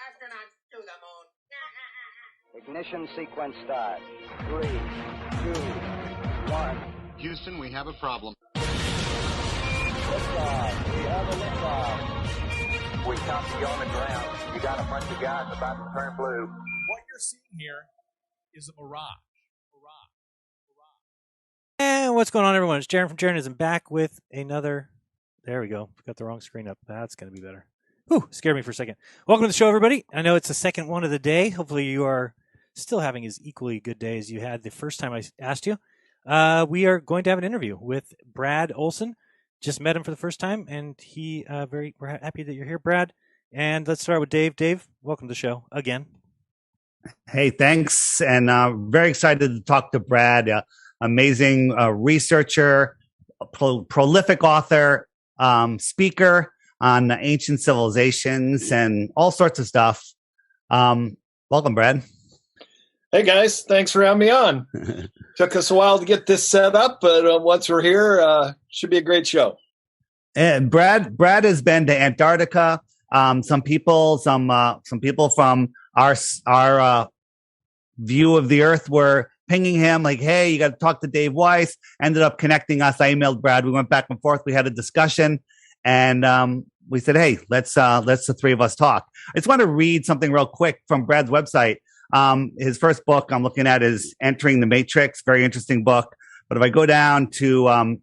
Astronauts to the moon. Ignition sequence start. 3, 2, 1. Houston, we have a problem. Liftoff. We have a liftoff. We copy you on the ground. You got a bunch of guys about to turn blue. What you're seeing here is a mirage. And what's going on, everyone? It's Jaron from Jaronism back with another. There we go. Got the wrong screen up. That's going to be better. Whew, scared me for a second. Welcome to the show, everybody. I know it's the second one of the day. Hopefully you are still having as equally good day as you had the first time I asked you. We are going to have an interview with Brad Olson. Just met him for the first time, and we're happy that you're here, Brad. And let's start with Dave. Dave, welcome to the show again. Hey, thanks. And very excited to talk to Brad. Amazing researcher, prolific author, speaker on ancient civilizations and all sorts of stuff. Welcome, Brad. Hey, guys. Thanks for having me on. Took us a while to get this set up, but once we're here, should be a great show. And Brad has been to Antarctica. Some people from our view of the Earth were pinging him like, hey, you got to talk to Dave Weiss. Ended up connecting us. I emailed Brad. We went back and forth. We had a discussion, and we said, hey, let's the three of us talk. I just want to read something real quick from Brad's website. His first book I'm looking at is Entering the Matrix. Very interesting book. But if I go down to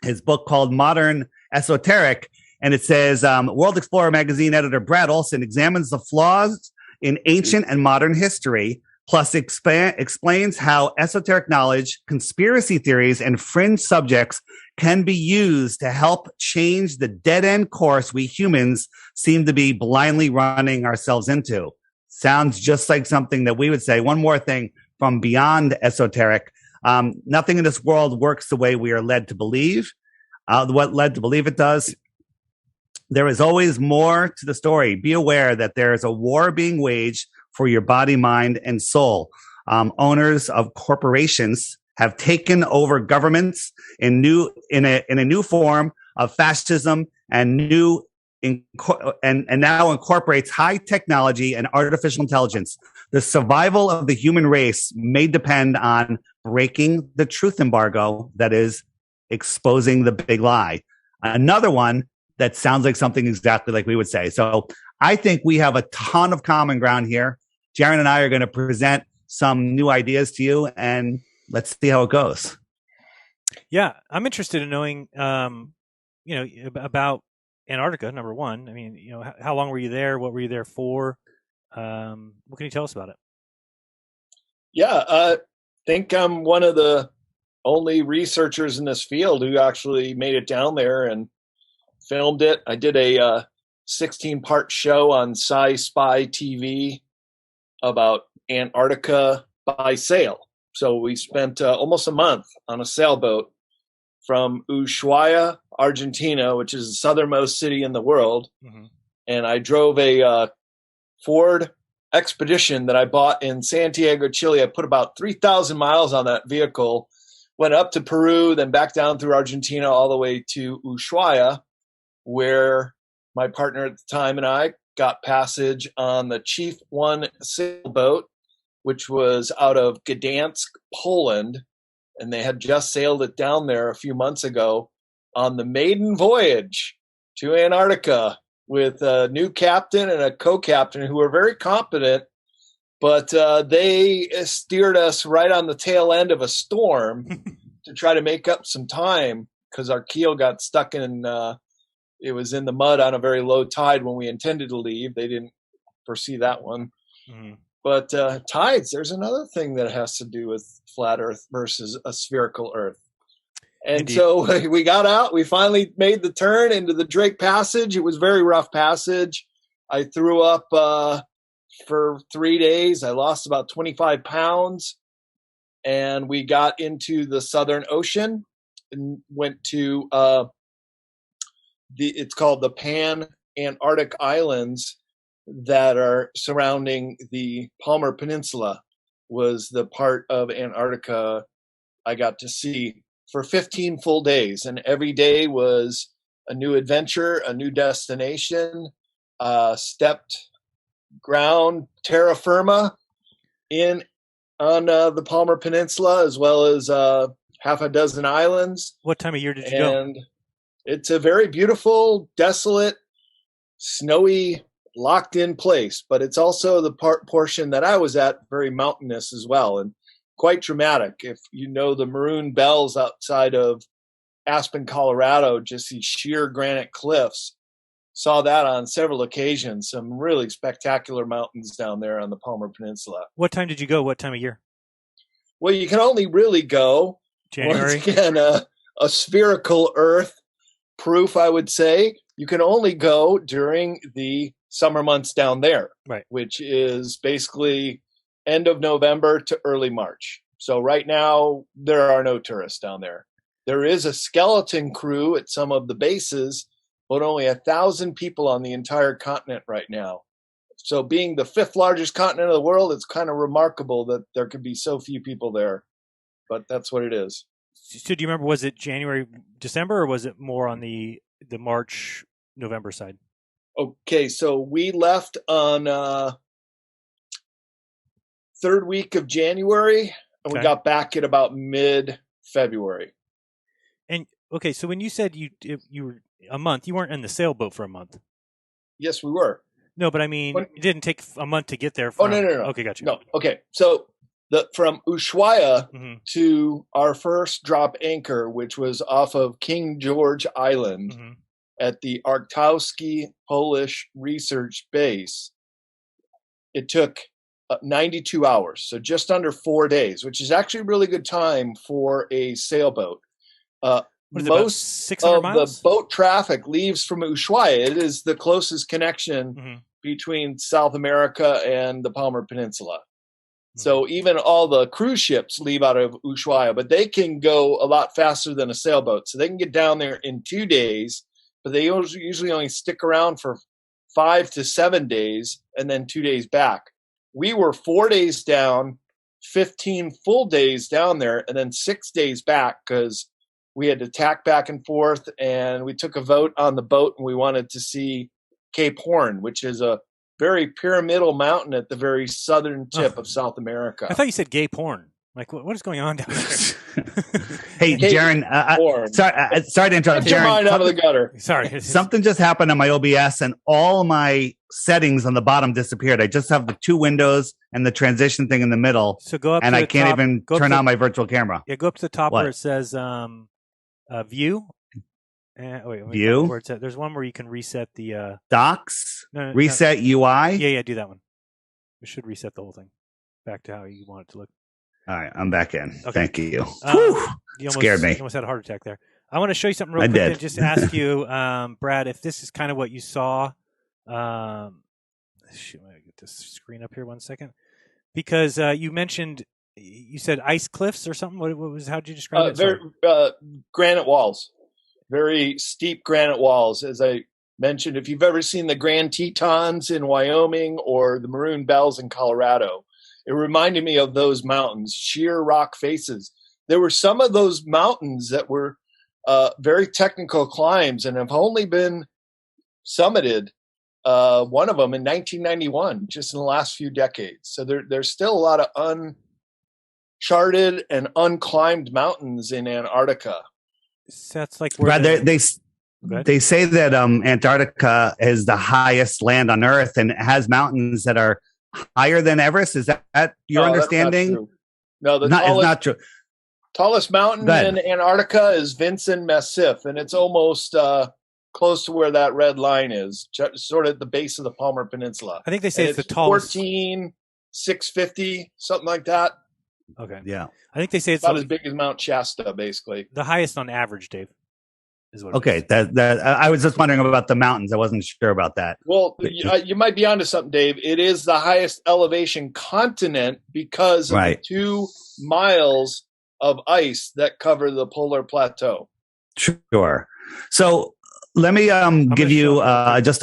his book called Modern Esoteric, and it says, World Explorer magazine editor Brad Olson examines the flaws in ancient and modern history, plus explains how esoteric knowledge, conspiracy theories, and fringe subjects can be used to help change the dead-end course we humans seem to be blindly running ourselves into. Sounds just like something that we would say. One more thing from beyond esoteric. Nothing in this world works the way we are led to believe. What led to believe it does. There is always more to the story. Be aware that there is a war being waged for your body, mind, and soul. Owners of corporations have taken over governments in a new form of fascism and now incorporates high technology and artificial intelligence. The survival of the human race may depend on breaking the truth embargo, that is, exposing the big lie. Another one that sounds like something exactly like we would say. So I think we have a ton of common ground here. Jaron and I are going to present some new ideas to you, and let's see how it goes. Yeah, I'm interested in knowing, about Antarctica. Number one, I mean, how long were you there? What were you there for? What can you tell us about it? Yeah, I think I'm one of the only researchers in this field who actually made it down there and filmed it. I did a 16-part show on Sci-Spy TV about Antarctica by sail. So we spent almost a month on a sailboat from Ushuaia, Argentina, which is the southernmost city in the world. Mm-hmm. And I drove a Ford Expedition that I bought in Santiago, Chile. I put about 3,000 miles on that vehicle, went up to Peru, then back down through Argentina all the way to Ushuaia, where my partner at the time and I got passage on the Chief 1 sailboat, which was out of Gdansk, Poland, and they had just sailed it down there a few months ago on the maiden voyage to Antarctica with a new captain and a co-captain who were very competent, but they steered us right on the tail end of a storm to try to make up some time because our keel got stuck in it was in the mud on a very low tide when we intended to leave. They didn't foresee that one. Mm-hmm. But tides, there's another thing that has to do with flat Earth versus a spherical Earth. And Indeed. So we got out. We finally made the turn into the Drake Passage. It was a very rough passage. I threw up for 3 days. I lost about 25 pounds. And we got into the Southern Ocean and went to it's called the Pan-Antarctic Islands that are surrounding the Palmer Peninsula, was the part of Antarctica I got to see for 15 full days. And every day was a new adventure, a new destination, stepped ground terra firma on the Palmer Peninsula, as well as half a dozen islands. What time of year did you go? And it's a very beautiful, desolate, snowy, locked-in place. But it's also the portion that I was at, very mountainous as well, and quite dramatic. If you know the Maroon Bells outside of Aspen, Colorado, just these sheer granite cliffs. Saw that on several occasions. Some really spectacular mountains down there on the Palmer Peninsula. What time did you go? What time of year? Well, you can only really go January. once again a spherical Earth proof. I would say you can only go during the summer months down there, Right. Which is basically end of November to early March. So right now there are no tourists down there. There is a skeleton crew at some of the bases, but only 1,000 people on the entire continent right now. So being the 5th largest continent of the world, it's kind of remarkable that there could be so few people there. But that's what it is. So do you remember, was it January, December, or was it more on the March, November side? Okay, so we left on 3rd week of January, and we got back at about mid-February. And okay, so when you said you were a month, you weren't in the sailboat for a month. Yes, we were. No, but I mean, it didn't take a month to get there. No. Okay, gotcha. No, okay. So from Ushuaia to our first drop anchor, which was off of King George Island at the Arktowski Polish Research Base, it took 92 hours, so just under 4 days, which is actually a really good time for a sailboat. Most of the boat traffic leaves from Ushuaia. It is the closest connection between South America and the Palmer Peninsula. So even all the cruise ships leave out of Ushuaia, but they can go a lot faster than a sailboat. So they can get down there in 2 days, but they usually only stick around for 5 to 7 days and then 2 days back. We were 4 days down, 15 full days down there, and then 6 days back because we had to tack back and forth, and we took a vote on the boat, and we wanted to see Cape Horn, which is a very pyramidal mountain at the very southern tip of South America. I thought you said gay porn. Like, what is going on down there? Hey, Jaron, sorry to interrupt. Get your mind out of the gutter. Sorry. Something just happened on my OBS, and all my settings on the bottom disappeared. I just have the 2 windows and the transition thing in the middle, so go up and to I the can't top, even turn on my virtual camera. Yeah, go up to the top where it says view. View? Where it's at. There's one where you can reset the docs. Reset UI. Yeah, do that one. It should reset the whole thing back to how you want it to look. All right, I'm back in. Okay. Thank you. You scared me. You almost had a heart attack there. I want to show you something real quick and just ask you, Brad, if this is kind of what you saw. Shoot, let me get this screen up here 1 second. Because you said ice cliffs or something. What was? How did you describe it? Granite walls, very steep granite walls. As I mentioned, if you've ever seen the Grand Tetons in Wyoming or the Maroon Bells in Colorado, it reminded me of those mountains, sheer rock faces. There were some of those mountains that were very technical climbs and have only been summited, one of them in 1991, just in the last few decades. So there's still a lot of uncharted and unclimbed mountains in Antarctica. So that's like Brad, they say that Antarctica is the highest land on Earth and it has mountains that are higher than Everest. Is that your understanding? No, it's not true. Tallest mountain in Antarctica is Vincent Massif, and it's almost close to where that red line is, sort of at the base of the Palmer Peninsula. I think they say it's the tallest. 14,650, something like that. Okay. Yeah. I think they say it's about as big as Mount Shasta, basically. The highest on average, Dave. Okay, that I was just wondering about the mountains. I wasn't sure about that. Well, you might be onto something, Dave. It is the highest elevation continent because of the 2 miles of ice that cover the polar plateau. Sure. So let me give you just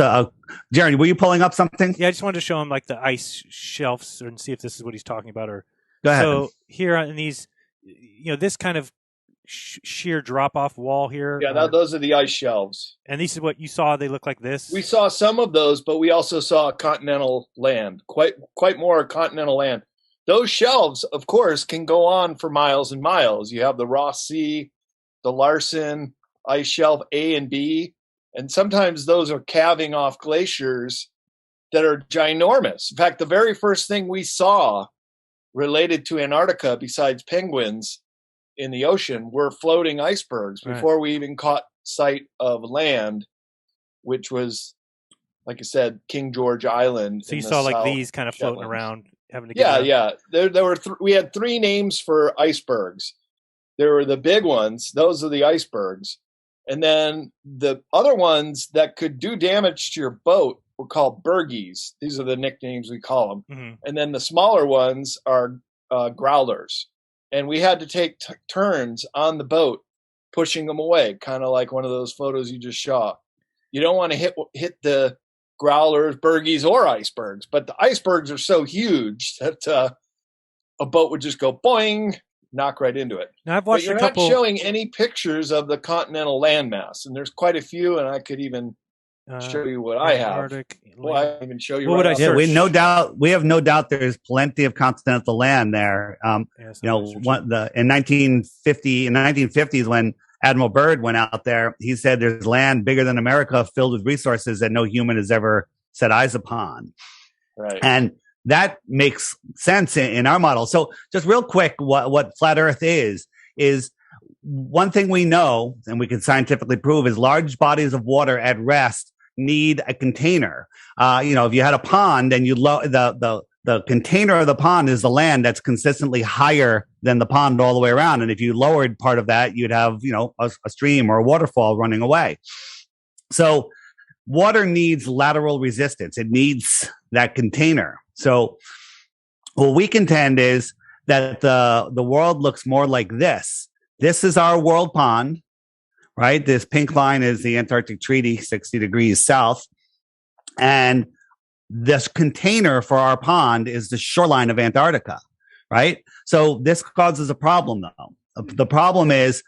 Jerry, were you pulling up something? Yeah, I just wanted to show him like the ice shelves and see if this is what he's talking about. Or go ahead. So here in these, this kind of sheer drop off wall here. Yeah, those are the ice shelves. And this is what you saw. They look like this. We saw some of those, but we also saw continental land, quite more continental land. Those shelves, of course, can go on for miles and miles. You have the Ross Sea, the Larsen ice shelf A and B, and sometimes those are calving off glaciers that are ginormous. In fact, the very first thing we saw related to Antarctica, besides penguins in the ocean, were floating icebergs before we even caught sight of land, which was, like I said, King George Island. So you saw like these kind of floating around, having to get out. There were we had three names for icebergs. There were the big ones; those are the icebergs, and then the other ones that could do damage to your boat were called bergies. These are the nicknames we call them. Mm-hmm. And then the smaller ones are growlers. And we had to take turns on the boat pushing them away, kind of like one of those photos you just shot. You don't want to hit the growlers, bergies, or icebergs, but the icebergs are so huge that a boat would just go boing, knock right into it. Now I've watched but you're not showing any pictures of the continental landmass, and there's quite a few, and I could even show you what I have. Well, I even show you. What would I search? We have no doubt there's plenty of continental land there. In 1950s, when Admiral Byrd went out there, he said there's land bigger than America filled with resources that no human has ever set eyes upon. Right. And that makes sense in our model. So just real quick, what flat Earth is one thing we know, and we can scientifically prove, is large bodies of water at rest need a container. If you had a pond and the container of the pond is the land that's consistently higher than the pond all the way around. And if you lowered part of that, you'd have, a stream or a waterfall running away. So water needs lateral resistance. It needs that container. So what we contend is that the world looks more like this. This is our world pond. Right? This pink line is the Antarctic Treaty, 60 degrees south. And this container for our pond is the shoreline of Antarctica, right? So this causes a problem, though. The problem is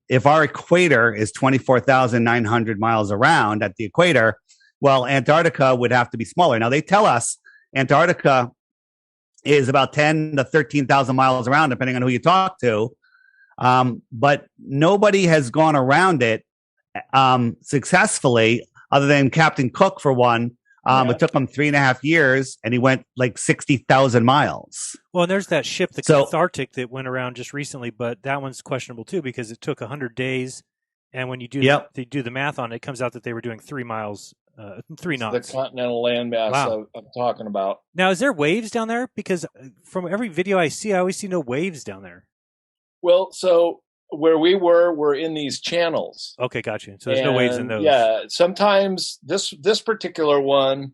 if our equator is 24,900 miles around at the equator, well, Antarctica would have to be smaller. Now, they tell us Antarctica is about 10 to 13,000 miles around, depending on who you talk to. But nobody has gone around it successfully, other than Captain Cook for one. It took him 3.5 years, and he went like 60,000 miles. Well, and there's that ship, the Cathartic, that went around just recently, but that one's questionable too because it took 100 days, and when you do the math on it, it comes out that they were doing 3 knots. The continental landmass I'm talking about. Now, is there waves down there? Because from every video I see, I always see no waves down there. Well, so where we were in these channels. Okay, gotcha. So there's no waves in those. Yeah, sometimes this particular one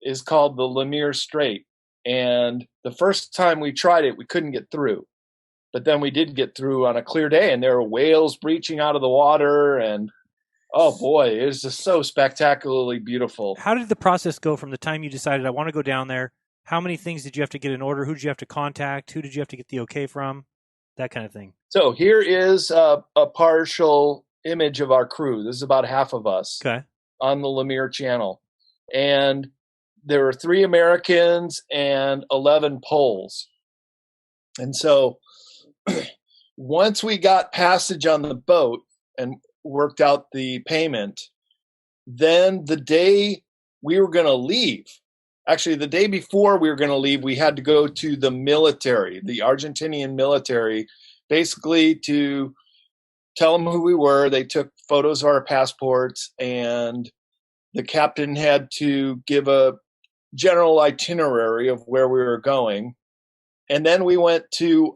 is called the Lemire Strait. And the first time we tried it, we couldn't get through. But then we did get through on a clear day, and there were whales breaching out of the water. And, oh, boy, it was just so spectacularly beautiful. How did the process go from the time you decided, I want to go down there? How many things did you have to get in order? Who did you have to contact? Who did you have to get the okay from? That kind of thing. So here is a partial image of our crew. This is about half of us on the Lemire Channel. And there were 3 Americans and 11 Poles. And so once we got passage on the boat and worked out the payment, then the day we were going to leave, actually, the day before we were going to leave, we had to go to the military, the Argentinian military, basically to tell them who we were. They took photos of our passports, and the captain had to give a general itinerary of where we were going. And then we went to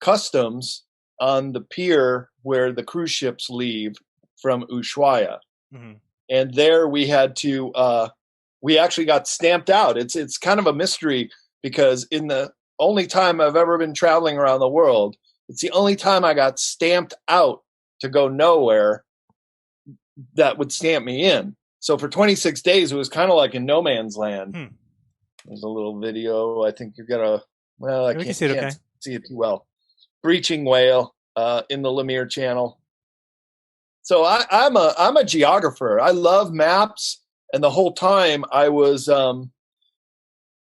customs on the pier where the cruise ships leave from Ushuaia. Mm-hmm. And there we had to... we actually got stamped out. It's kind of a mystery because in the only time I've ever been traveling around the world, it's the only time I got stamped out to go nowhere that would stamp me in. So for 26 days, it was kind of like in no man's land. There's a little video. I think you're going to, well, I can't see it too well. Breaching whale. in the Lemire Channel. So I'm a geographer. I love maps, and the whole time I was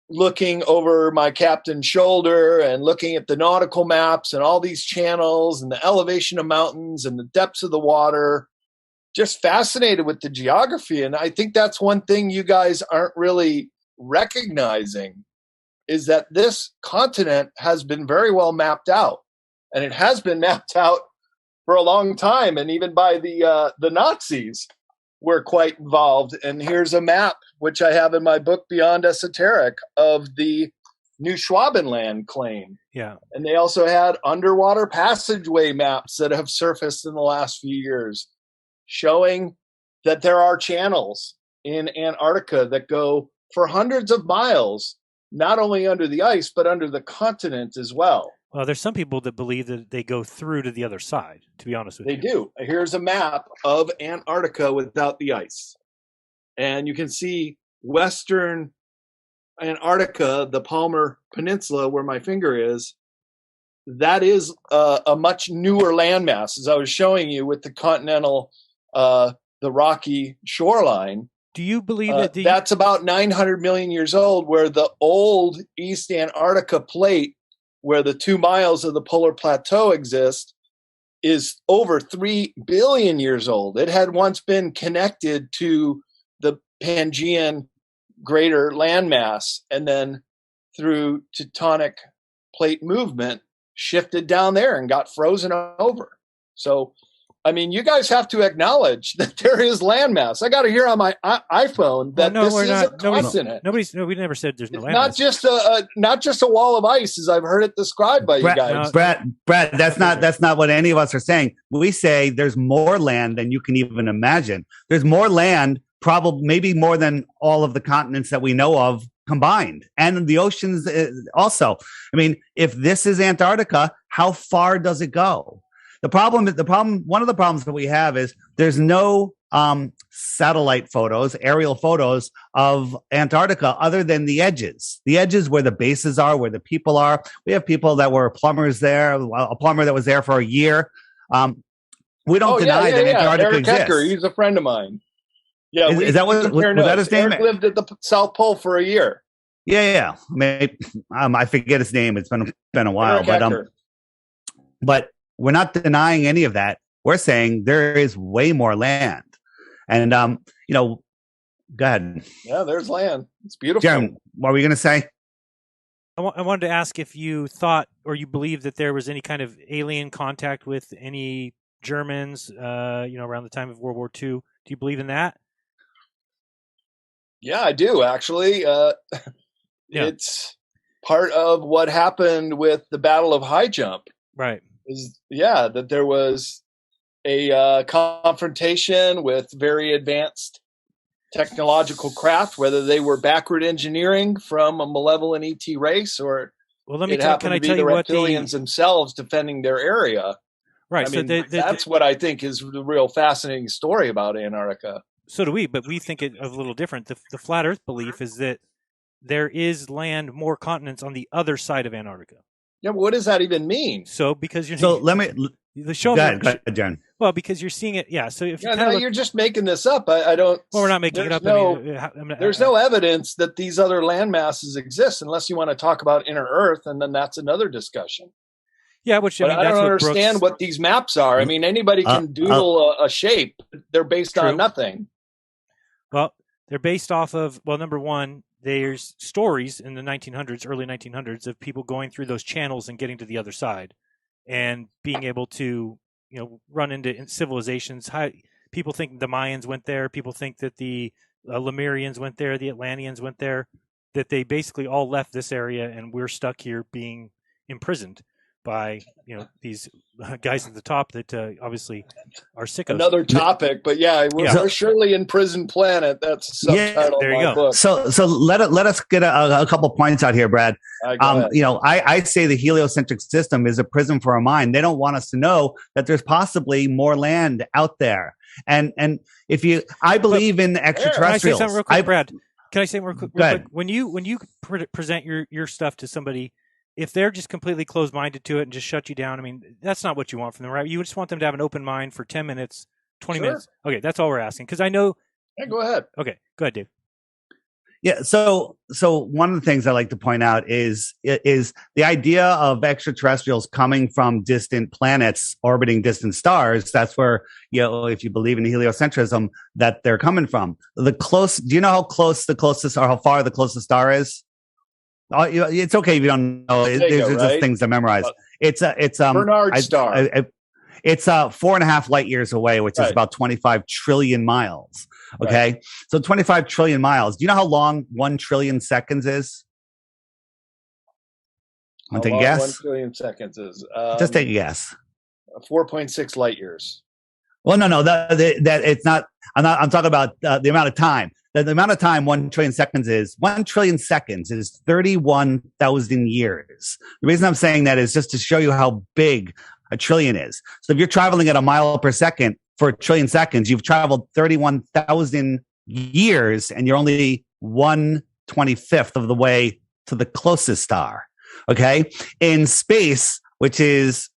looking over my captain's shoulder and looking at the nautical maps and all these channels and the elevation of mountains and the depths of the water. Just fascinated with the geography. And I think that's one thing you guys aren't really recognizing, is that this continent has been very well mapped out. And it has been mapped out for a long time. And even by the Nazis were quite involved. And here's a map, which I have in my book, Beyond Esoteric, of the New Schwabenland claim. Yeah. And they also had underwater passageway maps that have surfaced in the last few years, showing that there are channels in Antarctica that go for hundreds of miles, not only under the ice, but under the continent as well. Well, there's some people that believe that they go through to the other side, to be honest with you. They do. Here's a map of Antarctica without the ice. And you can see western Antarctica, the Palmer Peninsula, where my finger is. That is a much newer landmass, as I was showing you with the continental the rocky shoreline. Do you believe that that's about 900 million years old, where the old East Antarctica plate, where the 2 miles of the polar plateau exist, is over 3 billion years old? It had once been connected to the Pangaean greater landmass, and then through tectonic plate movement shifted down there and got frozen over. So I mean, you guys have to acknowledge that there is landmass. I got to hear on my iPhone that this is a continent. We never said there's no landmass. Not just a wall of ice, as I've heard it described by you guys. Brad, that's not what any of us are saying. We say there's more land than you can even imagine. There's more land, probably maybe more than all of the continents that we know of combined, and the oceans also. I mean, if this is Antarctica, how far does it go? One of the problems that we have is there's no satellite photos, aerial photos of Antarctica other than the edges where the bases are, where the people are. We have people that were plumbers there, a plumber that was there for a year. We don't deny that Antarctica Eric exists. Hecker, he's a friend of mine. Yeah, is that was that his name? Eric lived at the South Pole for a year. Yeah. Maybe, I forget his name. It's been a while, but we're not denying any of that. We're saying there is way more land. And, go ahead. Yeah, there's land. It's beautiful. Jaron, what were you going to say? I wanted to ask if you thought or you believe that there was any kind of alien contact with any Germans, around the time of World War II. Do you believe in that? Yeah, I do, actually. It's part of what happened with the Battle of High Jump. Right. That there was a confrontation with very advanced technological craft, whether they were backward engineering from a malevolent ET race or it happened to be the reptilians themselves defending their area. Right. That's what I think is the real fascinating story about Antarctica. So do we, but we think it a little different. The flat Earth belief is that there is land, more continents on the other side of Antarctica. Yeah, but what does that even mean? So because you're the show. Go ahead, John. Well, because you're seeing it. Yeah. So if you're just making this up. I don't. Well, we're not making it up. There's no evidence that these other land masses exist, unless you want to talk about inner Earth, and then that's another discussion. Yeah, I don't understand what these maps are. I mean, anybody can doodle a shape. They're based on nothing. Well, they're based off of number one. There's stories in the early 1900s, of people going through those channels and getting to the other side and being able to, run into civilizations. People think the Mayans went there. People think that the Lemurians went there, the Atlanteans went there, that they basically all left this area and we're stuck here being imprisoned by, these guys at the top that obviously are sickos. Another topic, but we're surely in Prison Planet. That's the subtitle there you of my go. book. So let us get a couple points out here, Brad. I say the heliocentric system is a prison for our mind. They don't want us to know that there's possibly more land out there. And I believe in extraterrestrials. Can I say something real quick, Brad? Can I say real quick? When you present your stuff to somebody, if they're just completely closed-minded to it and just shut you down, I mean, that's not what you want from them, right? You just want them to have an open mind for 10 minutes, 20 minutes. Okay, that's all we're asking. Because I know. Yeah, go ahead. Okay, go ahead, Dave. Yeah. So one of the things I like to point out is the idea of extraterrestrials coming from distant planets orbiting distant stars. That's where, if you believe in heliocentrism, that they're coming from. Do you know how close the closest, or how far the closest star is? It's okay if you don't know. These are just things to memorize. It's Bernard star. It's 4.5 light years away, which is about 25 trillion miles. Okay. Right. So 25 trillion miles. Do you know how long 1 trillion seconds is? Want to take a guess? 1 trillion seconds is. Just take a guess. 4.6 light years. Well, no, that it's not. I'm talking about the amount of time. The amount of time 1 trillion seconds is 1 trillion seconds is 31,000 years. The reason I'm saying that is just to show you how big a trillion is. So if you're traveling at a mile per second for 1 trillion seconds, you've traveled 31,000 years, and you're only 1/25th of the way to the closest star. Okay. In space, which is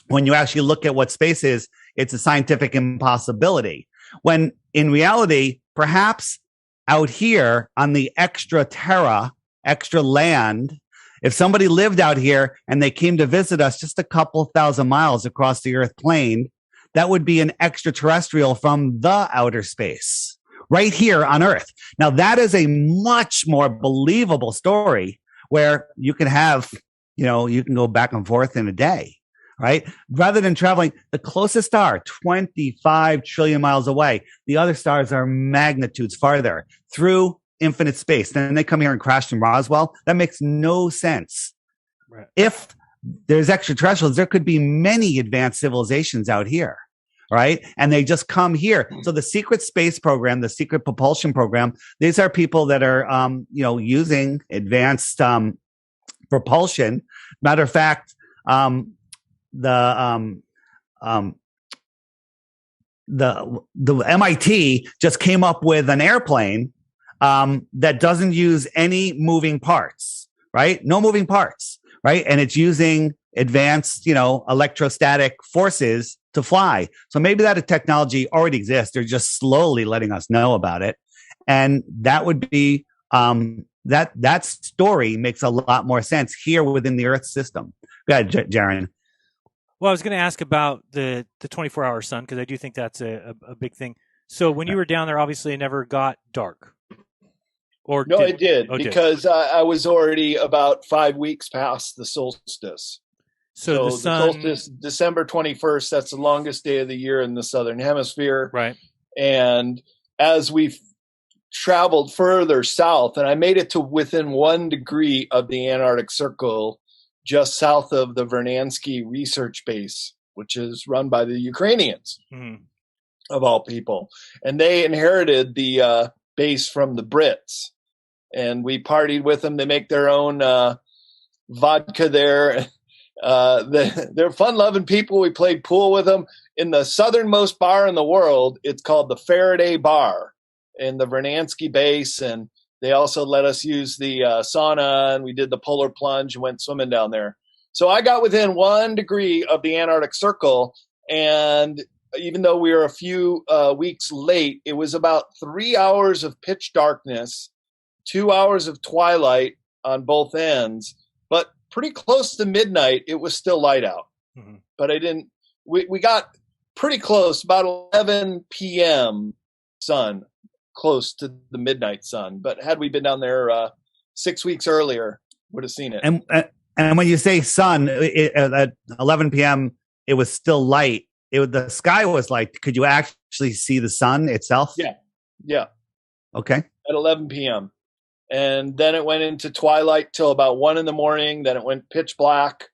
when you actually look at what space is, it's a scientific impossibility. When in reality, perhaps out here on the extra terra, extra land, if somebody lived out here and they came to visit us just a couple thousand miles across the Earth plane, that would be an extraterrestrial from the outer space right here on Earth. Now, that is a much more believable story where you can have, you can go back and forth in a day, right? Rather than traveling the closest star, 25 trillion miles away. The other stars are magnitudes farther through infinite space. Then they come here and crash in Roswell. That makes no sense. Right. If there's extraterrestrials, there could be many advanced civilizations out here, right? And they just come here. So the secret space program, the secret propulsion program, these are people that are, using advanced propulsion. Matter of fact, the MIT just came up with an airplane that doesn't use any moving parts, right? No moving parts, right? And it's using advanced, electrostatic forces to fly. So maybe that technology already exists. They're just slowly letting us know about it. And that would be, that story makes a lot more sense here within the Earth system. Go ahead, Jaron. Well, I was going to ask about the 24-hour sun, because I do think that's a big thing. So when you were down there, obviously it never got dark. Or no, it did, because I was already about 5 weeks past the solstice. So the solstice, December 21st, that's the longest day of the year in the southern hemisphere. Right. And as we've traveled further south, and I made it to within 1 degree of the Antarctic Circle, just south of the Vernansky research base, which is run by the Ukrainians, of all people. And they inherited the base from the Brits. And we partied with them. They make their own vodka there. They're fun-loving people. We played pool with them. In the southernmost bar in the world, it's called the Faraday Bar in the Vernansky base. And they also let us use the sauna, and we did the polar plunge and went swimming down there. So I got within 1 degree of the Antarctic Circle, and even though we were a few weeks late, it was about 3 hours of pitch darkness, 2 hours of twilight on both ends, but pretty close to midnight, it was still light out. Mm-hmm. But we got pretty close, about 11 p.m. sun, close to the midnight sun. But had we been down there 6 weeks earlier, would have seen it. And when you say sun, at 11 p.m., it was still light. The sky was light. Could you actually see the sun itself? Yeah. Okay. At 11 p.m. And then it went into twilight till about 1 a.m. Then it went pitch black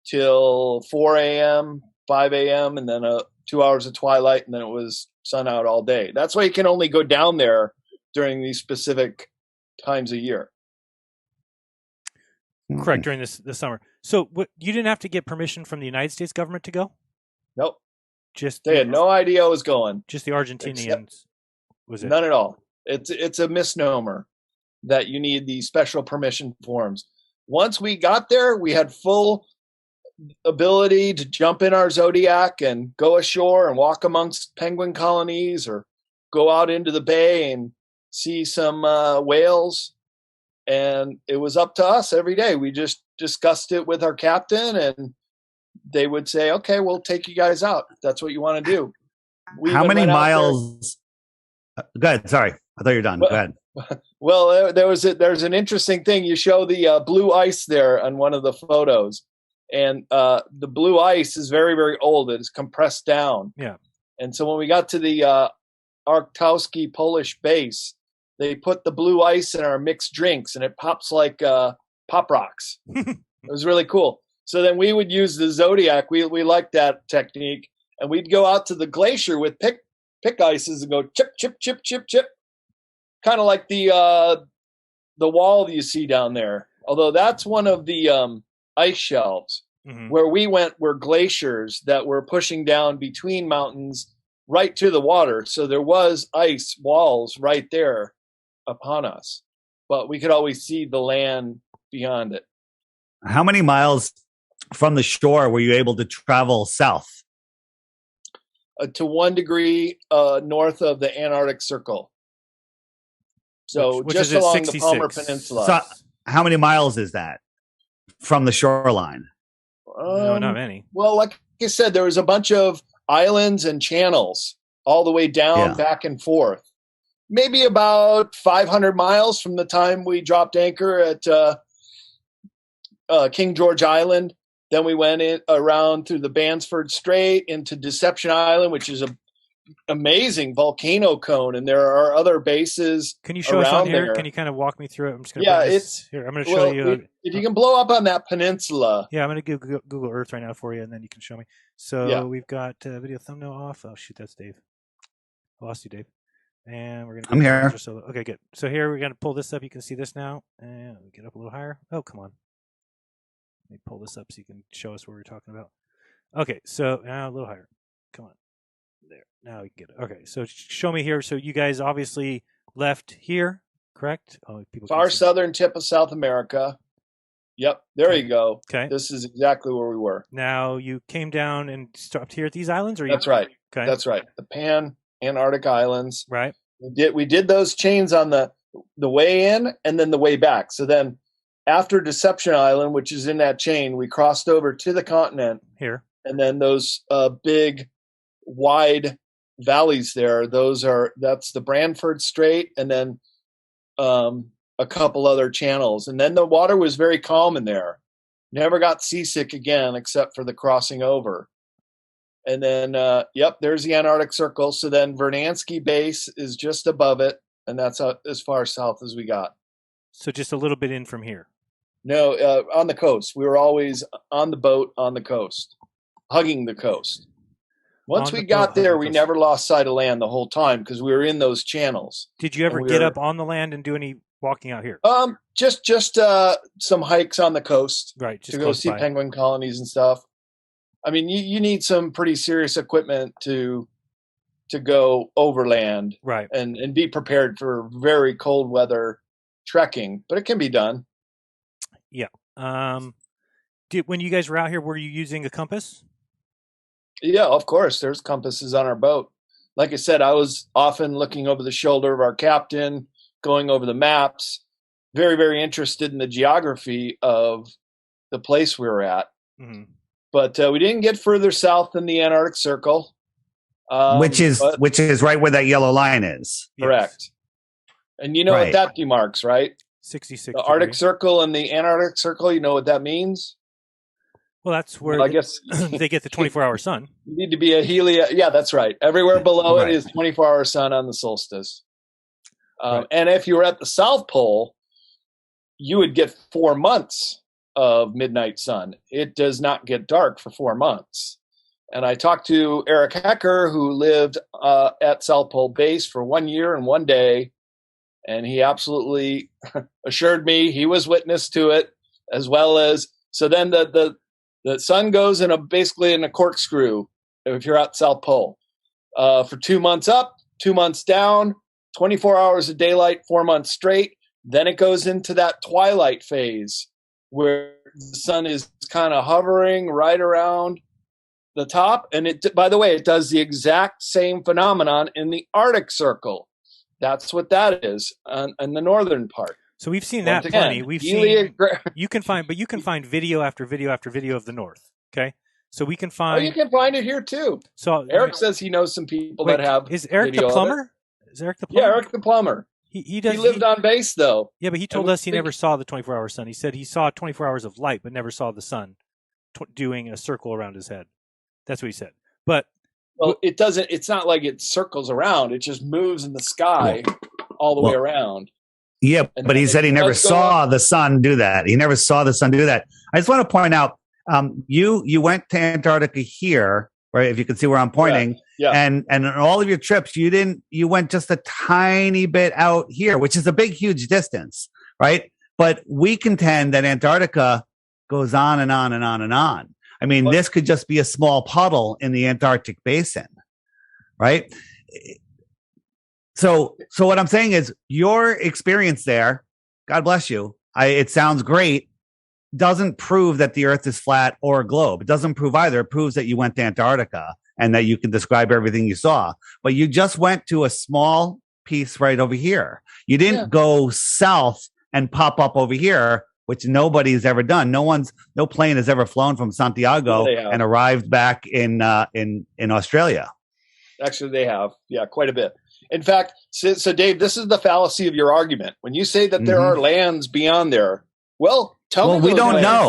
till 4 a.m., 5 a.m., and then 2 hours of twilight, and then it was sun out all day. That's why you can only go down there during these specific times a year. Correct, during this summer. So you didn't have to get permission from the United States government to go? Nope. Just they had no idea I was going. Just the Argentinians. Was it? None at all. It's a misnomer that you need these special permission forms. once we got there, we had full ability to jump in our Zodiac and go ashore and walk amongst penguin colonies or go out into the bay and see some whales. And it was up to us every day. We just discussed it with our captain, and they would say, okay, we'll take you guys out if that's what you want to do. How many miles? Go ahead. Sorry. I thought you were done. Go ahead. Well, there's an interesting thing. You show the blue ice there on one of the photos, and the blue ice is very, very old. It is compressed down. Yeah. And so when we got to the Arktowski Polish base, they put the blue ice in our mixed drinks, and it pops like pop rocks. It was really cool. So then we would use the Zodiac. We liked that technique, and we'd go out to the glacier with pick ices and go chip, chip, chip, chip, chip. Kind of like the wall you see down there. Although that's one of the ice shelves. Mm-hmm. Where we went were glaciers that were pushing down between mountains right to the water. So there was ice walls right there upon us. But we could always see the land beyond it. How many miles from the shore were you able to travel south? To 1 degree north of the Antarctic Circle. So which just along the Palmer Peninsula. So how many miles is that from the shoreline? No, not many. Well, like I said, there was a bunch of islands and channels all the way down, back and forth. Maybe about 500 miles from the time we dropped anchor at King George Island. Then we went around through the Bansford Strait into Deception Island, which is a amazing volcano cone, and there are other bases. Can you show us on here? There. Can you kind of walk me through it? I'm just going to here. I'm going to show you. If you can blow up on that peninsula. Yeah, I'm going to Google Earth right now for you, and then you can show me. So we've got video thumbnail off. Oh shoot, that's Dave. I lost you, Dave. And we're going to. I'm here. Okay, good. So here we're going to pull this up. You can see this now, and we get up a little higher. Oh, come on. Let me pull this up so you can show us what we're talking about. Okay, so now a little higher. Come on. There. Now we can get it. Okay, so show me here. So you guys obviously left here, correct? Oh, people far southern tip of South America. Yep, there you go. Okay, this is exactly where we were. Now you came down and stopped here at these islands, or that's right. Okay, that's right. The Pan-Antarctic Islands. Right. We did those chains on the way in and then the way back. So then after Deception Island, which is in that chain, we crossed over to the continent here, and then those big wide valleys there, that's the Brantford Strait, and then a couple other channels, and then the water was very calm in there. Never got seasick again except for the crossing over. And then there's the Antarctic Circle. So then Vernansky Base is just above it, and that's as far south as we got. So just a little bit in from here. No, on the coast. We were always on the boat on the coast, hugging the coast. Once we got there, we never lost sight of land the whole time because we were in those channels. Did you ever get up on the land and do any walking out here? Just some hikes on the coast, right? Just to go see penguin colonies and stuff. I mean, you need some pretty serious equipment to go overland, right? And be prepared for very cold weather trekking, but it can be done. Yeah. When you guys were out here, were you using a compass? Yeah, of course. There's compasses on our boat. Like I said, I was often looking over the shoulder of our captain, going over the maps, very, very interested in the geography of the place we were at. Mm-hmm. But we didn't get further south than the Antarctic Circle. Which is right where that yellow line is. Correct. Yes. And you know what that demarks, right? 66 The Arctic Circle and the Antarctic Circle, you know what that means? Well, that's where I guess they get the 24-hour sun. You need to be a Yeah, that's right. Everywhere below it is 24-hour sun on the solstice. And if you were at the South Pole, you would get 4 months of midnight sun. It does not get dark for 4 months. And I talked to Eric Hecker, who lived at South Pole Base for 1 year and 1 day, and he absolutely assured me he was witness to it, as well as so then the sun goes basically in a corkscrew if you're at South Pole for 2 months up, 2 months down, 24 hours of daylight, 4 months straight. Then it goes into that twilight phase where the sun is kind of hovering right around the top. And it, by the way, it does the exact same phenomenon in the Arctic Circle. That's what that is in the northern part. So we've seen that Once again, plenty. We've seen you can find video after video after video of the North. Okay, so we can find. Oh, you can find it here too. So Eric says he knows some people that have. Is Eric the video of it. plumber? Is Eric the plumber? Yeah, Eric the plumber. He does. He lived on base though. Yeah, but he told us he never saw the 24-hour sun. He said he saw 24 hours of light, but never saw the sun doing a circle around his head. That's what he said. But well, it doesn't. It's not like it circles around. It just moves in the sky all the way around. Yeah, And but he said he never saw up. the sun do that. He never saw the sun do that. I just want to point out, you went to Antarctica here, right? If you can see where I'm pointing, and on all of your trips, you went just a tiny bit out here, which is a big, huge distance, right? But we contend that Antarctica goes on and on and on and on. I mean, this could just be a small puddle in the Antarctic basin, right? So what I'm saying is your experience there, God bless you. It sounds great. Doesn't prove that the earth is flat or a globe. It doesn't prove either. It proves that you went to Antarctica and that you can describe everything you saw, but you just went to a small piece right over here. You didn't go south and pop up over here, which nobody's ever done. No plane has ever flown from Santiago and arrived back in Australia. Actually, they have. Yeah, quite a bit. In fact, so Dave, this is the fallacy of your argument. When you say that there are lands beyond there, well, tell me. We don't know.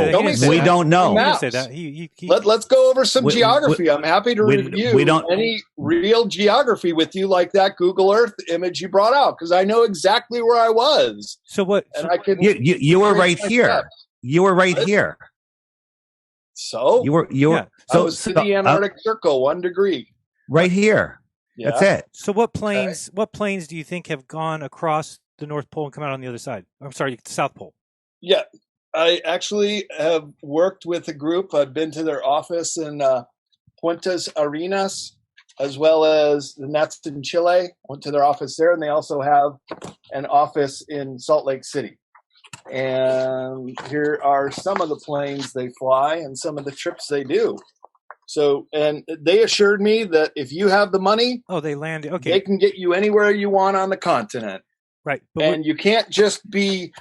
We don't know. He didn't say that. Let's go over some geography. I'm happy to review any real geography with you, like that Google Earth image you brought out, because I know exactly where I was. So what? And I can. You were right here. Steps. You were right here. So you were. I was to the Antarctic Circle, 1 degree. Right here. Yeah. That's it. So what planes? Okay. What planes do you think have gone across the North Pole and come out on the other side? I'm sorry, the South Pole. Yeah, I actually have worked with a group. I've been to their office in Puntas Arenas, as well as the Nets in Chile. Went to their office there, and they also have an office in Salt Lake City. And here are some of the planes they fly and some of the trips they do. So, and they assured me that if you have the money, they land. Okay, they can get you anywhere you want on the continent. Right, and you can't just be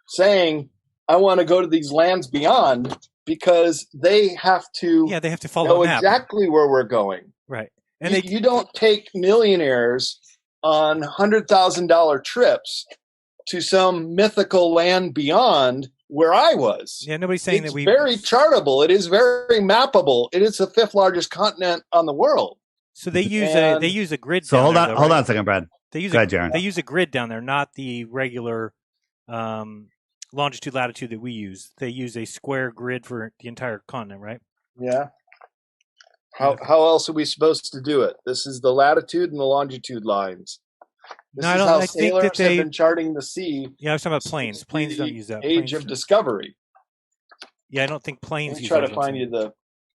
saying, "I want to go to these lands beyond," because they have to. Yeah, they have to follow know a map. Exactly where we're going. Right, and you don't take millionaires on $100,000 trips to some mythical land beyond where I was. Yeah, nobody's saying that It's very chartable. It is very mappable. It is the 5th largest continent on the world. So they use a grid. So hold on a second, Brad. They use Jaron. They use a grid down there, not the regular longitude latitude that we use. They use a square grid for the entire continent, right? Yeah. How else are we supposed to do it? This is the latitude and the longitude lines. This is how sailors have been charting the sea. Yeah, I was talking about planes. Planes don't use that. Age of discovery. Yeah, I don't think planes use that. Let me try to find you the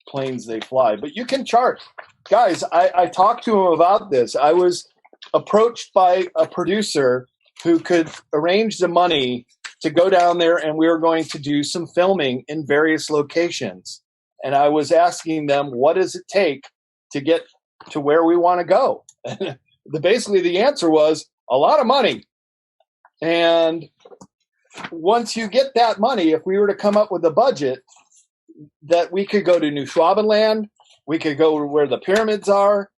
planes they fly. But you can chart. Guys, I talked to him about this. I was approached by a producer who could arrange the money to go down there, and we were going to do some filming in various locations. And I was asking them, what does it take to get to where we want to go? Basically, the answer was a lot of money. And once you get that money, if we were to come up with a budget, that we could go to New Schwabenland, we could go where the pyramids are,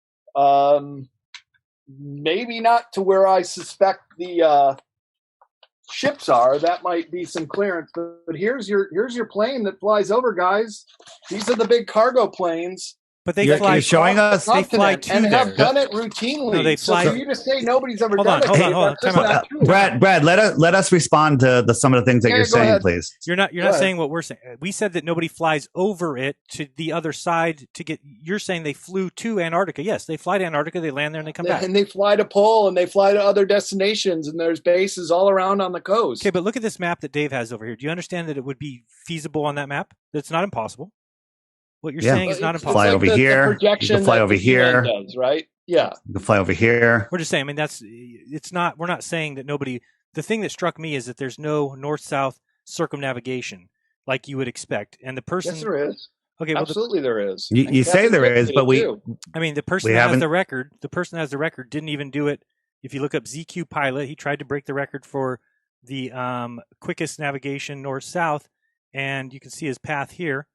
maybe not to where I suspect the ships are. That might be some clearance. But here's your plane that flies over, guys. These are the big cargo planes. But they fly. You're showing us. They fly to and there. have done it routinely. No, they fly. So for you to say nobody's ever Hold done on, it, hold on. that's not true. Brad, let us respond to some of the things that you're saying, please. You're not saying what we're saying. We said that nobody flies over it to the other side to get. You're saying they flew to Antarctica. Yes, they fly to Antarctica. They land there and they come back. And they fly to Pole and they fly to other destinations, and there's bases all around on the coast. Okay, but look at this map that Dave has over here. Do you understand that it would be feasible on that map? That's not impossible. What you're saying is not impossible. Fly over here. You can fly over here. Does, right? Yeah. You can fly over here. We're just saying. I mean, it's not. We're not saying that nobody. The thing that struck me is that there's no north-south circumnavigation like you would expect. And the person, Yes, there is. okay, well, Absolutely, there is. You say there is, but I mean, the person we that has haven't- the record, didn't even do it. If you look up ZQ Pilot, he tried to break the record for the quickest navigation north-south, and you can see his path here.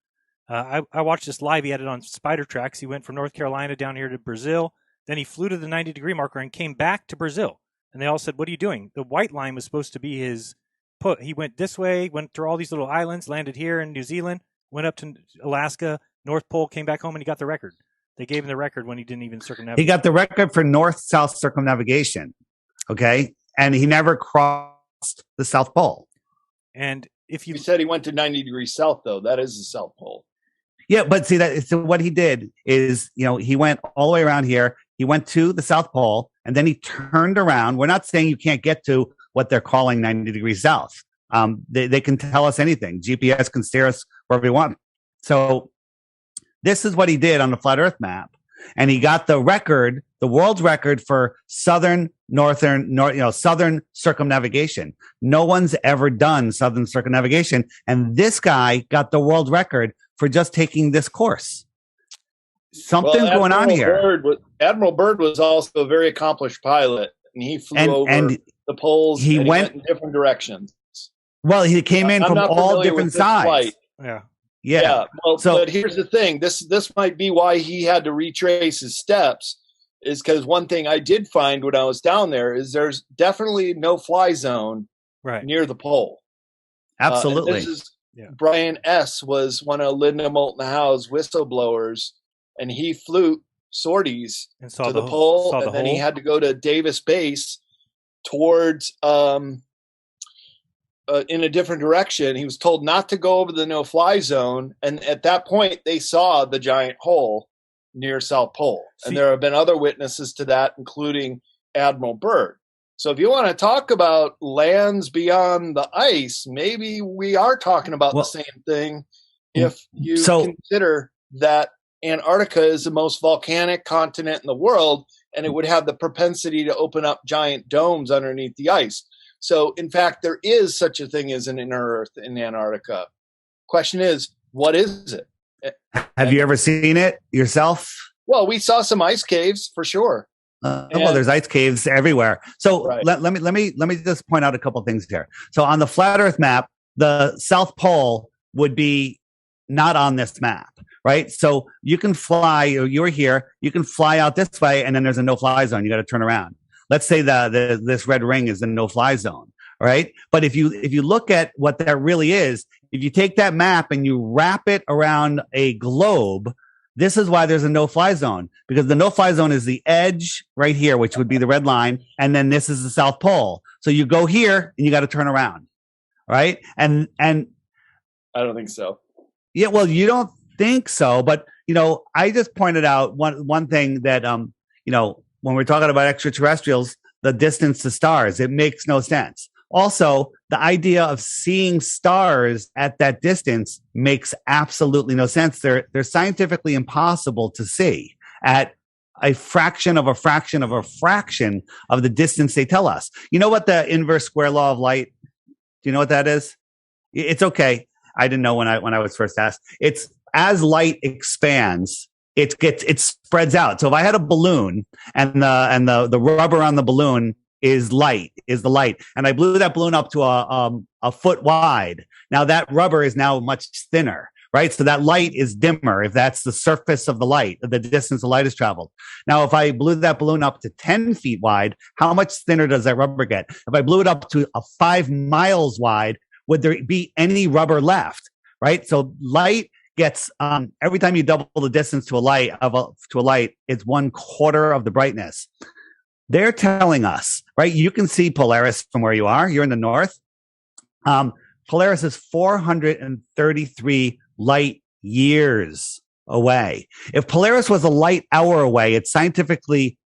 I watched this live. He had it on Spider Tracks. He went from North Carolina down here to Brazil. Then he flew to the 90-degree marker and came back to Brazil. And they all said, "What are you doing?" The white line was supposed to be his put. He went this way, went through all these little islands, landed here in New Zealand, went up to Alaska, North Pole, came back home, and he got the record. They gave him the record when he didn't even circumnavigate. He got the record for north-south circumnavigation, okay? And he never crossed the South Pole. And if you You said he went to 90 degrees south, though. That is the South Pole. Yeah, but see so what he did is, he went all the way around here. He went to the South Pole, and then he turned around. We're not saying you can't get to what they're calling 90 degrees south. They can tell us anything. GPS can steer us wherever we want. So this is what he did on the flat Earth map, and he got the record, the world's record for southern circumnavigation. No one's ever done southern circumnavigation, and this guy got the world record for just taking this course. Something's going on here. Admiral Byrd was also a very accomplished pilot, and he flew over the poles. He went in different directions. Well, he came in from all different sides. Yeah. Well, but here's the thing. This might be why he had to retrace his steps, is because one thing I did find when I was down there is there's definitely no fly zone near the pole. Absolutely. Brian S. was one of Linda Moulton Howe's whistleblowers, and he flew sorties to the pole, and then he had to go to Davis Base towards in a different direction. He was told not to go over the no-fly zone, and at that point, they saw the giant hole near South Pole. And there have been other witnesses to that, including Admiral Byrd. So if you want to talk about lands beyond the ice, maybe we are talking about the same thing if you consider that Antarctica is the most volcanic continent in the world, and it would have the propensity to open up giant domes underneath the ice. So, in fact, there is such a thing as an inner Earth in Antarctica. Question is, what is it? Have you ever seen it yourself? Well, we saw some ice caves for sure. Well, there's ice caves everywhere. So let me just point out a couple things here. So on the flat Earth map, the South Pole would be not on this map, right? So you can fly. You're here. You can fly out this way, and then there's a no-fly zone. You got to turn around. Let's say this red ring is the no-fly zone, right? But if you look at what that really is, if you take that map and you wrap it around a globe, this is why there's a no-fly zone, because the no-fly zone is the edge right here, which would be the red line, and then this is the South Pole. So you go here and you got to turn around, right? And I don't think so. Yeah, well, you don't think so, but I just pointed out one thing that when we're talking about extraterrestrials, the distance to stars, it makes no sense. Also, the idea of seeing stars at that distance makes absolutely no sense. They're scientifically impossible to see at a fraction of a fraction of a fraction of the distance they tell us. You know what the inverse square law of light? Do you know what that is? It's okay. I didn't know when I was first asked. It's as light expands, it spreads out. So if I had a balloon and the rubber on the balloon is the light, and I blew that balloon up to a foot wide, now that rubber is now much thinner, right? So that light is dimmer if that's the surface of the light, the distance the light has traveled. Now, if I blew that balloon up to 10 feet wide, how much thinner does that rubber get? If I blew it up to 5 miles wide, would there be any rubber left, right? So light gets every time you double the distance to a light it's 1/4 of the brightness. They're telling us, right? You can see Polaris from where you are. You're in the north. Polaris is 433 light years away. If Polaris was a light hour away, it's scientifically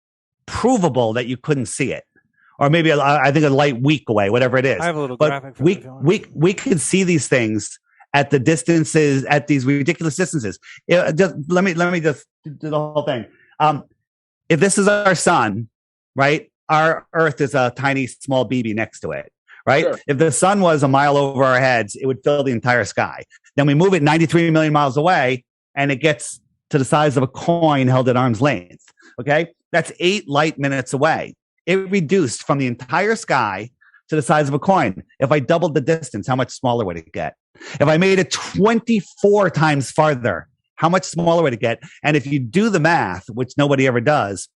provable that you couldn't see it. Or maybe I think a light week away, whatever it is. I have a little but graphic for we can see these things at the distances, at these ridiculous distances. Let me just do the whole thing. If this is our sun, right? Our Earth is a tiny, small BB next to it, right? Sure. If the sun was a mile over our heads, it would fill the entire sky. Then we move it 93 million miles away, and it gets to the size of a coin held at arm's length. Okay, that's 8 light minutes away. It reduced from the entire sky to the size of a coin. If I doubled the distance, how much smaller would it get? If I made it 24 times farther, how much smaller would it get? And if you do the math, which nobody ever does,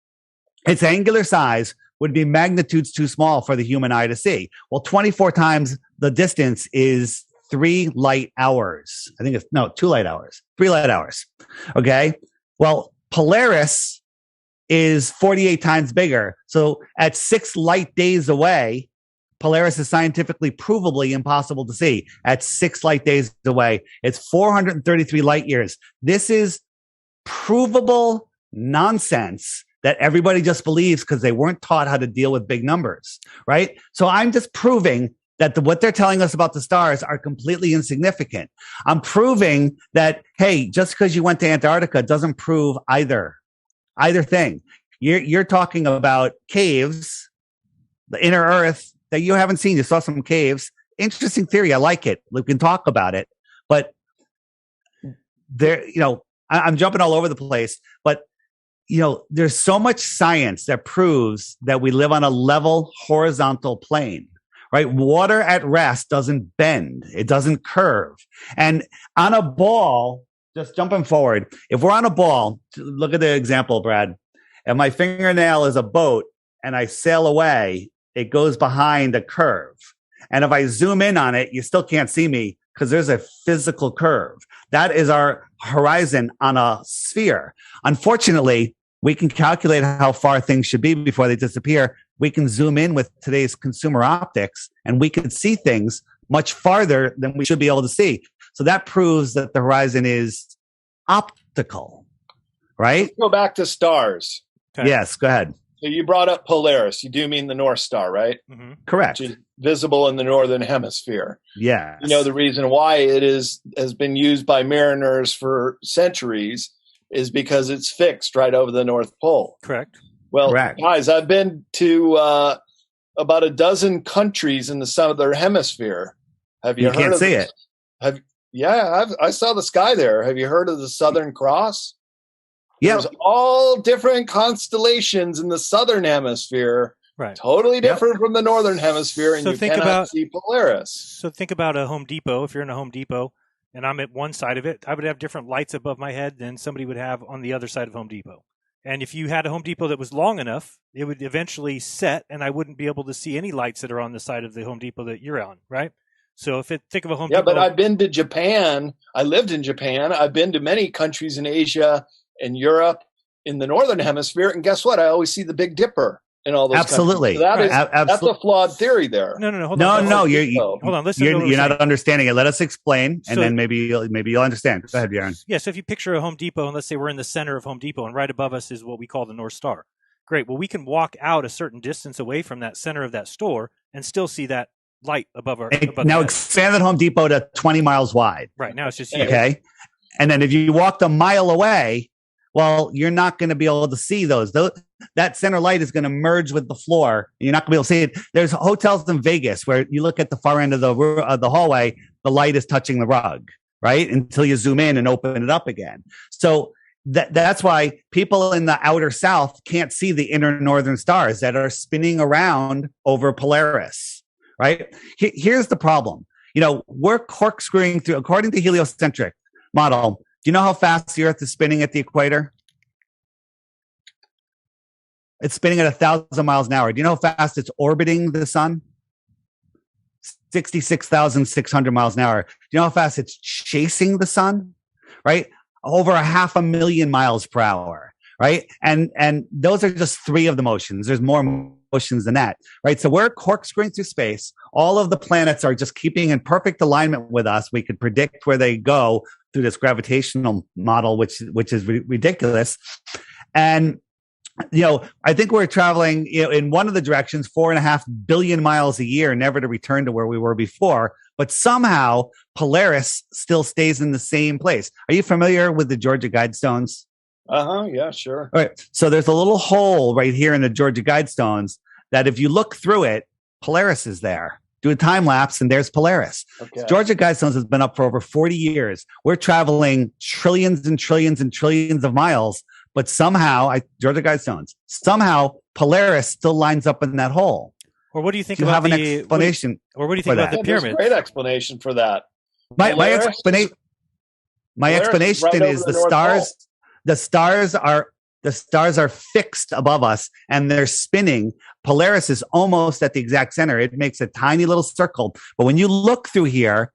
its angular size would be magnitudes too small for the human eye to see. Well, 24 times the distance is 3 light hours. I think it's, no, 2 light hours, 3 light hours. Okay. Well, Polaris is 48 times bigger. So at 6 light days away, Polaris is scientifically provably impossible to see. At 6 light days away, it's 433 light years. This is provable nonsense that everybody just believes because they weren't taught how to deal with big numbers, right? So I'm just proving that what they're telling us about the stars are completely insignificant. I'm proving that, hey, just because you went to Antarctica doesn't prove either thing. You're talking about caves, the inner Earth that you haven't seen. You saw some caves. Interesting theory. I like it. We can talk about it, but there, I'm jumping all over the place, but there's so much science that proves that we live on a level horizontal plane, right? Water at rest doesn't bend. It doesn't curve. And on a ball, just jumping forward, if we're on a ball, look at the example, Brad. If my fingernail is a boat and I sail away, it goes behind a curve. And if I zoom in on it, you still can't see me because there's a physical curve. That is our horizon on a sphere. Unfortunately, we can calculate how far things should be before they disappear. We can zoom in with today's consumer optics, and we can see things much farther than we should be able to see. So that proves that the horizon is optical, right? Let's go back to stars. Okay. Yes, go ahead. So you brought up Polaris. You do mean the North Star, right? Mm-hmm. Correct. Which is visible in the northern hemisphere. Yes. The reason why it has been used by mariners for centuries is because it's fixed right over the North Pole. Correct. Well, Correct. guys, I've been to about a dozen countries in the southern hemisphere. Have you, You heard can't of see this? it. I saw the sky there. Have you heard of the Southern Cross? Yeah. There's all different constellations in the southern hemisphere, Right. totally different from the northern hemisphere, and So you think cannot about- see Polaris. So think about a Home Depot. If you're in a Home Depot and I'm at one side of it, I would have different lights above my head than somebody would have on the other side of Home Depot. And if you had a Home Depot that was long enough, it would eventually set, and I wouldn't be able to see any lights that are on the side of the Home Depot that you're on, right? So think of a Home Yeah, Depot. but I've been to Japan. I lived in Japan. I've been to many countries in Asia and Europe in the northern hemisphere, and guess what? I always see the Big Dipper in all those Absolutely. countries. So that's a Absolutely. flawed theory there. No, hold No, on. no, Hold on. Listen. you're not understanding it. Let us explain, and So- then maybe you'll understand. Go ahead, Bjorn. Yeah, so if you picture a Home Depot, and let's say we're in the center of Home Depot, and right above us is what we call the North Star. Great. Well, we can walk out a certain distance away from that center of that store and still see that light above our. Above Now the head. expand that Home Depot to 20 miles wide. Right now, it's just you. Okay. And then if you walked a mile away, well, you're not going to be able to see those. That center light is going to merge with the floor. And you're not going to be able to see it. There's hotels in Vegas where you look at the far end of the hallway, the light is touching the rug, right? Until you zoom in and open it up again. So that's why people in the outer south can't see the inner northern stars that are spinning around over Polaris, right? Here's the problem. We're corkscrewing through, according to heliocentric model. Do you know how fast the Earth is spinning at the equator? It's spinning at 1,000 miles an hour. Do you know how fast it's orbiting the sun? 66,600 miles an hour. Do you know how fast it's chasing the sun? Right? Over 500,000 miles per hour. Right? And those are just 3 of the motions. There's more motions than that. Right? So we're corkscrewing through space. All of the planets are just keeping in perfect alignment with us. We could predict where they go through this gravitational model, which is ridiculous. And, I think we're traveling, in one of the directions, 4.5 billion miles a year, never to return to where we were before. But somehow Polaris still stays in the same place. Are you familiar with the Georgia Guidestones? Yeah, sure. All right. So there's a little hole right here in the Georgia Guidestones that if you look through it, Polaris is there. do a time lapse, and there's Polaris. Okay. Georgia Guidestones has been up for over 40 years. We're traveling trillions and trillions and trillions of miles, but somehow, Georgia Guidestones, somehow Polaris still lines up in that hole. Or what do you think Do you about have an the explanation? Or what do you think about the There's a pyramids? great explanation for that. My Polaris explanation Polaris is right is over the North Pole. the stars are fixed above us and they're spinning. Polaris is almost at the exact center. It makes a tiny little circle. But when you look through here,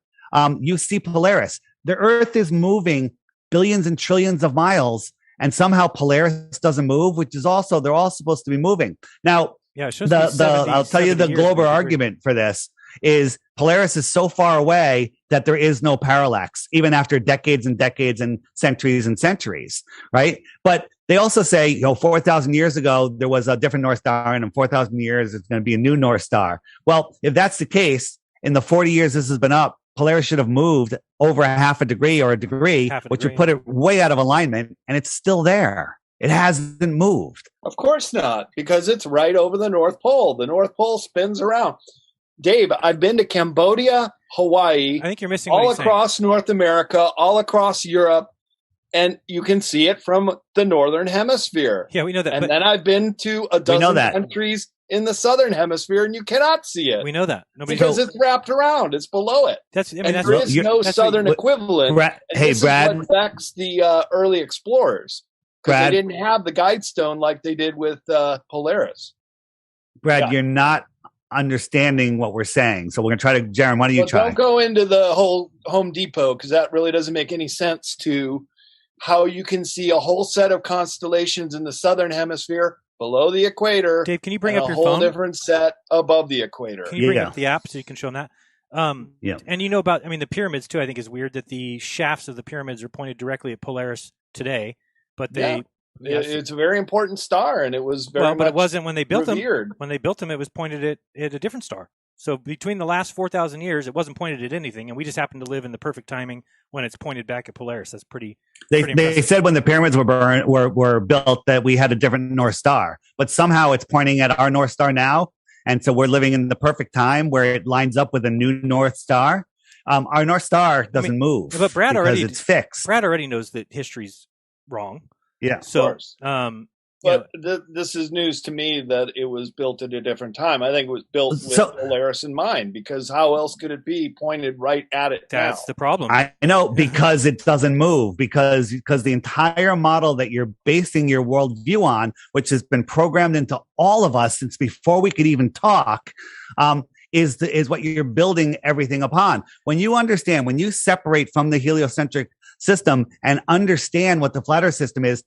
you see Polaris. The Earth is moving billions and trillions of miles, and somehow Polaris doesn't move, which is also, they're all supposed to be moving. Now, Yeah, it shows me 70 I'll tell you the 70 years global before. argument for this is Polaris is so far away that there is no parallax, even after decades and decades and centuries, right? But they also say, 4,000 years ago, there was a different North Star, and in 4,000 years, it's going to be a new North Star. Well, if that's the case, in the 40 years this has been up, Polaris should have moved over half a degree or a degree, which would put it way out of alignment, and it's still there. It hasn't moved. Of course not, because it's right over the North Pole. The North Pole spins around. Dave, I've been to Cambodia, Hawaii, I think you're missing what all he's saying. across North America, all across Europe, and you can see it from the Northern Hemisphere. Yeah, we know that. And but then I've been to a dozen countries in the Southern Hemisphere, and you cannot see it. we know that. Nobody because knows. it's wrapped around. It's below it. That's, I mean, And that's, there is no that's southern what, equivalent. Brad, And hey, this Brad. is what affects the early explorers, because Brad. they didn't have the Guidestone like they did with Polaris. Brad, Yeah. you're not understanding what we're saying. So we're going to try to, Jaron, why don't you But try? don't go into the whole Home Depot, because that really doesn't make any sense to how you can see a whole set of constellations in the southern hemisphere below the equator. Dave, can you bring and up your a whole phone? different set above the equator. Can you bring Yeah. up the app so you can show them that? Yeah. And about, the pyramids too, I think is weird that the shafts of the pyramids are pointed directly at Polaris today, but they, It's a very important star, and it was very but it much wasn't when they built revered. them. When they built them, it was pointed at a different star. So between the last 4,000 years, it wasn't pointed at anything, and we just happened to live in the perfect timing when it's pointed back at Polaris. That's pretty They impressive. said when the pyramids were built that we had a different North Star, but somehow it's pointing at our North Star now. And so we're living in the perfect time where it lines up with a new North Star. Our North Star doesn't move, but Brad because it's fixed. Brad already knows that history's wrong. Yeah. So, course. But This is news to me that it was built at a different time. I think it was built with Polaris in mind, because how else could it be pointed right at it that's now? the problem. I know, because it doesn't move, because the entire model that you're basing your worldview on, which has been programmed into all of us since before we could even talk, is what you're building everything upon. When you understand, when you separate from the heliocentric system and understand what the flat Earth system is,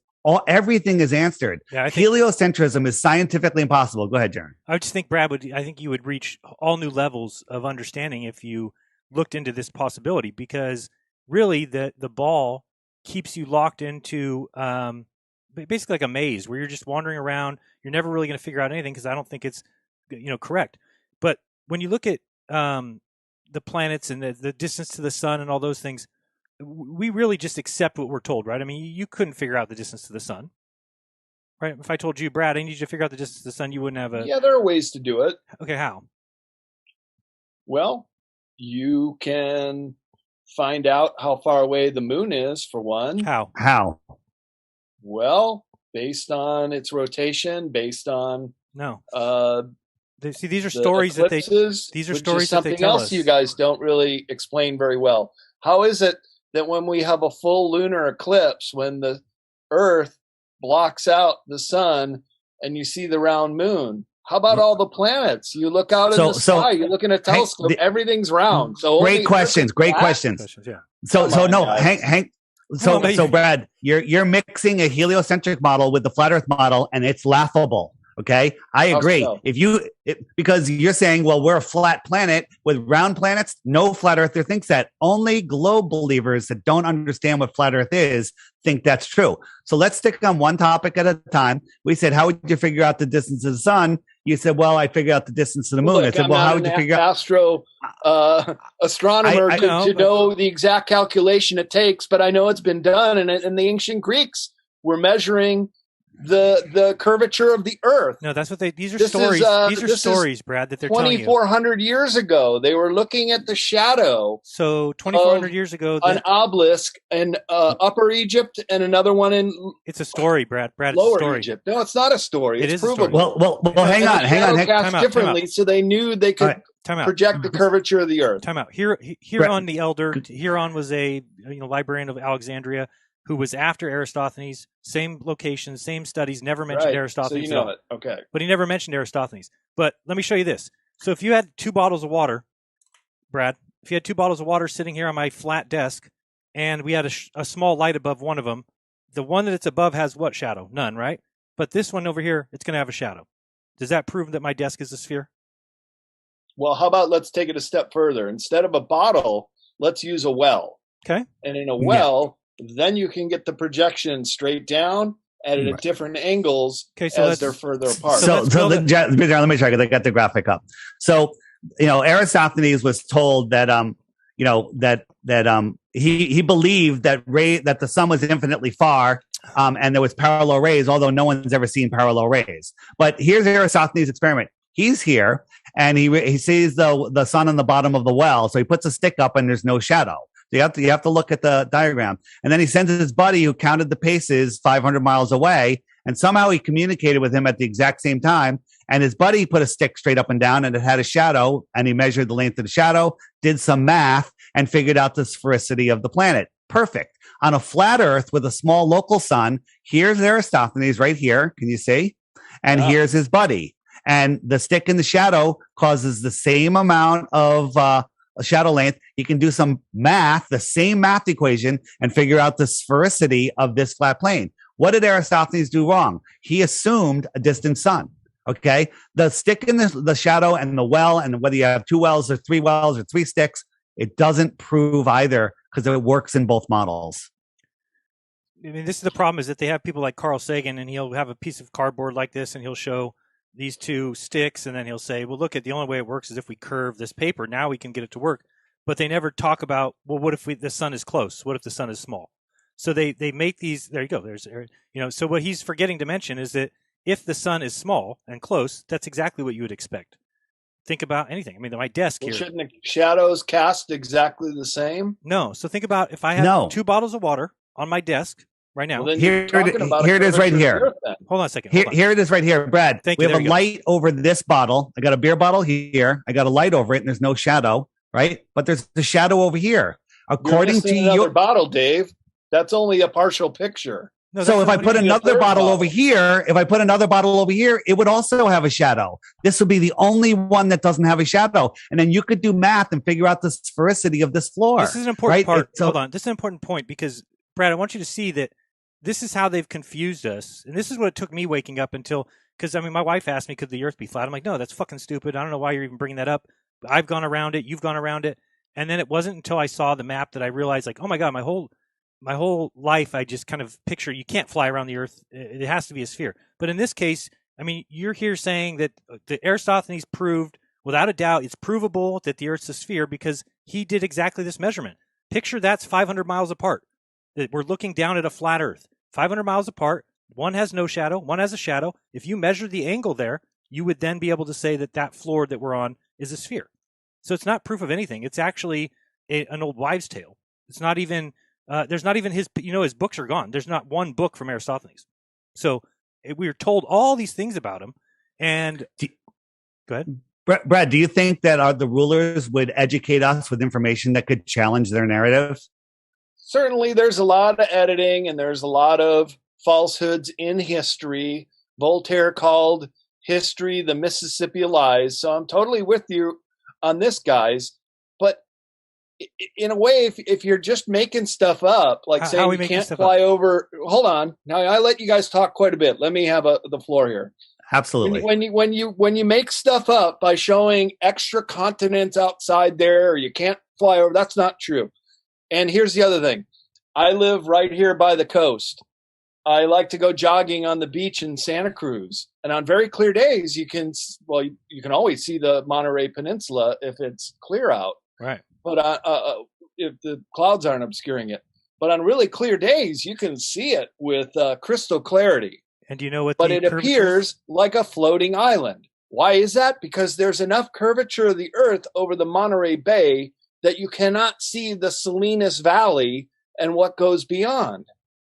everything is answered. Yeah, I think, Heliocentrism is scientifically impossible. Go ahead, Jaron. I just think I think you would reach all new levels of understanding if you looked into this possibility, because really the ball keeps you locked into basically like a maze where you're just wandering around. You're never really going to figure out anything, because I don't think it's correct. But when you look at the planets and the distance to the sun and all those things, we really just accept what we're told, right? I mean, you couldn't figure out the distance to the sun, right? If I told you, Brad, I need you to figure out the distance to the sun, you wouldn't have a... Yeah, there are ways to do it. Okay, how? Well, you can find out how far away the moon is, for one. How? Well, based on its rotation, based on No. see, these are stories that these are which stories is that they something tell else us. you guys don't really explain very well. How is it that when we have a full lunar eclipse, when the Earth blocks out the sun and you see the round moon, how about all the planets? You look out in the sky, you look in a telescope, everything's round. So great questions. Yeah. So Brad, you're mixing a heliocentric model with the flat Earth model, and it's laughable. Okay, I agree. So? Because you're saying, well, we're a flat planet with round planets. No flat earther thinks that. Only globe believers that don't understand what flat Earth is think that's true. So let's stick on one topic at a time. We said, how would you figure out the distance of the sun? You said, well, I figured out the distance to the moon. Look, I said, well, how would you figure out? Astronomer I know, to know the exact calculation it takes, but I know it's been done. And the ancient Greeks were measuring the curvature of the Earth. No, that's what these are This stories. These are this is stories, Brad, that they're telling you. 2,400 years ago, they were looking at the shadow. So 2,400 years ago, an obelisk in Upper Egypt and another one in it's a story, Brad. Brad, Lower it's a story. Egypt. No, it's not a story. It It's is a story. provable. Well, hang on. Cast differently, so they knew they could Time out. project the curvature of the Earth. Time out. Huron the Elder. Huron was a librarian of Alexandria who was after Aristophanes. Same location, same studies. Never mentioned Right. Aristophanes. So you know it. Okay. But he never mentioned Aristophanes. But let me show you this. So if you had 2 bottles of water, Brad, if you had 2 bottles of water sitting here on my flat desk, and we had a small light above one of them, the one that it's above has what shadow? None, right? But this one over here, it's going to have a shadow. Does that prove that my desk is a sphere? Well, how about let's take it a step further. Instead of a bottle, let's use a well. Okay. And in a well, then you can get the projection straight down and at different angles as they're further apart. Let me try because I got the graphic up. So, Aristophanes was told that he believed that the sun was infinitely far, and there was parallel rays, although no one's ever seen parallel rays. But here's Aristophanes' experiment. He's here and he sees the sun on the bottom of the well, so he puts a stick up and there's no shadow. You have to look at the diagram. And then he sends his buddy who counted the paces 500 miles away, and somehow he communicated with him at the exact same time. And his buddy put a stick straight up and down, and it had a shadow, and he measured the length of the shadow, did some math, and figured out the sphericity of the planet. Perfect. On a flat Earth with a small local sun, here's Aristophanes right here. Can you see? And here's his buddy. And the stick in the shadow causes the same amount of shadow length. You can do some math, the same math equation, and figure out the sphericity of this flat plane. What did Aristophanes do wrong? He assumed a distant sun. Okay. The stick in the shadow and the well, and whether you have 2 wells or 3 wells or 3 sticks, it doesn't prove either because it works in both models. I mean, this is the problem, is that they have people like Carl Sagan, and he'll have a piece of cardboard like this, and he'll show these 2 sticks, and then he'll say, well, look, the only way it works is if we curve this paper. Now we can get it to work. But they never talk about, well, what if the sun is close? What if the sun is small? So they make these, there you go. So what he's forgetting to mention is that if the sun is small and close, that's exactly what you would expect. Think about anything. I mean, my desk here. Shouldn't the shadows cast exactly the same? No. So think about if I have 2 bottles of water on my desk right now. Well, here it is right here. Hold on a second. Here it is right here, Brad. We have a light over this bottle. I got a beer bottle here. I got a light over it, and there's no shadow, right? But there's the shadow over here. According to your bottle, Dave, that's only a partial picture. No, so if I put another bottle over here, it would also have a shadow. This would be the only one that doesn't have a shadow. And then you could do math and figure out the sphericity of this floor. This is an important part. Hold on. This is an important point because, Brad, I want you to see that this is how they've confused us. And this is what it took me waking up until, because, I mean, my wife asked me, could the Earth be flat? I'm like, no, that's fucking stupid. I don't know why you're even bringing that up. I've gone around it. You've gone around it. And then it wasn't until I saw the map that I realized, like, oh, my God, my whole life, I just kind of picture you can't fly around the Earth. It has to be a sphere. But in this case, I mean, you're here saying that the Aristophanes proved, without a doubt, it's provable that the Earth's a sphere because he did exactly this measurement. Picture that's 500 miles apart. That we're looking down at a flat Earth. 500 miles apart. One has no shadow. One has a shadow. If you measure the angle there, you would then be able to say that floor that we're on is a sphere. So it's not proof of anything. It's actually an old wives' tale. It's not even... there's not even his books are gone. There's not one book from Aristophanes. So we were told all these things about him. And go ahead. Brad, do you think that the rulers would educate us with information that could challenge their narrative? Certainly there's a lot of editing and there's a lot of falsehoods in history. Voltaire called history the Mississippi of lies. So I'm totally with you on this, guys. But in a way, if you're just making stuff up, like saying you can't fly over, hold on. Now I let you guys talk quite a bit. Let me have the floor here. Absolutely. When you make stuff up by showing extra continents outside there, or you can't fly over, that's not true. And here's the other thing. I live right here by the coast. I like to go jogging on the beach in Santa Cruz. And on very clear days, you can always see the Monterey Peninsula if it's clear out. Right. But if the clouds aren't obscuring it. But on really clear days, you can see it with crystal clarity. And do you know what but the it curvature is? appears like a floating island. Why is that? Because there's enough curvature of the Earth over the Monterey Bay that you cannot see the Salinas Valley and what goes beyond.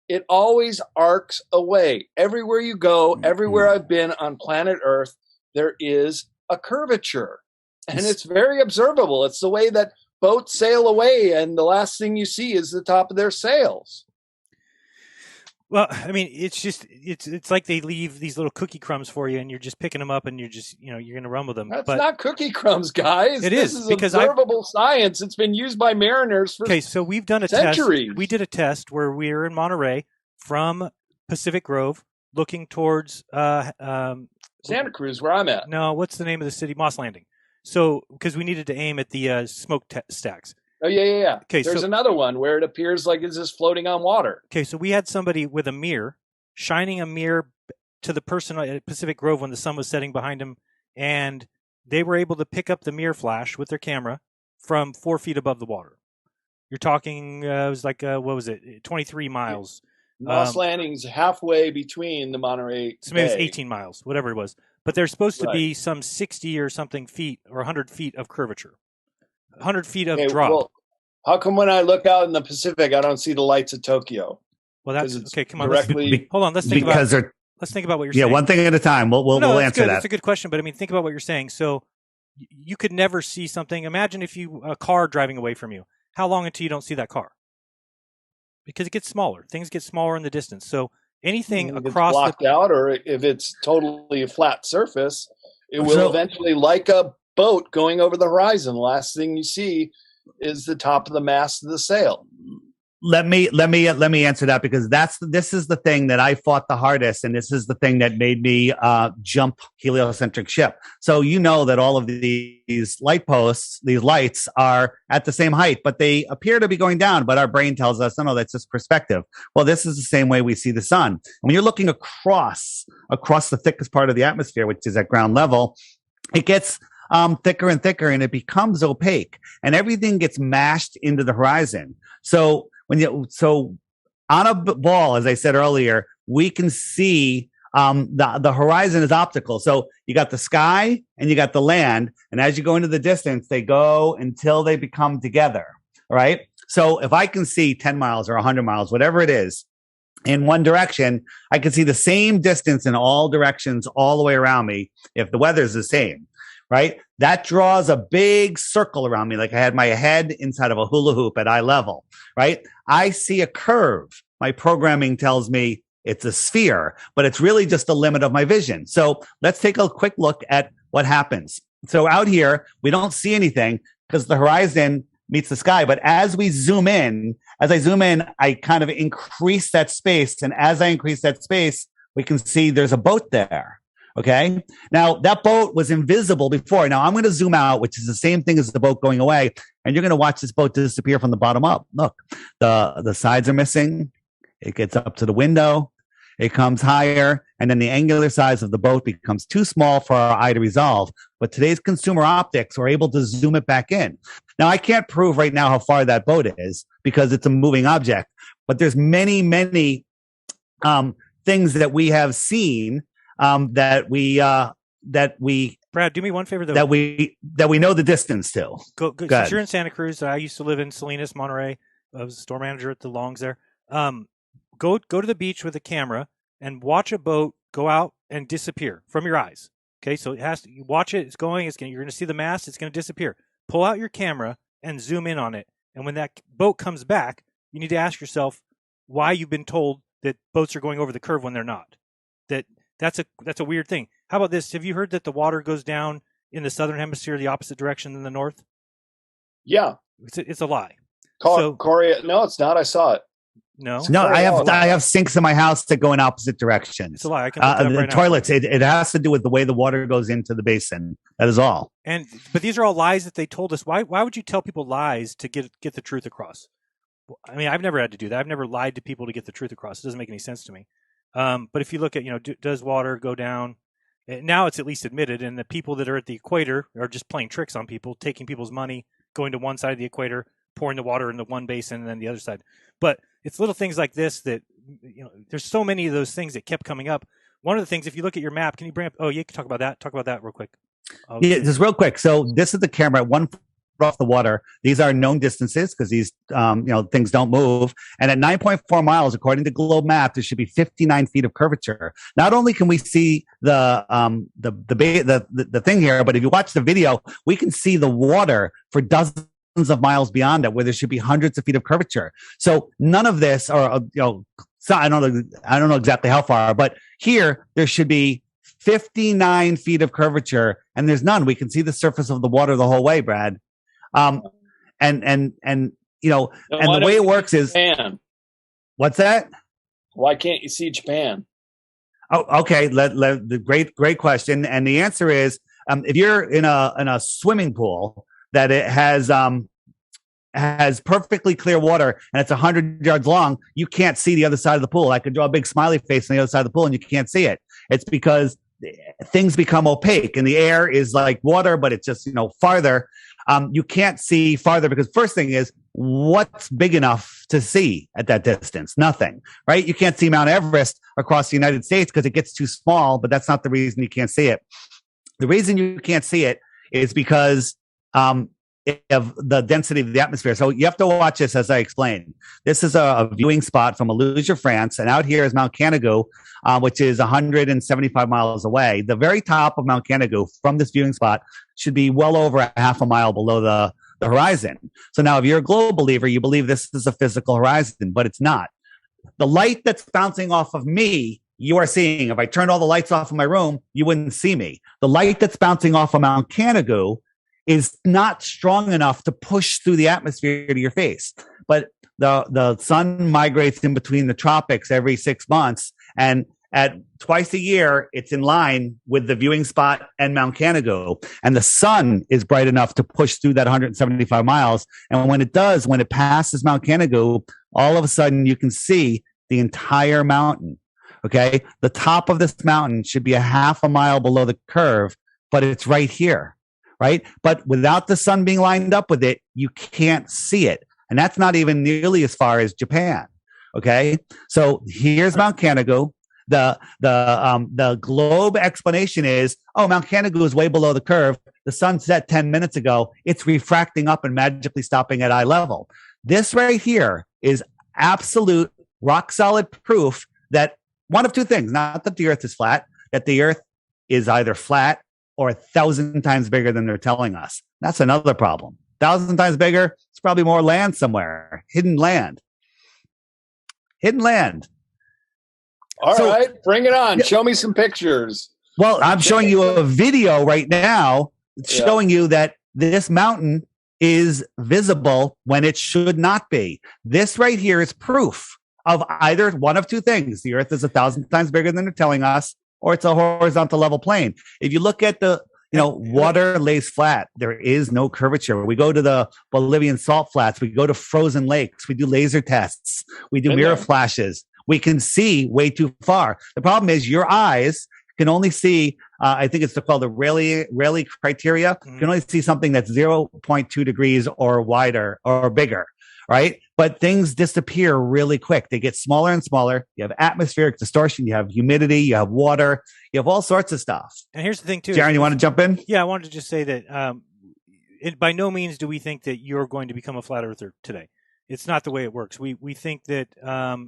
It always arcs away. Everywhere you go, everywhere I've been on planet Earth, there is a curvature. And it's very observable. It's the way that boats sail away, and the last thing you see is the top of their sails. Well, I mean, it's like they leave these little cookie crumbs for you, and you're just picking them up, and you're just you're going to run with them. That's but not cookie crumbs, guys. This is because observable science. It's been used by mariners for so we've done a centuries. test. We did a test where we were in Monterey from Pacific Grove, looking towards Santa Cruz, where I'm at. No, what's the name of the city? Moss Landing. So because we needed to aim at the smoke stacks. Oh, yeah. Okay, there's another one where it appears like it's just floating on water. Okay, so we had somebody with a mirror, shining a mirror to the person at Pacific Grove when the sun was setting behind him, and they were able to pick up the mirror flash with their camera from 4 feet above the water. You're talking, it was like, 23 miles. Moss Landing's halfway between the Monterey So maybe Bay. it's 18 miles, whatever it was. But there's supposed to be some 60 or something feet or 100 feet of curvature. 100 feet of drop. Well, how come when I look out in the Pacific, I don't see the lights of Tokyo? Well, that's okay. Come on, hold on. Let's think about what you're saying. Yeah, one thing at a time. We'll answer that. That's a good question, but I mean, think about what you're saying. So you could never see something. Imagine if a car driving away from you. How long until you don't see that car? Because it gets smaller. Things get smaller in the distance. So anything across blocked out, or if it's totally a flat surface, it will eventually, like a boat going over the horizon. The last thing you see is the top of the mast of the sail. Let me answer that, because this is the thing that I fought the hardest, and this is the thing that made me jump heliocentric ship. So you know that all of these light posts, these lights, are at the same height, but they appear to be going down. But our brain tells us, no, that's just perspective. Well, this is the same way we see the sun. When you're looking across the thickest part of the atmosphere, which is at ground level, it gets thicker and thicker, and it becomes opaque, and everything gets mashed into the horizon. So on a ball, as I said earlier, we can see the horizon is optical. So you got the sky and you got the land, and as you go into the distance, they go until they become together. Right. So if I can see 10 miles or 100 miles, whatever it is, in one direction, I can see the same distance in all directions all the way around me if the weather's the same. Right? That draws a big circle around me, like I had my head inside of a hula hoop at eye level. Right? I see a curve. My programming tells me it's a sphere, but it's really just the limit of my vision. So let's take a quick look at what happens. So out here, we don't see anything because the horizon meets the sky. But as I zoom in, I kind of increase that space. And as I increase that space, we can see there's a boat there. Okay. Now that boat was invisible before. Now I'm going to zoom out, which is the same thing as the boat going away. And you're going to watch this boat disappear from the bottom up. Look, the sides are missing. It gets up to the window. It comes higher. And then the angular size of the boat becomes too small for our eye to resolve. But today's consumer optics are able to zoom it back in. Now I can't prove right now how far that boat is because it's a moving object, but there's many things that we have seen that we Brad, do me one favor though. That we know the distance to. Go since you're in Santa Cruz, I used to live in Salinas, Monterey. I was a store manager at the Longs there. Go to the beach with a camera and watch a boat go out and disappear from your eyes. Okay, so you watch it. It's going. You're going to see the mast. It's going to disappear. Pull out your camera and zoom in on it. And when that boat comes back, you need to ask yourself why you've been told that boats are going over the curve when they're not. That's a weird thing. How about this? Have you heard that the water goes down in the southern hemisphere the opposite direction than the north? Yeah. It's a lie. Corey, no, it's not. I saw it. No, I have sinks in my house that go in opposite directions. It's a lie. I can look it up right now. Toilets. It has to do with the way the water goes into the basin. That is all. But these are all lies that they told us. Why would you tell people lies to get the truth across? I mean, I've never had to do that. I've never lied to people to get the truth across. It doesn't make any sense to me. But if you look at, does water go down? Now it's at least admitted, and the people that are at the equator are just playing tricks on people, taking people's money, going to one side of the equator, pouring the water into one basin and then the other side. But it's little things like this that, there's so many of those things that kept coming up. one of the things, if you look at your map, can you bring up? Oh, you can talk about that. Talk about that real quick. Yeah, just real quick. So this is the camera at 1 foot off the water. These are known distances because these, things don't move. And at 9.4 miles, according to Globe Map, there should be 59 feet of curvature. Not only can we see the thing here, but if you watch the video, we can see the water for dozens of miles beyond it, where there should be hundreds of feet of curvature. So none of this, so I don't know exactly how far, but here there should be 59 feet of curvature, and there's none. We can see the surface of the water the whole way, Brad. And the way it works is Japan. What's that? Why can't you see Japan? Oh, okay. The great question, and the answer is if you're in a swimming pool that it has perfectly clear water and it's 100 yards long, you can't see the other side of the pool. I could draw a big smiley face on the other side of the pool, and you can't see it. It's because things become opaque, and the air is like water, but it's just farther. You can't see farther because first thing is, what's big enough to see at that distance? Nothing, right? You can't see Mount Everest across the United States because it gets too small, but that's not the reason you can't see it. The reason you can't see it is because of the density of the atmosphere. So you have to watch this as I explain. This is a viewing spot from Aluja, France, and out here is Mount Canigou, which is 175 miles away. The very top of Mount Canigou from this viewing spot should be well over a half a mile below the horizon. So now if you're a globe believer, you believe this is a physical horizon, but it's not. The light that's bouncing off of me, you are seeing. If I turned all the lights off in my room, you wouldn't see me. The light that's bouncing off of Mount Canigou is not strong enough to push through the atmosphere to your face. But the sun migrates in between the tropics every 6 months, and at twice a year, it's in line with the viewing spot and Mount Canigou. And the sun is bright enough to push through that 175 miles. And when it does, when it passes Mount Canigou, all of a sudden you can see the entire mountain. Okay. The top of this mountain should be a half a mile below the curve, but it's right here. Right. But without the sun being lined up with it, you can't see it. And that's not even nearly as far as Japan. Okay. So here's Mount Canigou. The globe explanation is, Mount Canigou is way below the curve. The sun set 10 minutes ago. It's refracting up and magically stopping at eye level. This right here is absolute rock solid proof that one of two things, not that the earth is flat, that the earth is either flat or 1,000 times bigger than they're telling us. That's another problem. 1,000 times bigger, it's probably more land somewhere. Hidden land. All right, bring it on. Show me some pictures. Well, I'm showing you a video right now showing you that this mountain is visible when it should not be. This right here is proof of either one of two things. The earth is 1,000 times bigger than they're telling us, or it's a horizontal level plane. If you look at the, water lays flat. There is no curvature. We go to the Bolivian salt flats. We go to frozen lakes. We do laser tests. We do mirror flashes. We can see way too far. The problem is your eyes can only see, I think it's called the Rayleigh criteria. You can only see something that's 0.2 degrees or wider or bigger, right? But things disappear really quick. They get smaller and smaller. You have atmospheric distortion. You have humidity. You have water. You have all sorts of stuff. And here's the thing, too. Jaron, you want to jump in? Yeah, I wanted to just say that by no means do we think that you're going to become a flat earther today. It's not the way it works. We think that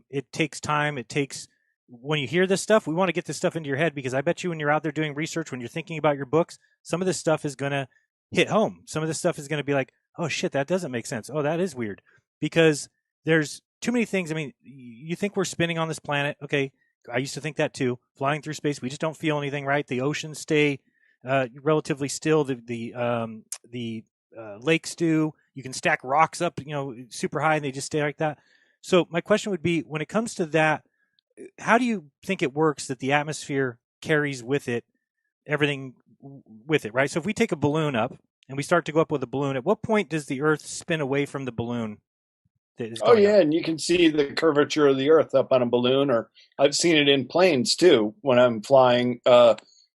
it takes time. It takes, when you hear this stuff, we want to get this stuff into your head, because I bet you when you're out there doing research, when you're thinking about your books, some of this stuff is going to hit home. Some of this stuff is going to be like, oh, shit, that doesn't make sense. Oh, that is weird. Because there's too many things. I mean, you think we're spinning on this planet. Okay, I used to think that too. Flying through space, we just don't feel anything, right? The oceans stay relatively still. The lakes do. You can stack rocks up, super high, and they just stay like that. So my question would be, when it comes to that, how do you think it works that the atmosphere carries with it everything with it, right? So if we take a balloon up and we start to go up with a balloon, at what point does the Earth spin away from the balloon? And you can see the curvature of the Earth up on a balloon, or I've seen it in planes too. When I'm flying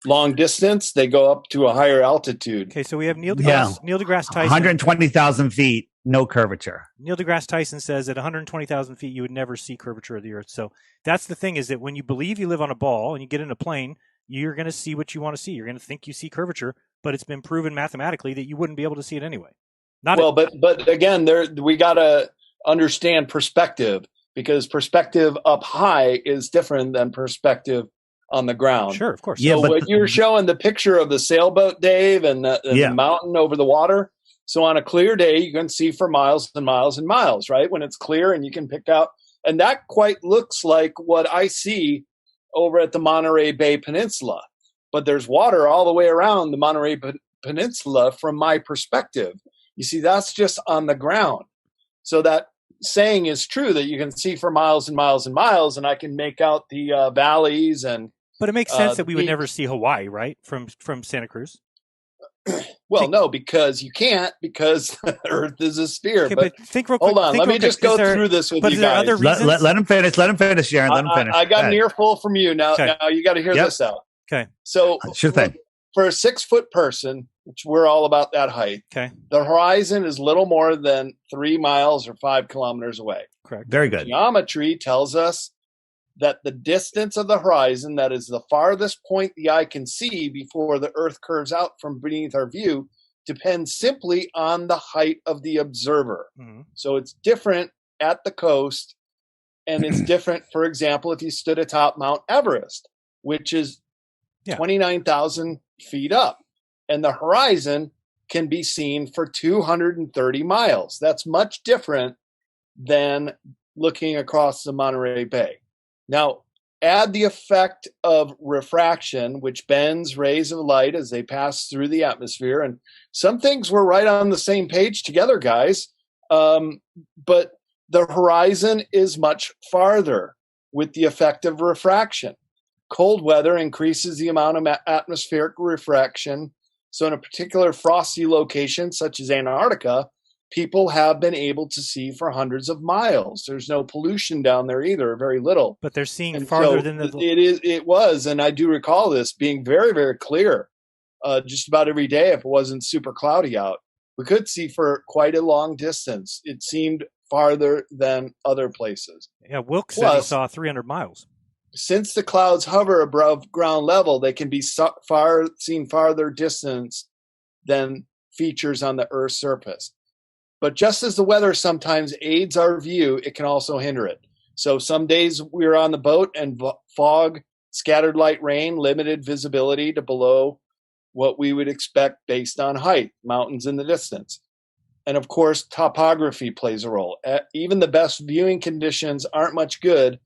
long distance, they go up to a higher altitude. Okay, so we have Neil deGrasse Tyson. 120,000 feet no curvature. Neil deGrasse Tyson says at 120,000 feet, you would never see curvature of the Earth. So that's the thing, is that when you believe you live on a ball and you get in a plane, you're going to see what you want to see. You're going to think you see curvature, but it's been proven mathematically that you wouldn't be able to see it anyway. But again, we got to understand perspective, because perspective up high is different than perspective on the ground. Sure, of course. Yeah, So but when you're showing the picture of the sailboat, Dave, and the mountain over the water. So on a clear day, you can see for miles and miles and miles, right? When it's clear and you can pick out, and that quite looks like what I see over at the Monterey Bay Peninsula. But there's water all the way around the Monterey Peninsula from my perspective. You see, that's just on the ground. So that saying is true, that you can see for miles and miles and miles, and I can make out the valleys and. But it makes sense that we would never see Hawaii, right, from Santa Cruz. Well, no, because you can't, because Earth is a sphere. Okay, but think real quick. Hold on, let me just go through this with you guys. Let him finish. Let him finish, Sharon. Let him finish. I got an earful from you. Now you got to hear this out. Okay. So sure thing. For a 6-foot person, which we're all about that height, okay, the horizon is little more than 3 miles or 5 kilometers away. Correct. Very good. Geometry tells us that the distance of the horizon, that is the farthest point the eye can see before the Earth curves out from beneath our view, depends simply on the height of the observer. Mm-hmm. So it's different at the coast, and it's different, for example, if you stood atop Mount Everest, which is 29,000 feet up, and the horizon can be seen for 230 miles. That's much different than looking across the Monterey Bay. Now, add the effect of refraction, which bends rays of light as they pass through the atmosphere. And some things were right on the same page together, guys. But the horizon is much farther with the effect of refraction. Cold weather increases the amount of atmospheric refraction. So in a particular frosty location, such as Antarctica, people have been able to see for hundreds of miles. There's no pollution down there either, very little. But they're seeing farther than the. It was, and I do recall this being very, very clear. Just about every day, if it wasn't super cloudy out, we could see for quite a long distance. It seemed farther than other places. Yeah, Wilkes said he saw 300 miles. Since the clouds hover above ground level, they can be seen farther distance than features on the Earth's surface. But just as the weather sometimes aids our view, it can also hinder it. So some days we were on the boat and fog, scattered light rain, limited visibility to below what we would expect based on height, mountains in the distance. And of course, topography plays a role. Even the best viewing conditions aren't much good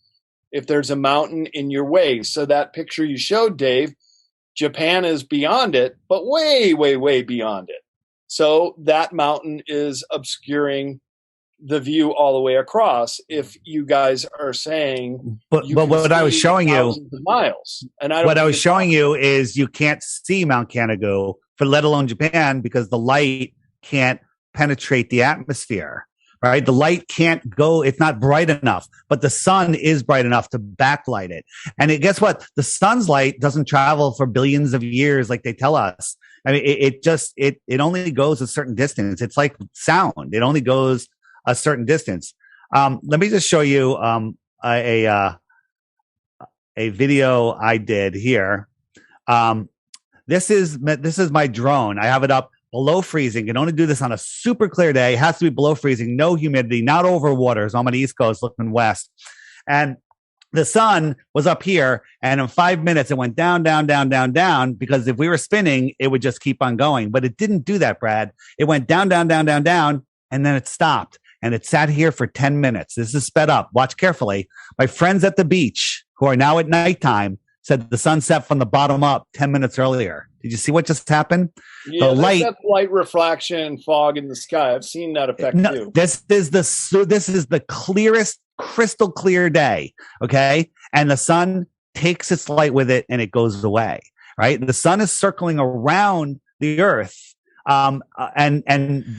if there's a mountain in your way. So that picture you showed, Dave, Japan is beyond it, but way, way, way beyond it. So that mountain is obscuring the view all the way across. If you guys are saying, but what I was showing you, miles, and what I was showing you is you can't see Mount Kanagu, for let alone Japan, because the light can't penetrate the atmosphere. Right, the light can't go; it's not bright enough. But the sun is bright enough to backlight it. And guess what? The sun's light doesn't travel for billions of years like they tell us. I mean, it only goes a certain distance. It's like sound; it only goes a certain distance. Let me just show you a video I did here. This is my drone. I have it up below freezing. Can only do this on a super clear day. It has to be below freezing, no humidity, not over water. So I'm on the East Coast looking west. And the sun was up here, and in 5 minutes it went down, down, down, down, down, because if we were spinning, it would just keep on going. But it didn't do that, Brad. It went down, down, down, down, down, and then it stopped. And it sat here for 10 minutes. This is sped up. Watch carefully. My friends at the beach, who are now at nighttime, said the sun set from the bottom up 10 minutes earlier. Did you see what just happened? Yeah, the light refraction, fog in the sky. I've seen that effect too. This is the clearest, crystal clear day. Okay, and the sun takes its light with it, and it goes away. Right, the sun is circling around the Earth, and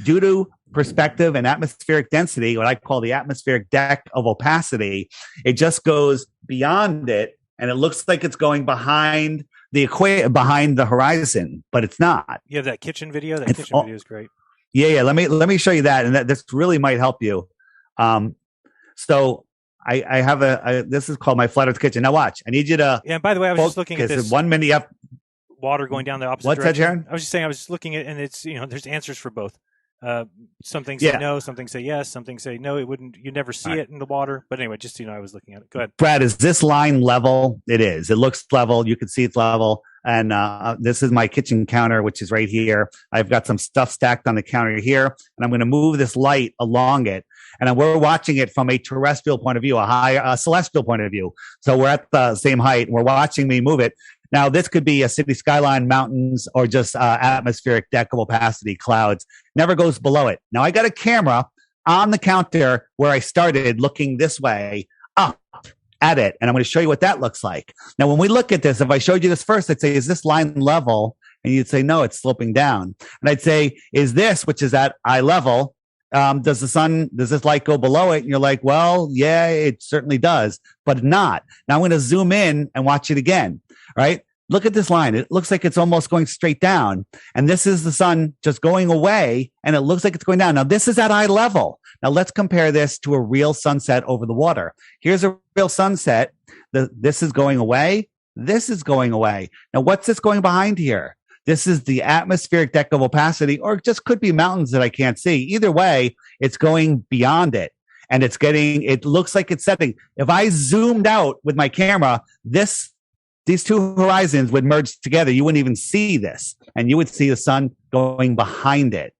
due to perspective and atmospheric density, what I call the atmospheric deck of opacity, it just goes beyond it, and it looks like it's going behind the horizon, but it's not. You have that kitchen video? That kitchen video is great. Yeah. Let me show you that, and this really might help you. So I have this is called my flat Earth kitchen. Now watch. I need you to. Yeah. And by the way, I was just looking at this 1 minute up. Water going down the opposite What's direction. that, Jaron? I was just saying, I was just looking at, and it's, there's answers for both. Some things Yeah. say no, some things say yes, some things say no. It wouldn't. You never see it in the water. But anyway, just I was looking at it. Go ahead, Brad. Is this line level? It is. It looks level. You can see it's level. And this is my kitchen counter, which is right here. I've got some stuff stacked on the counter here, and I'm going to move this light along it. And we're watching it from a terrestrial point of view, a celestial point of view. So we're at the same height. We're watching me move it. Now, this could be a city skyline, mountains, or just atmospheric deck of opacity, clouds. Never goes below it. Now, I got a camera on the counter where I started looking this way up at it. And I'm going to show you what that looks like. Now, when we look at this, if I showed you this first, I'd say, is this line level? And you'd say, no, it's sloping down. And I'd say, is this, which is at eye level, does this light go below it? And you're like, well, yeah, it certainly does, but not. Now I'm going to zoom in and watch it again, right? Look at this line. It looks like it's almost going straight down. And this is the sun just going away, and it looks like it's going down. Now this is at eye level. Now let's compare this to a real sunset over the water. Here's a real sunset. This is going away. This is going away. Now what's this going behind here? This is the atmospheric deck of opacity, or it just could be mountains that I can't see. Either way, it's going beyond it, and it looks like it's setting. If I zoomed out with my camera, these two horizons would merge together. You wouldn't even see this, and you would see the sun going behind it.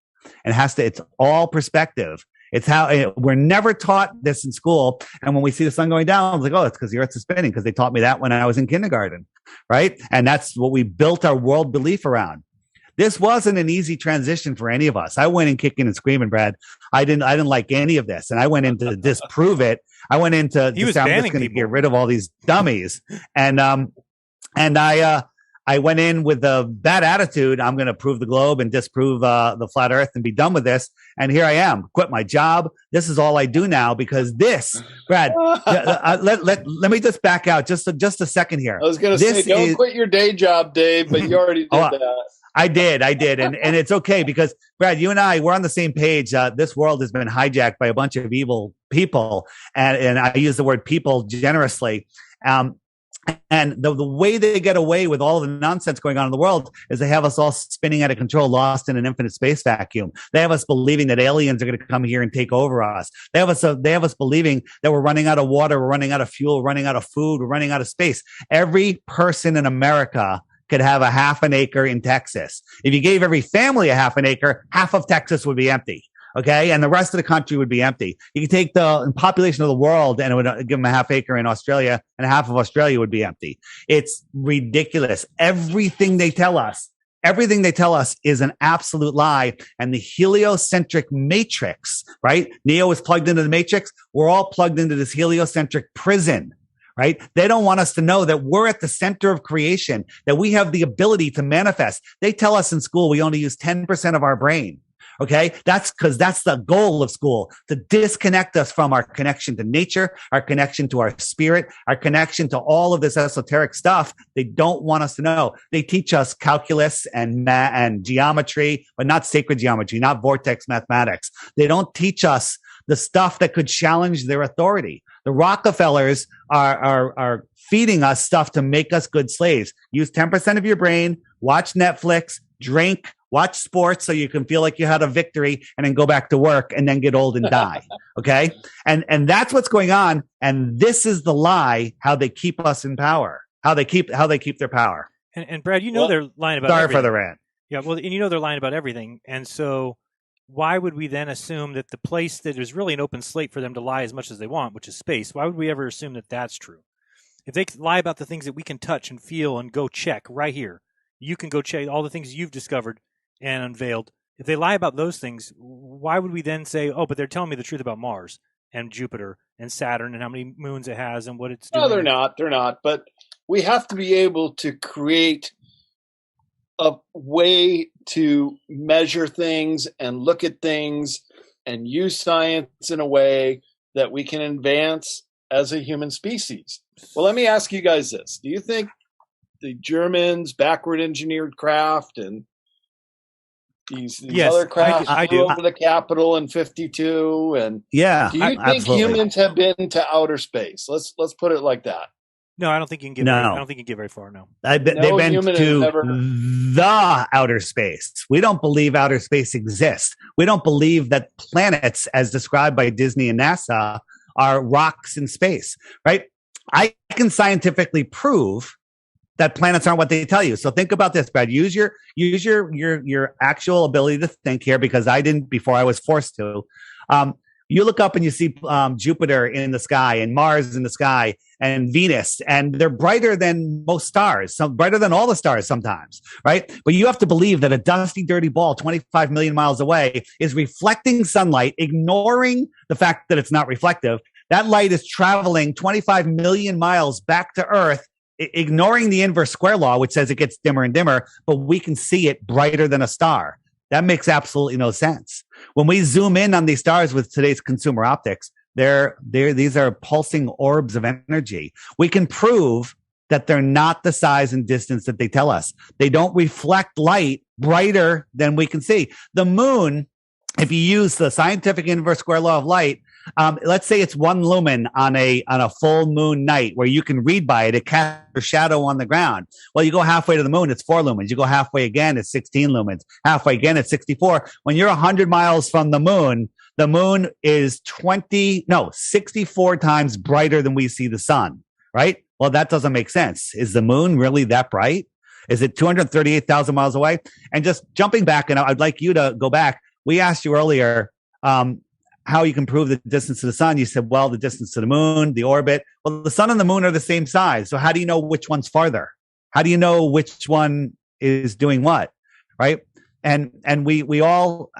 And it's all perspective. It's how we're never taught this in school. And when we see the sun going down, it's like, oh, it's because the earth is spinning, because they taught me that when I was in kindergarten, right? And that's what we built our world belief around. This wasn't an easy transition for any of us. I went in kicking and screaming, Brad. I didn't like any of this. And I went in to disprove it. I went into, I'm just going to get rid of all these dummies. And I went in with a bad attitude. I'm going to prove the globe and disprove the flat earth and be done with this. And here I am, quit my job. This is all I do now, because this, Brad, let me just back out just a second here. I was going to say, don't quit your day job, Dave, but you already did that. I did. And it's okay, because Brad, you and I, we're on the same page. This world has been hijacked by a bunch of evil people. And I use the word people generously. And the way they get away with all of the nonsense going on in the world is they have us all spinning out of control, lost in an infinite space vacuum. They have us believing that aliens are going to come here and take over us. They have us believing that we're running out of water, we're running out of fuel, we're running out of food, we're running out of space. Every person in America could have a half an acre in Texas. If you gave every family a half an acre, half of Texas would be empty. Okay. And the rest of the country would be empty. You could take the population of the world and it would give them a half acre in Australia, and half of Australia would be empty. It's ridiculous. Everything they tell us is an absolute lie. And the heliocentric matrix, right? Neo is plugged into the matrix. We're all plugged into this heliocentric prison, right? They don't want us to know that we're at the center of creation, that we have the ability to manifest. They tell us in school we only use 10% of our brain. Okay. That's because that's the goal of school, to disconnect us from our connection to nature, our connection to our spirit, our connection to all of this esoteric stuff. They don't want us to know. They teach us calculus and geometry, but not sacred geometry, not vortex mathematics. They don't teach us the stuff that could challenge their authority. The Rockefellers are feeding us stuff to make us good slaves. Use 10% of your brain, watch Netflix, drink, watch sports so you can feel like you had a victory, and then go back to work and then get old and die. Okay. And that's what's going on. And this is the lie, how they keep us in power, how they keep their power. And Brad, they're lying about sorry everything. For the rant. Yeah. Well, and they're lying about everything. And so why would we then assume that the place that is really an open slate for them to lie as much as they want, which is space, why would we ever assume that that's true? If they lie about the things that we can touch and feel and go check right here, you can go check all the things you've discovered and unveiled. If they lie about those things, why would we then say, oh, but they're telling me the truth about Mars and Jupiter and Saturn and how many moons it has and what it's doing? No, they're not. But we have to be able to create a way to measure things and look at things and use science in a way that we can advance as a human species. Well, let me ask you guys this. Do you think the Germans backward engineered craft and These Yes, other crafts I flew do. over the Capitol in '52, and Yeah, do you think absolutely. humans have been to outer space? Let's put it like that. No, I don't think you can get. No. Very, I don't think you can get very far. No. They've No been human has to ever- the outer space. We don't believe outer space exists. We don't believe that planets, as described by Disney and NASA, are rocks in space, right? I can scientifically prove that planets aren't what they tell you. So think about this, Brad. Use your actual ability to think here, because I didn't before I was forced to. You look up and you see Jupiter in the sky and Mars in the sky and Venus, and they're brighter than most stars, brighter than all the stars sometimes, right? But you have to believe that a dusty, dirty ball 25 million miles away is reflecting sunlight, ignoring the fact that it's not reflective. That light is traveling 25 million miles back to Earth, ignoring the inverse square law, which says it gets dimmer and dimmer, but we can see it brighter than a star. That makes absolutely no sense. When we zoom in on these stars with today's consumer optics, these are pulsing orbs of energy. We can prove that they're not the size and distance that they tell us. They don't reflect light brighter than we can see. The moon, if you use the scientific inverse square law of light, let's say it's 1 lumen on a full moon night where you can read by it. It casts a shadow on the ground. Well, you go halfway to the moon, it's 4 lumens. You go halfway again, it's 16 lumens. Halfway again, it's 64. When you're 100 miles from the moon is 64 times brighter than we see the sun, right? Well, that doesn't make sense. Is the moon really that bright? Is it 238,000 miles away? And just jumping back, and I'd like you to go back. We asked you earlier, how you can prove the distance to the sun. You said, well, the distance to the moon, the orbit. Well, the sun and the moon are the same size. So how do you know which one's farther? How do you know which one is doing what? Right. And we've all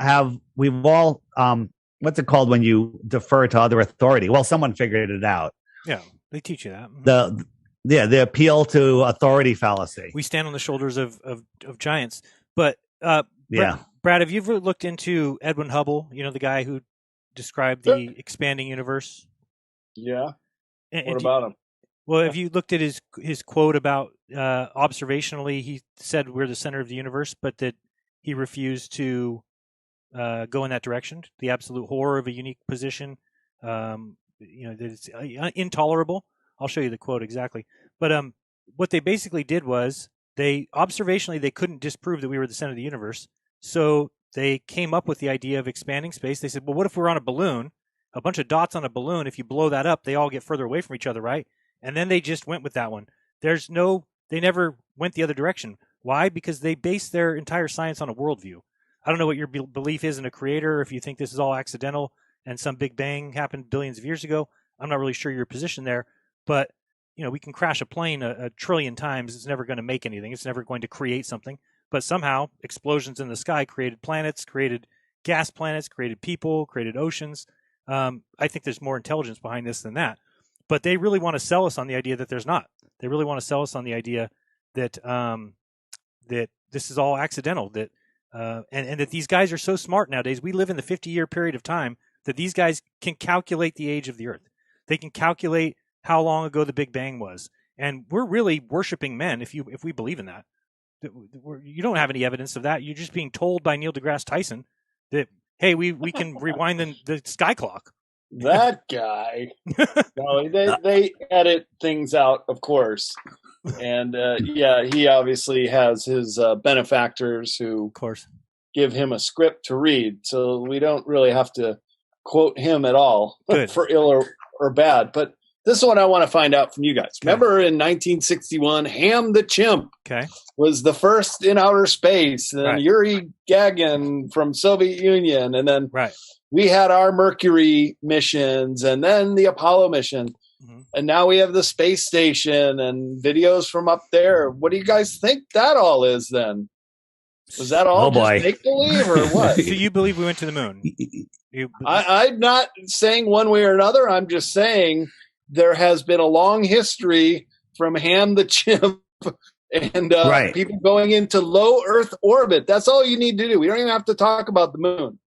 what's it called when you defer to other authority? Well, someone figured it out. Yeah, they teach you that. The appeal to authority fallacy. We stand on the shoulders of giants. But yeah. Brad, have you ever looked into Edwin Hubble? You know, the guy who describe the expanding universe? Yeah. And what about him? Well, have you looked at his quote about observationally, he said we're the center of the universe, but that he refused to go in that direction, the absolute horror of a unique position, that it's intolerable. I'll show you the quote exactly. But what they basically did was they couldn't disprove that we were the center of the universe. So they came up with the idea of expanding space. They said, well, what if we're on a balloon, a bunch of dots on a balloon? If you blow that up, they all get further away from each other, right? And then they just went with that one. They never went the other direction. Why? Because they based their entire science on a worldview. I don't know what your belief is in a creator, or if you think this is all accidental and some big bang happened billions of years ago. I'm not really sure your position there, but we can crash a plane a trillion times. It's never going to make anything. It's never going to create something. But somehow explosions in the sky created planets, created gas planets, created people, created oceans. I think there's more intelligence behind this than that. But they really want to sell us on the idea that there's not. They really want to sell us on the idea that that this is all accidental. That and that these guys are so smart nowadays. We live in the 50-year period of time that these guys can calculate the age of the Earth. They can calculate how long ago the Big Bang was. And we're really worshiping men if we believe in that. You don't have any evidence of that. You're just being told by Neil deGrasse Tyson that, hey, we can rewind the sky clock. That guy. No, they edit things out, of course. And he obviously has his benefactors who, of course, give him a script to read. So we don't really have to quote him at all for ill or bad. But this is what I want to find out from you guys. Okay. Remember in 1961, Ham the Chimp was the first in outer space. And then Yuri Gagarin from Soviet Union. And then we had our Mercury missions and then the Apollo mission. Mm-hmm. And now we have the space station and videos from up there. What do you guys think that all is then? Was that all just make-believe or what? So you believe we went to the moon? I'm not saying one way or another. I'm just saying there has been a long history from Ham the Chimp and people going into low Earth orbit. That's all you need to do. We don't even have to talk about the moon.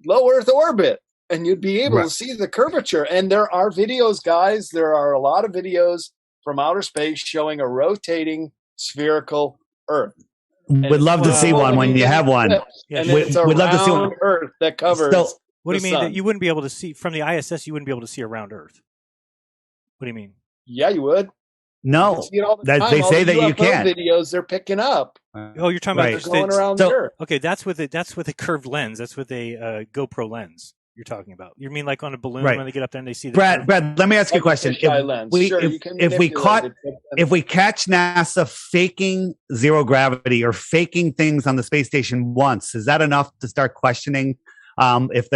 Low Earth orbit, and you'd be able to see the curvature. And there are videos, guys. There are a lot of videos from outer space showing a rotating spherical Earth. We'd love to see one when you have one. Yeah, And we- it's a we'd love to see one. round Earth that covers. So- What do you the mean sun. that you wouldn't be able to see from the ISS? You wouldn't be able to see around Earth. What do you mean? Yeah, you would. You No, see it all the that- time. they All say the that you UFO can't. videos they're picking up. Oh, you're talking Right. about They're going around So- the Earth. Okay, that's with a curved lens. That's with a GoPro lens. You're talking about. You mean like on a balloon Right. when they get up there and they see the Brad, let me ask you a question. Fisheye lens. Sure, you can If we manipulate caught it, but if we catch NASA faking zero gravity or faking things on the space station once, is that enough to start questioning if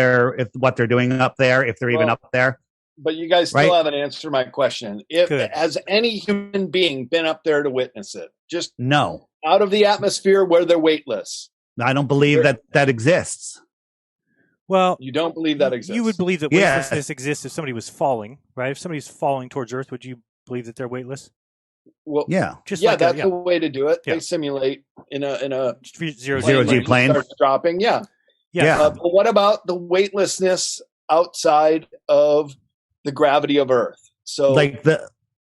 what they're doing up there, if they're even Well, up there? But you guys still Right. haven't answered my question. If Good. Has any human being been up there to witness it? Just No, out of the atmosphere where they're weightless. I don't believe that exists. Well, You don't believe that exists. you would believe that Yeah. weightlessness exists if somebody was falling, right? If somebody's falling towards Earth, would you believe that they're weightless? Well, Yeah, Just yeah, like that's the way to do it. Yeah. They simulate in a zero Zero G G plane. Starts dropping. Yeah. Yeah. But what about the weightlessness outside of the gravity of Earth? So, like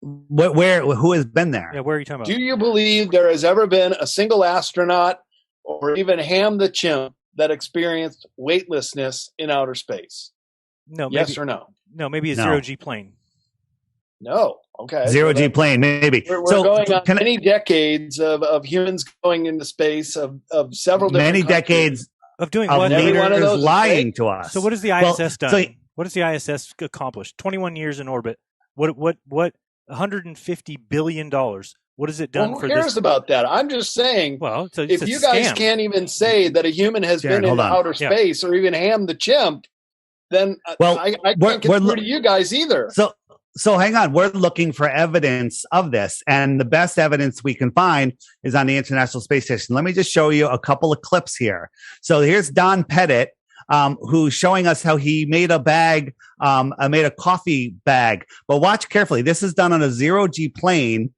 who has been there? Yeah, where are you talking about? do you believe there has ever been a single astronaut or even Ham the chimp that experienced weightlessness in outer space? No, Yes maybe, or no? no, maybe a No. zero G plane. No. Okay. Zero So G then plane, maybe. We're So going on can I- many decades of humans going into space of several different many countries. decades Of doing of what? every one of leaders those is lying fake. to us. So what has the Well, ISS done? so- What has the ISS accomplished? 21 years in orbit. What 150 billion dollars. What has it done Well, for who cares this? about that? I'm just saying, Well, it's if a you guys scam. can't even say that a human has Jared, been in hold on. outer Yeah. space or even Ham the chimp, then Well, I we're- can't get we're through lo- to you guys either. So hang on. We're looking for evidence of this. And the best evidence we can find is on the International Space Station. Let me just show you a couple of clips here. So here's Don Pettit, who's showing us how he made a bag, made a coffee bag. But watch carefully. This is done on a zero G plane,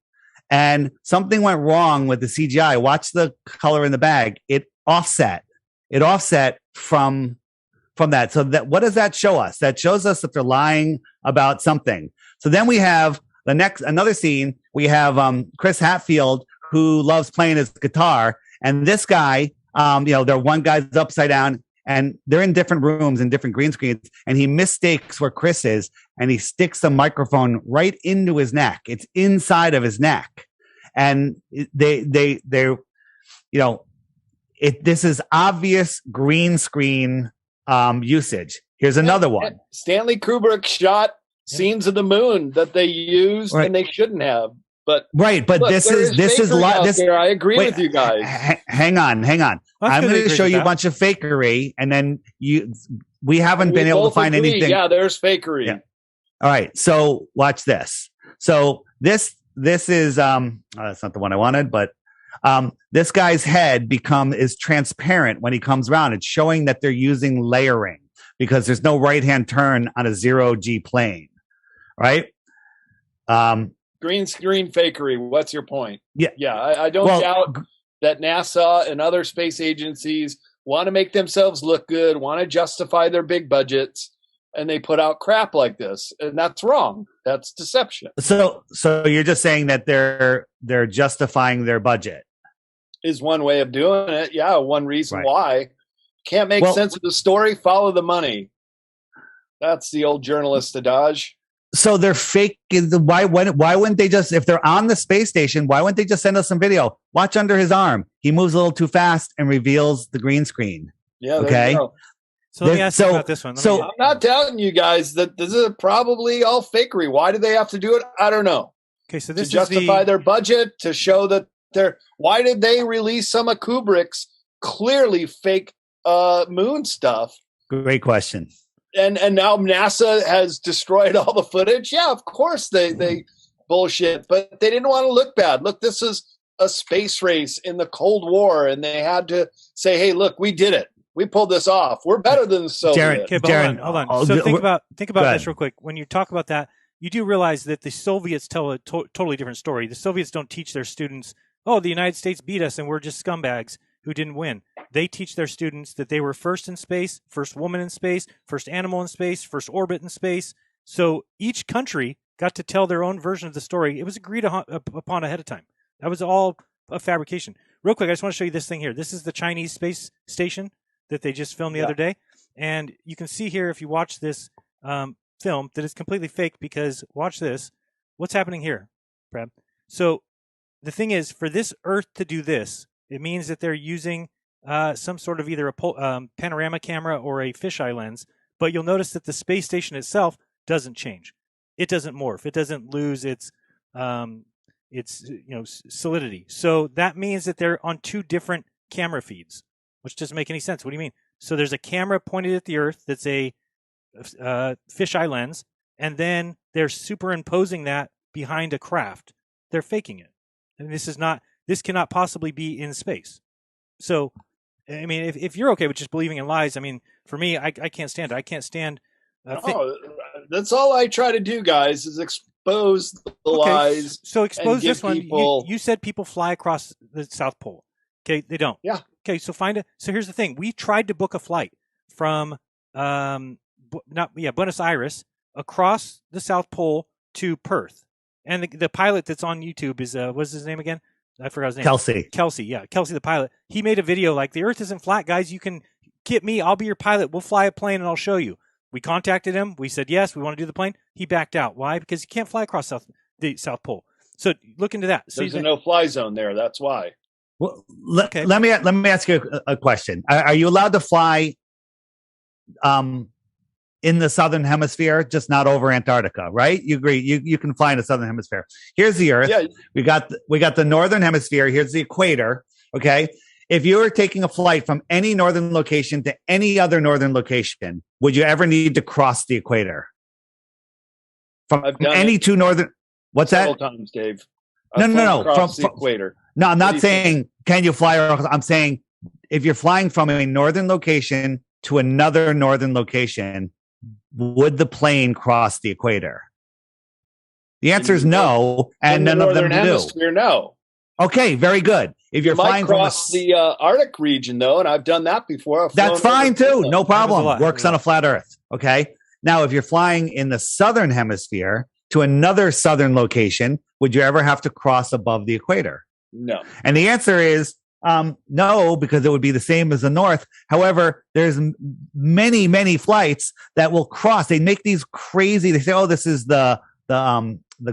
and something went wrong with the CGI. Watch the color in the bag. It offset. It offset from that. So that, what does that show us? That shows us that they're lying about something. So then we have another scene. We have Chris Hatfield, who loves playing his guitar, and this guy, one guy's upside down, and they're in different rooms and different green screens, and he mistakes where Chris is, and he sticks the microphone right into his neck. It's inside of his neck, and this is obvious green screen usage. Here's another one. Stanley Kubrick shot scenes of the moon that they used Right. and they shouldn't have. But Right, but look, this there is fakery out this. there. I agree Wait, with you guys. Hang on. That's I'm good going to to agree show with you a that. bunch of fakery, and then we haven't We been able to both find agree. anything. Yeah, there's fakery. Yeah. All right, so watch this. So this is that's not the one I wanted, but this guy's head is transparent when he comes around. It's showing that they're using layering because there's no right hand turn on a zero G plane, right? Green screen fakery. What's your point? Yeah. Yeah, I don't Well, doubt that NASA and other space agencies want to make themselves look good, want to justify their big budgets, and they put out crap like this. And that's wrong. That's deception. So you're just saying that they're justifying their budget. Is one way of doing it. Yeah, one reason Right. why. Can't make Well- sense of the story, follow the money. That's the old journalist adage. So they're fake. Why wouldn't they just, if they're on the space station, why wouldn't they just send us some video? Watch under his arm. He moves a little too fast and reveals the green screen. Yeah, there Okay. you go. So let me There- ask you so- about this one. so- I'm not doubting you guys that this is probably all fakery. Why do they have to do it? I don't know. okay, so To this is justify their budget, to show that why did they release some of Kubrick's clearly fake moon stuff? Great question. And now NASA has destroyed all the footage. Yeah, of course they bullshit, but they didn't want to look bad. Look, this is a space race in the Cold War, and they had to say, "Hey, look, we did it. We pulled this off. We're better than the Soviet." Okay, but Darren, hold on. oh, So go think about go ahead. this real quick. When you talk about that, you do realize that the Soviets tell a totally different story. The Soviets don't teach their students, "Oh, the United States beat us, and we're just scumbags who didn't win." They teach their students that they were first in space, first woman in space, first animal in space, first orbit in space. So each country got to tell their own version of the story. It was agreed upon ahead of time. That was all a fabrication. real quick, I just want to show you this thing here. This is the Chinese space station that they just filmed the other day. And you can see here, if you watch this film, that it's completely fake because, watch this. What's happening here, Brad? So the thing is, for this Earth to do this, it means that they're using some sort of either a panorama camera or a fisheye lens. But you'll notice that the space station itself doesn't change. It doesn't morph. It doesn't lose its solidity. So that means that they're on two different camera feeds, which doesn't make any sense. What do you mean? So there's a camera pointed at the Earth that's a fisheye lens, and then they're superimposing that behind a craft. They're faking it, and this cannot possibly be in space. So, I mean, if you're okay with just believing in lies, I mean, for me, I can't stand it. I can't stand. That's all I try to do, guys, is expose the lies. So expose this one. People... You said people fly across the South Pole. Okay, they don't. Yeah. Okay, so So here's the thing. We tried to book a flight from Buenos Aires across the South Pole to Perth, and the pilot that's on YouTube is what's his name again? I forgot his name. Kelsey, yeah, Kelsey the pilot. He made a video like, the Earth isn't flat, guys. You can get me. I'll be your pilot. We'll fly a plane and I'll show you. We contacted him. We said, yes, we want to do the plane. He backed out. Why? Because you can't fly across the South Pole. So look into that. So there's a no-fly zone there. That's why. Well, let me ask you a question. Are you allowed to fly in the southern hemisphere, just not over Antarctica, right? You agree? You can fly in the southern hemisphere. Here's the Earth. Yeah. We got the northern hemisphere. Here's the equator. Okay. If you were taking a flight from any northern location to any other northern location, would you ever need to cross the equator? From any two northern. What's that? Several times, Dave. No. From the equator. No, I'm not saying can you fly. I'm saying if you're flying from a northern location to another northern location, would the plane cross the equator? The answer is no, and none of them do. No. Okay, very good. If you're flying across the Arctic region, though, and I've done that before. That's fine too. No problem. Works on a flat Earth. Okay. Now, if you're flying in the southern hemisphere to another southern location, would you ever have to cross above the equator? No. And the answer is no, because it would be the same as the north. However, there's many, many flights that will cross. They make these crazy. They say, "Oh, this is the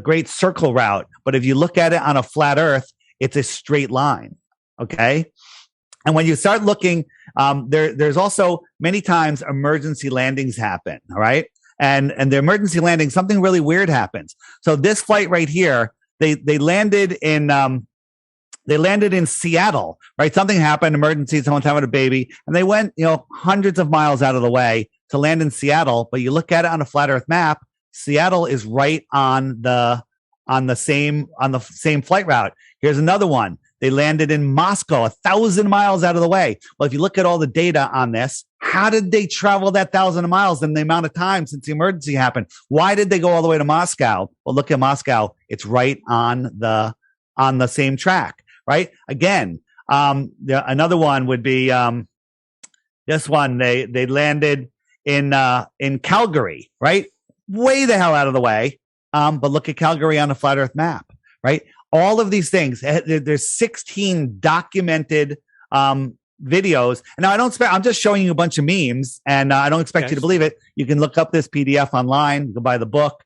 Great Circle route." But if you look at it on a flat Earth, it's a straight line. Okay. And when you start looking, there's also many times emergency landings happen. All right. And the emergency landing, something really weird happens. So this flight right here, they landed in Seattle, right? Something happened, emergency, someone's having a baby, and they went, hundreds of miles out of the way to land in Seattle. But you look at it on a flat Earth map, Seattle is right on the same flight route. Here's another one. They landed in Moscow, 1,000 miles out of the way. Well, if you look at all the data on this, how did they travel that 1,000 miles in the amount of time since the emergency happened? Why did they go all the way to Moscow? Well, look at Moscow. It's right on the same track, right? Again, another one would be this one. They landed in Calgary, right? Way the hell out of the way. But look at Calgary on a flat Earth map, right? All of these things. There's 16 documented videos. And now I'm just showing you a bunch of memes, and I don't expect you to believe it. You can look up this PDF online, go buy the book.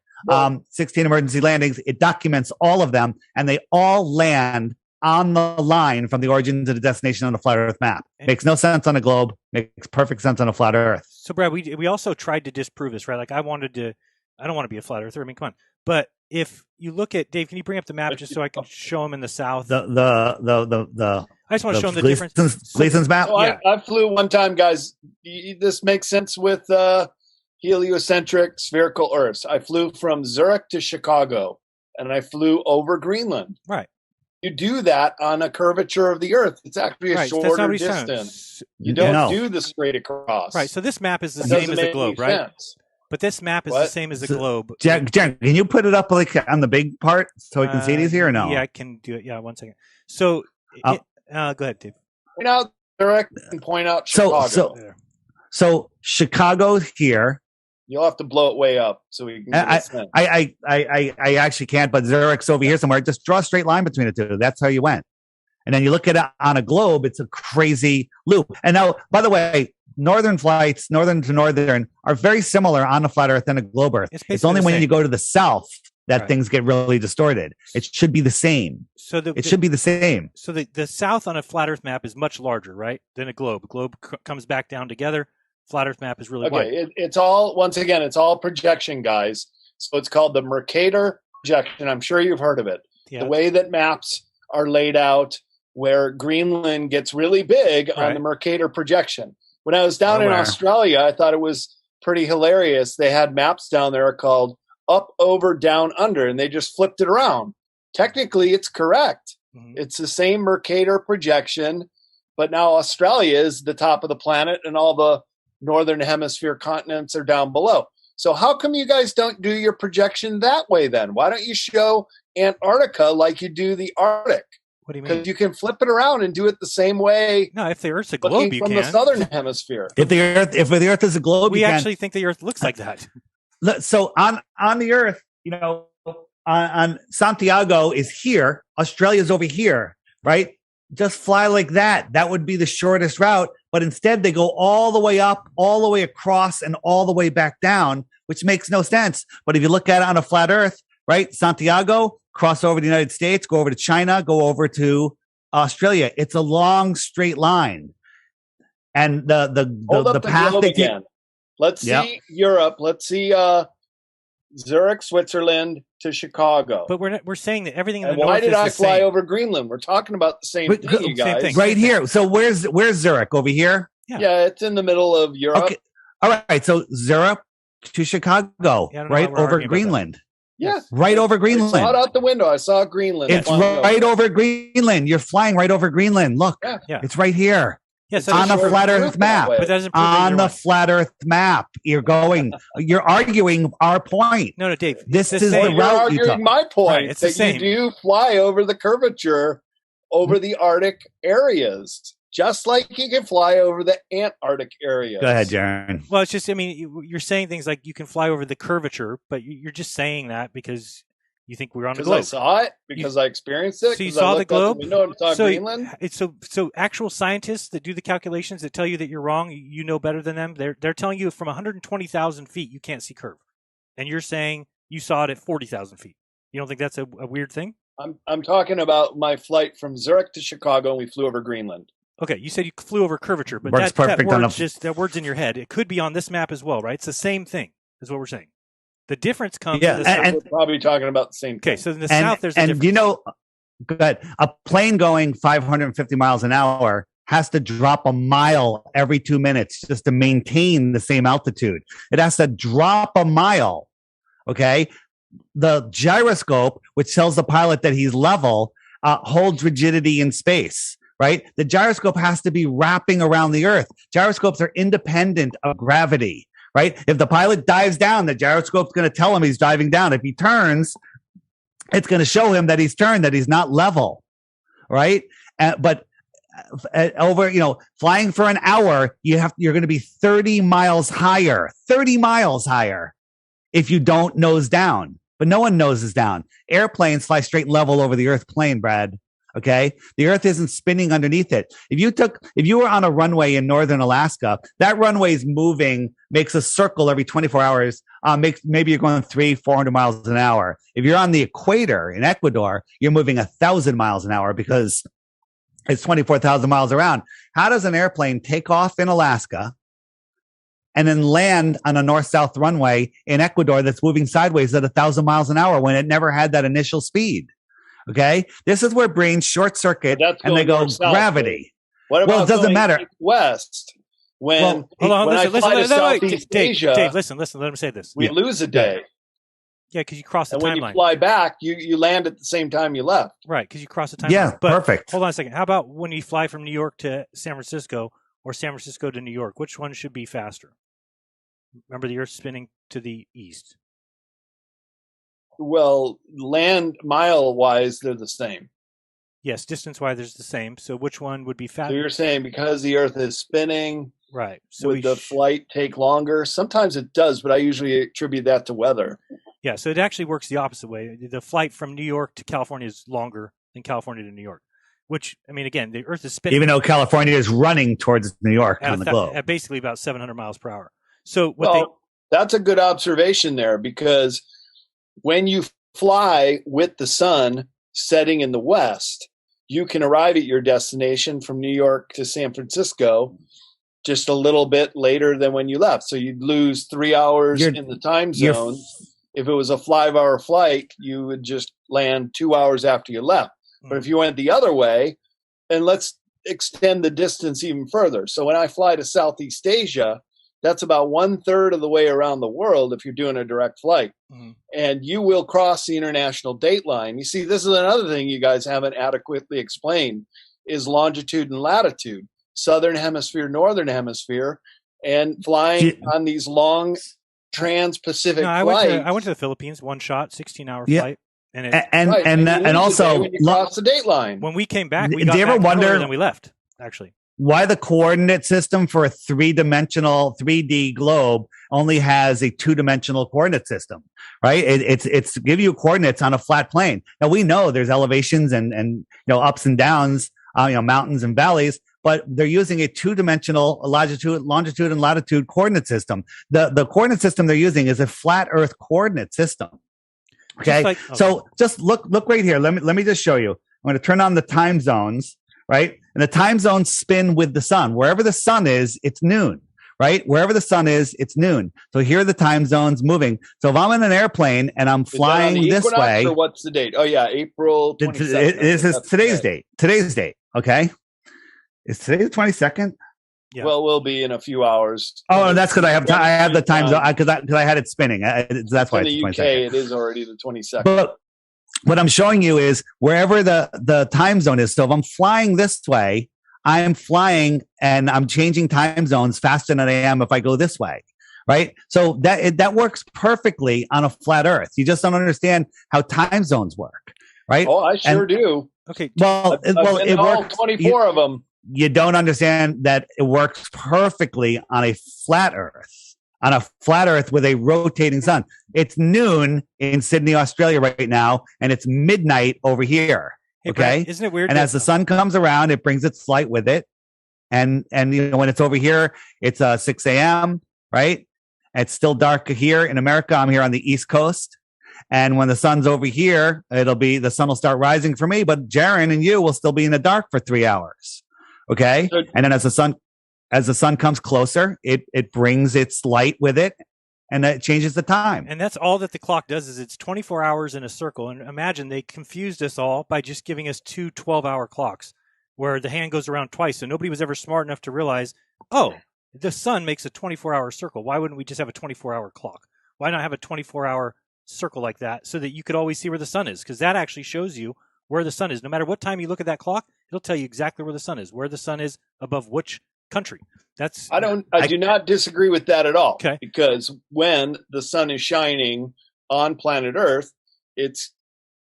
16 emergency landings. It documents all of them, and they all land on the line from the origin to the destination on a flat Earth map. Makes no sense on a globe. Makes perfect sense on a flat Earth. So, Brad, we also tried to disprove this, right? Like, I don't want to be a flat earther. I mean, come on. But if you look at Dave, can you bring up the map just so I can show them in the south? I just want to show them the difference. Gleason's map. So I flew one time, guys. This makes sense with heliocentric spherical Earths. I flew from Zurich to Chicago, and I flew over Greenland. Right. You do that on a curvature of the Earth. It's actually a shorter distance. You don't do the straight across. Right. So this map is the same as the globe, right? Sense. But this map is the same as the globe. Jen, can you put it up like on the big part so we can see these here or no? Yeah, I can do it. Yeah, 1 second. So, go ahead, Dave. Point out Zurich and point out Chicago. So Chicago's here. You'll have to blow it way up so we can get a sense. I actually can't, but Zurich's over here somewhere. Just draw a straight line between the two. That's how you went. And then you look at it on a globe, it's a crazy loop. And now, by the way, northern flights, northern to northern, are very similar on a flat Earth and a globe Earth. It's only when you go to the south that things get really distorted. It should be the same. It should be the same. So the south on a flat Earth map is much larger, right, than a globe. Globe comes back down together. Flat Earth map is really wide. It's all, once again, it's all projection, guys. So it's called the Mercator projection. I'm sure you've heard of it. Yeah. The way that maps are laid out, where Greenland gets really big on the Mercator projection. When I was down in Australia, I thought it was pretty hilarious. They had maps down there called up, over, down, under, and they just flipped it around. Technically, it's correct. Mm-hmm. It's the same Mercator projection, but now Australia is the top of the planet and all the northern hemisphere continents are down below. So how come you guys don't do your projection that way then? Why don't you show Antarctica like you do the Arctic? What do you mean? Because you can flip it around and do it the same way. No, if the Earth's a globe, you from can. the southern hemisphere. If the Earth is a globe, we actually think the Earth looks like that. So on the Earth, on Santiago is here. Australia's over here, right? Just fly like that. That would be the shortest route. But instead, they go all the way up, all the way across, and all the way back down, which makes no sense. But if you look at it on a flat Earth, right? Santiago, cross over the United States, go over to China, go over to Australia. It's a long straight line. And the path they take. Let's see Europe. Let's see Zurich, Switzerland to Chicago. But we're saying that everything in the north north is the same. Why did I fly over Greenland? We're talking about the same thing, you guys. Same thing. Right here. So where's Zurich? Over here? Yeah, it's in the middle of Europe. Okay. All right. So Zurich to Chicago, right over Greenland. Yeah. Right over Greenland. I saw it out the window. I saw Greenland. It's right over Greenland. You're flying right over Greenland. Look, it's right here. Yes, on a flat Earth map. But that doesn't prove on the flat Earth map. You're arguing our point. No, Dave. This is the route you're arguing my point. Right, it's the same. You do fly over the curvature over the Arctic areas, just like you can fly over the Antarctic areas. Go ahead, Jaron. Well, it's just, you're saying things like you can fly over the curvature, but you're just saying that because you think we're on the globe. Because I saw it, because I experienced it. So you saw the globe? Greenland? So actual scientists that do the calculations that tell you that you're wrong, you know better than them. They're telling you from 120,000 feet you can't see curve, and you're saying you saw it at 40,000 feet. You don't think that's a weird thing? I'm talking about my flight from Zurich to Chicago, and we flew over Greenland. Okay, you said you flew over curvature, but that word's in your head. It could be on this map as well, right? It's the same thing, is what we're saying. The difference comes in the south. We're probably talking about the same thing. Okay, so in the south, there's a difference. And good. A plane going 550 miles an hour has to drop a mile every 2 minutes just to maintain the same altitude. It has to drop a mile. Okay. The gyroscope, which tells the pilot that he's level, holds rigidity in space. Right? The gyroscope has to be wrapping around the Earth. Gyroscopes are independent of gravity. Right? If the pilot dives down, the gyroscope's going to tell him he's diving down. If he turns, it's going to show him that he's turned, that he's not level. Right? But flying for an hour, you're going to be 30 miles higher if you don't nose down. But no one noses down. Airplanes fly straight level over the Earth plane, Brad. Okay. The Earth isn't spinning underneath it. If you were on a runway in northern Alaska, that runway is moving, makes a circle every 24 hours. Maybe you're going 300-400 miles an hour. If you're on the equator in Ecuador, you're moving 1,000 miles an hour because it's 24,000 miles around. How does an airplane take off in Alaska and then land on a north-south runway in Ecuador that's moving sideways at 1,000 miles an hour when it never had that initial speed? Okay, this is where brains short circuit and they go gravity. What about it doesn't matter. West? Hold on, listen. Dave, listen. Let him say this. We lose a day. Yeah, because you cross the timeline. When you fly back, you land at the same time you left. Right, because you cross the timeline. Yeah, perfect. Hold on a second. How about when you fly from New York to San Francisco or San Francisco to New York? Which one should be faster? Remember, the Earth's spinning to the east. Well, land mile wise, they're the same. Yes, distance wise, they're the same. So which one would be faster? So you're saying because the Earth is spinning, right? So would the flight take longer? Sometimes it does, but I usually attribute that to weather. Yeah, so it actually works the opposite way. The flight from New York to California is longer than California to New York. which, I mean, again, the Earth is spinning. Even though California is running towards New York on the globe. At basically about 700 miles per hour. So that's a good observation there, because when you fly with the sun setting in the west, you can arrive at your destination from New York to San Francisco just a little bit later than when you left. So you'd lose 3 hours in the time zone. If it was a 5-hour flight, you would just land 2 hours after you left. But if you went the other way, and let's extend the distance even further. So when I fly to Southeast Asia, that's about 1/3 of the way around the world if you're doing a direct flight. And you will cross the international date line. You see, this is another thing you guys haven't adequately explained, is longitude and latitude, southern hemisphere, northern hemisphere, and flying on these long trans-Pacific flights. I went to the Philippines, one shot, 16-hour flight. And also when you cross the date line. When we came back, we do you ever wonder then we left, actually. Why the coordinate system for a 3-dimensional 3D globe only has a 2-dimensional coordinate system, right? It's give you coordinates on a flat plane. Now we know there's elevations and ups and downs, mountains and valleys, but they're using a 2-dimensional longitude and latitude coordinate system. The coordinate system they're using is a flat Earth coordinate system. Okay. So just look right here. Let me just show you. I'm going to turn on the time zones, right? And the time zones spin with the sun. Wherever the sun is, it's noon, right? Wherever the sun is, it's noon. So here are the time zones moving. So if I'm in an airplane and I'm flying this way. Or what's the date? Oh yeah, April 22nd. This is today's date. Today's date. Okay. Is today the 22nd? Yeah. Well, we'll be in a few hours. Oh, and that's because I have the time zone because I had it spinning. That's why in it's the UK 22nd. it is already the 22nd. But what I'm showing you is wherever the time zone is. So if I'm flying this way, I'm flying and I'm changing time zones faster than I am if I go this way, right? So that works perfectly on a flat Earth. You just don't understand how time zones work, right? Oh, I sure do. Okay. Well, I've been it all works. 24 of them. You don't understand that it works perfectly on a flat Earth, with a rotating sun. It's noon in Sydney, Australia right now, and it's midnight over here. Hey, okay. Brad, isn't it weird? And as the sun comes around, it brings its light with it. And when it's over here, it's 6 a.m., right? It's still dark here in America. I'm here on the East Coast. And when the sun's over here, the sun will start rising for me, but Jaron and you will still be in the dark for 3 hours. Okay. And then as the sun comes closer, it brings its light with it and it changes the time. And that's all that the clock does is it's 24 hours in a circle. And imagine they confused us all by just giving us 2 12-hour clocks where the hand goes around twice. So nobody was ever smart enough to realize, the sun makes a 24-hour circle. Why wouldn't we just have a 24-hour clock? Why not have a 24-hour circle like that so that you could always see where the sun is? Because that actually shows you where the sun is. No matter what time you look at that clock, it'll tell you exactly where the sun is, where the sun is above which country. I do not disagree with that at all. Okay. Because when the sun is shining on planet Earth, it's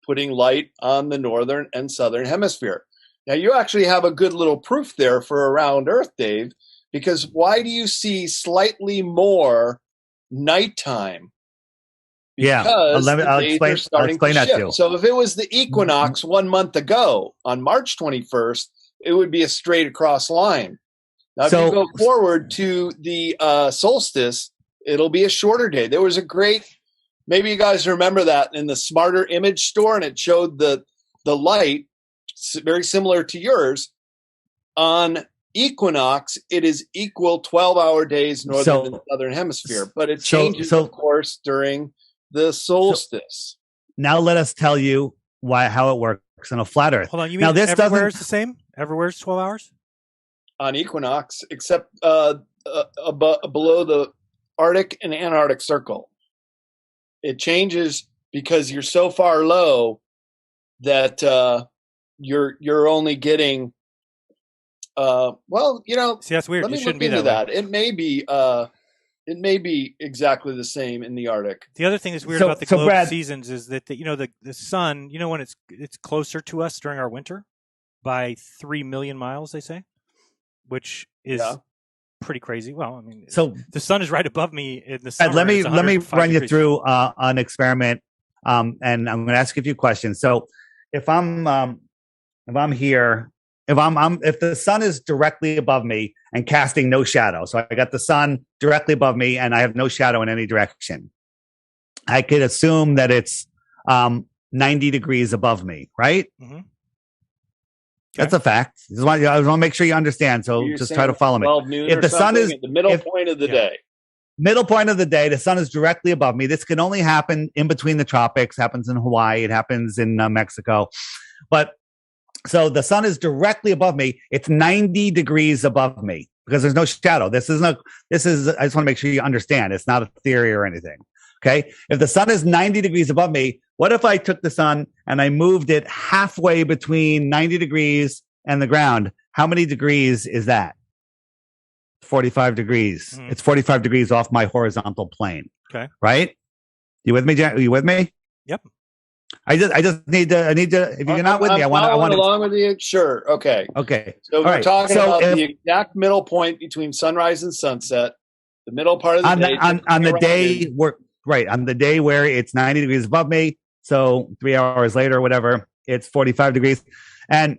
putting light on the northern and southern hemisphere. Now you actually have a good little proof there for around Earth, Dave, because why do you see slightly more nighttime? Because I'll explain that to you. So if it was the equinox 1 month ago on March 21st, it would be a straight across line. Now, if you go forward to the solstice, it'll be a shorter day. There was a great, maybe you guys remember that in the Smarter Image store, and it showed the light, very similar to yours. On equinox, it is equal 12-hour days northern and southern hemisphere, but it changes, of course, during the solstice. Now let us tell you how it works on a flat Earth. Hold on, you mean everywhere is the same? Everywhere's 12 hours? On equinox, except below the Arctic and Antarctic Circle. It changes because you're so far low that you're only getting See, that's weird. Let me shouldn't look into be that. It may be exactly the same in the Arctic. The other thing that's weird about the globe seasons is that the sun, when it's closer to us during our winter by 3 million miles, they say, which is pretty crazy. Well, I mean, the sun is right above me in the summer. Let me run you through an experiment, and I'm going to ask you a few questions. So if I'm if I'm here, if the sun is directly above me and casting no shadow, so I got the sun directly above me and I have no shadow in any direction, I could assume that it's 90 degrees above me, right? Mm-hmm. That's a fact. I want to make sure you understand. So You're just saying try to follow me. 12 noon If or the sun is something at the middle point of the day. Middle point of the day, the sun is directly above me. This can only happen in between the tropics. Happens in Hawaii. It happens in Mexico. But so the sun is directly above me. It's 90 degrees above me because there's no shadow. I just want to make sure you understand. It's not a theory or anything. Okay. If the sun is 90 degrees above me, what if I took the sun and I moved it halfway between 90 degrees and the ground? How many degrees is that? 45 degrees. It's 45 degrees off my horizontal plane. Okay. Right? You with me, Jan? Are you with me? Yep. I just need to, if you're not with me, I want to. Along with you. Sure. Okay. Okay. So we're talking about the exact middle point between sunrise and sunset, the middle part of the day. On the day on the day where it's 90 degrees above me. So 3 hours later, whatever, it's 45 degrees. And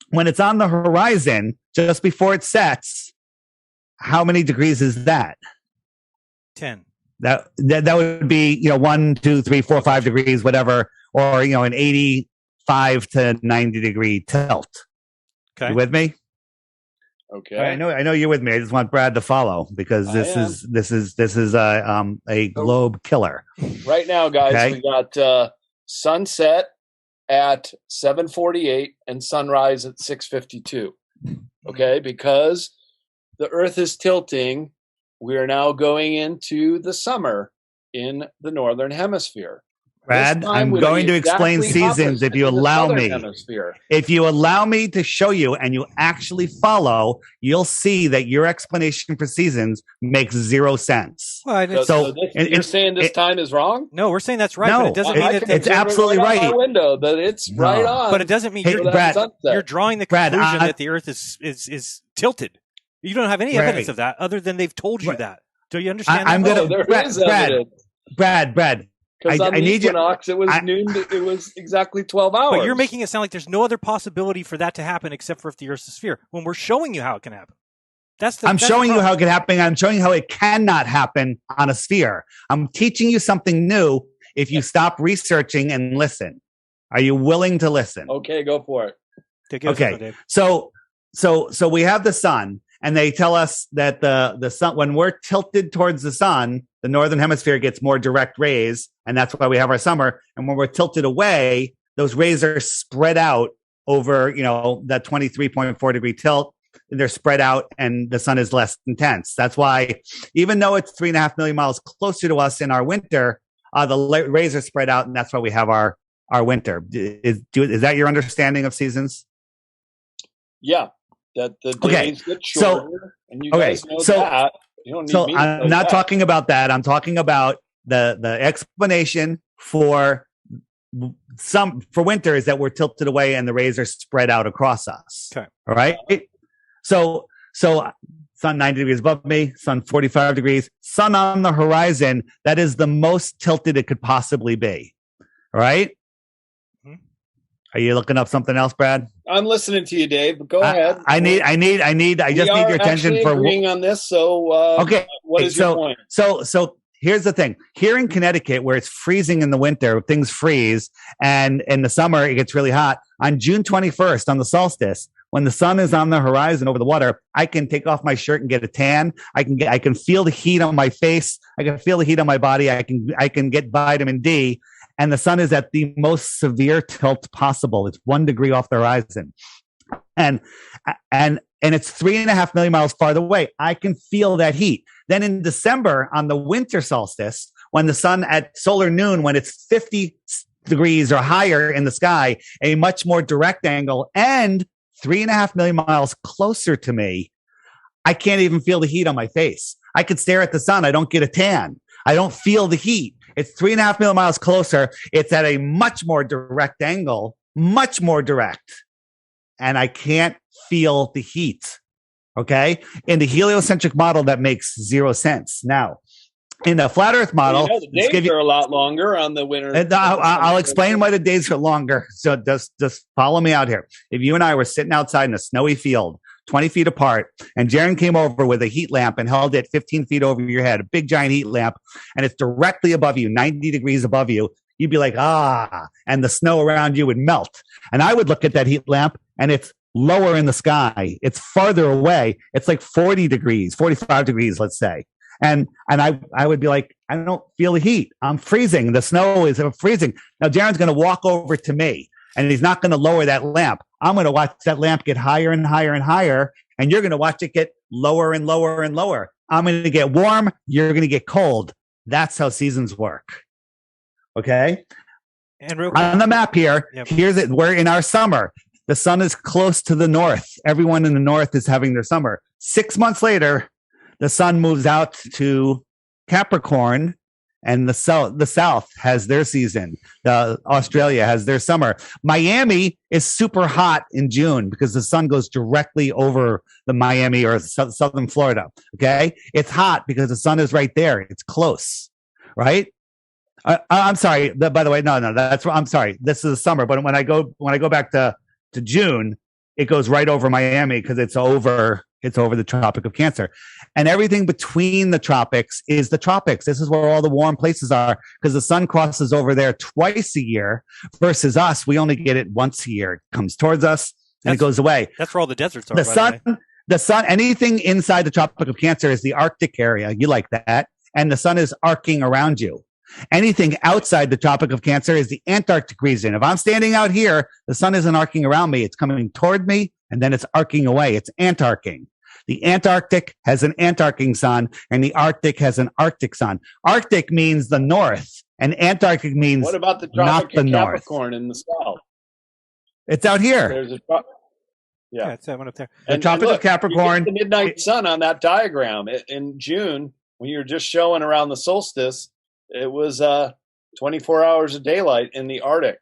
when it's on the horizon, just before it sets, how many degrees is that? 10. That would be, 1, 2, 3, 4, 5 degrees, whatever, or, an 85 to 90 degree tilt. Okay. You with me? Okay. I know you're with me. I just want Brad to follow because this is a globe killer. Right now, guys, Okay. we got sunset at 7:48 and sunrise at 6:52. Okay, because the Earth is tilting, we are now going into the summer in the northern hemisphere. Brad, I'm going to explain seasons if you allow me. Hemisphere. If you allow me to show you and you actually follow, you'll see that your explanation for seasons makes zero sense. Well, You're saying this time is wrong? No, we're saying that's right, No, but it doesn't mean that it's absolutely right. right. On our window that it's right on. But it doesn't mean you're drawing the conclusion that the Earth is tilted. You don't have any evidence of that other than they've told you that. Do you understand? Brad. Because on the equinox, it was I- noon. It was exactly 12 hours. But you're making it sound like there's no other possibility for that to happen except for if the Earth's a sphere. When we're showing you how it can happen. I'm showing you how it can happen. I'm showing you how it cannot happen on a sphere. I'm teaching you something new if you stop researching and listen. Are you willing to listen? Okay, go for it. Okay. So we have the sun, and they tell us that the sun, when we're tilted towards the sun, the northern hemisphere gets more direct rays, and that's why we have our summer. And when we're tilted away, those rays are spread out over, that 23.4 degree tilt. They're spread out, and the sun is less intense. That's why, even though it's 3.5 million miles closer to us in our winter, the rays are spread out, and that's why we have our winter. Is that your understanding of seasons? Yeah, that the days get shorter, and you guys know that. You don't need me to I'm not talking about that. I'm talking about the explanation for winter is that we're tilted away and the rays are spread out across us. Okay. All right. So sun 90 degrees above me, sun 45 degrees, sun on the horizon. That is the most tilted it could possibly be. All right. Mm-hmm. Are you looking up something else, Brad? I'm listening to you, Dave. But go ahead. I just need your attention for agreeing on this. So okay. What is your point? So here's the thing. Here in Connecticut, where it's freezing in the winter, things freeze, and in the summer it gets really hot. On June 21st, on the solstice, when the sun is on the horizon over the water, I can take off my shirt and get a tan. I can feel the heat on my face. I can feel the heat on my body. I can get vitamin D. And the sun is at the most severe tilt possible. It's 1 degree off the horizon. And it's 3.5 million miles farther away. I can feel that heat. Then in December, on the winter solstice, when the sun at solar noon, when it's 50 degrees or higher in the sky, a much more direct angle, and 3.5 million miles closer to me, I can't even feel the heat on my face. I could stare at the sun. I don't get a tan. I don't feel the heat. It's 3.5 million miles closer. It's at a much more direct angle, much more direct. And I can't feel the heat. Okay. In the heliocentric model, that makes zero sense. Now, In the flat Earth model, the days are a lot longer on the winter. And I'll explain why the days are longer. So just follow me out here. If you and I were sitting outside in a snowy field, 20 feet apart, and Jaron came over with a heat lamp and held it 15 feet over your head, a big giant heat lamp, and it's directly above you, 90 degrees above you, you'd be like, and the snow around you would melt. And I would look at that heat lamp, and it's lower in the sky. It's farther away. It's like 40 degrees, 45 degrees, let's say. And I would be like, I don't feel the heat. I'm freezing. The snow is freezing. Now, Jaron's going to walk over to me, and he's not going to lower that lamp. I'm going to watch that lamp get higher and higher and higher, and you're going to watch it get lower and lower and lower. I'm going to get warm. You're going to get cold. That's how seasons work. Okay? And real quick, on the map here, yep. Here's it. We're in our summer. The sun is close to the north. Everyone in the north is having their summer. 6 months later, the sun moves out to Capricorn, and the south has their season. Australia has their summer. Miami is super hot in June because the sun goes directly over the Miami or southern Florida. Okay, it's hot because the sun is right there. It's close, right? I'm sorry. By the way, no. I'm sorry. This is the summer, but when I go back to June, it goes right over Miami because it's over the Tropic of Cancer. And everything between the tropics is the tropics. This is where all the warm places are because the sun crosses over there twice a year versus us. We only get it once a year. It comes towards us and it goes away. That's where all the deserts are. The sun, anything inside the Tropic of Cancer is the Arctic area. You like that. And the sun is arcing around you. Anything outside the Tropic of Cancer is the Antarctic region. If I'm standing out here, the sun isn't arcing around me. It's coming toward me, and then it's arcing away. It's antarcing. The Antarctic has an antarcing sun, and the Arctic has an Arctic sun. Arctic means the north, and Antarctic means what about the not Tropic the of north. Capricorn in the south? It's out here. There's a yeah, it's that one up there. The Tropic of Capricorn. The midnight sun on that diagram in June when you're just showing around the solstice. It was 24 hours of daylight in the Arctic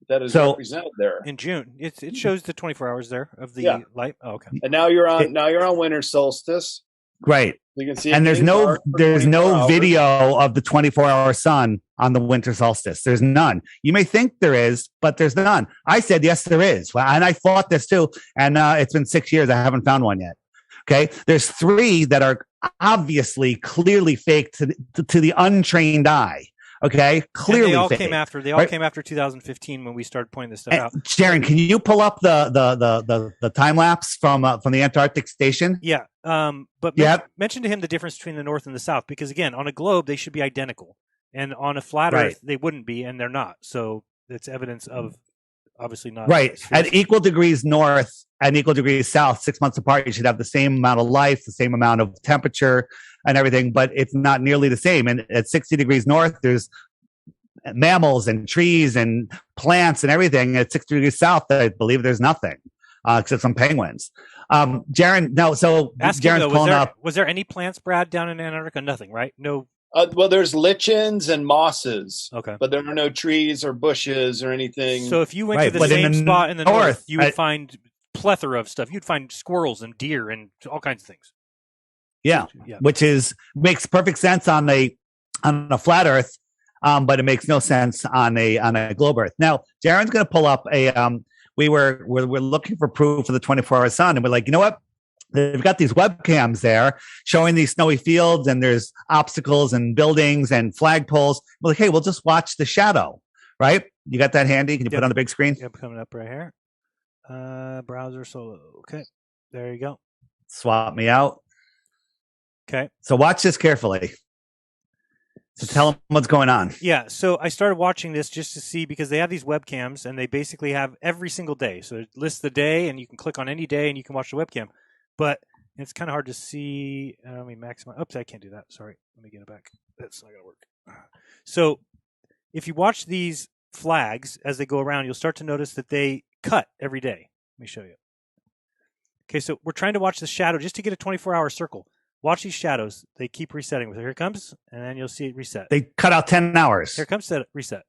that is represented there in June. It shows the 24 hours there of the light. Oh, okay. And now you're on winter solstice. Great. You can see, and there's no video of the 24-hour sun on the winter solstice. There's none. You may think there is, but there's none. I said yes, there is, and I thought this too. And it's been 6 years. I haven't found one yet. Okay, there's 3 that are obviously clearly fake to the untrained eye. Okay, clearly and they all fake. Came after 2015 when we started pointing this stuff out. Jaron, can you pull up the time lapse from the Antarctic station? Yeah, but mention to him the difference between the North and the South, because again, on a globe they should be identical, and on a flat Earth they wouldn't be, and they're not. So it's evidence of obviously not right at equal degrees north and equal degrees south, 6 months apart. You should have the same amount of life, the same amount of temperature and everything, but it's not nearly the same. And at 60 degrees north, there's mammals and trees and plants and everything. At 60 degrees south, I believe there's nothing except some penguins. Jaron, no. So Jaron's pulling up. Was there any plants, Brad, down in Antarctica? Nothing, right? No. Well, there's lichens and mosses. Okay. But there are no trees or bushes or anything. So if you went to the same spot in the north, you would find plethora of stuff. You'd find squirrels and deer and all kinds of things. Yeah. Which makes perfect sense on a flat Earth, but it makes no sense on a globe Earth. Now, Jaron's going to pull up we're looking for proof of the 24-hour sun, and we're like, you know what? They've got these webcams there showing these snowy fields, and there's obstacles and buildings and flagpoles. We're like, hey, we'll just watch the shadow, right? You got that handy? Can you put it on the big screen? Yep, coming up right here. Browser solo. Okay, there you go. Swap me out. Okay. So watch this carefully. So tell them what's going on. Yeah, so I started watching this just to see, because they have these webcams, and they basically have every single day. So it lists the day, and you can click on any day, and you can watch the webcam. But it's kind of hard to see. Let me maximize. Oops, I can't do that. Sorry. Let me get it back. That's not going to work. So if you watch these flags as they go around, you'll start to notice that they cut every day. Let me show you. Okay, so we're trying to watch the shadow just to get a 24-hour circle. Watch these shadows. They keep resetting. Here it comes, and then you'll see it reset. They cut out 10 hours. Here comes reset.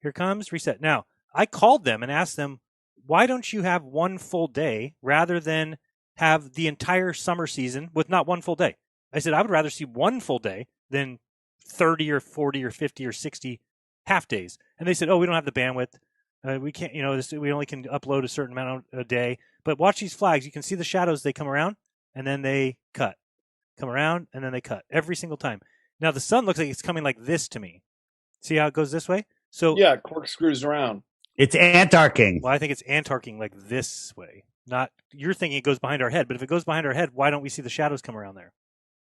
Here comes reset. Now, I called them and asked them, why don't you have one full day rather than have the entire summer season with not one full day? I said, I would rather see one full day than 30 or 40 or 50 or 60 half days. And they said, oh, we don't have the bandwidth. We can't, we only can upload a certain amount a day. But watch these flags. You can see the shadows. They come around and then they cut. Come around and then they cut every single time. Now the sun looks like it's coming like this to me. See how it goes this way? So yeah, corkscrews around. It's Antarctic. Well, I think it's Antarctic like this way. Not you're thinking it goes behind our head, but if it goes behind our head, why don't we see the shadows come around there?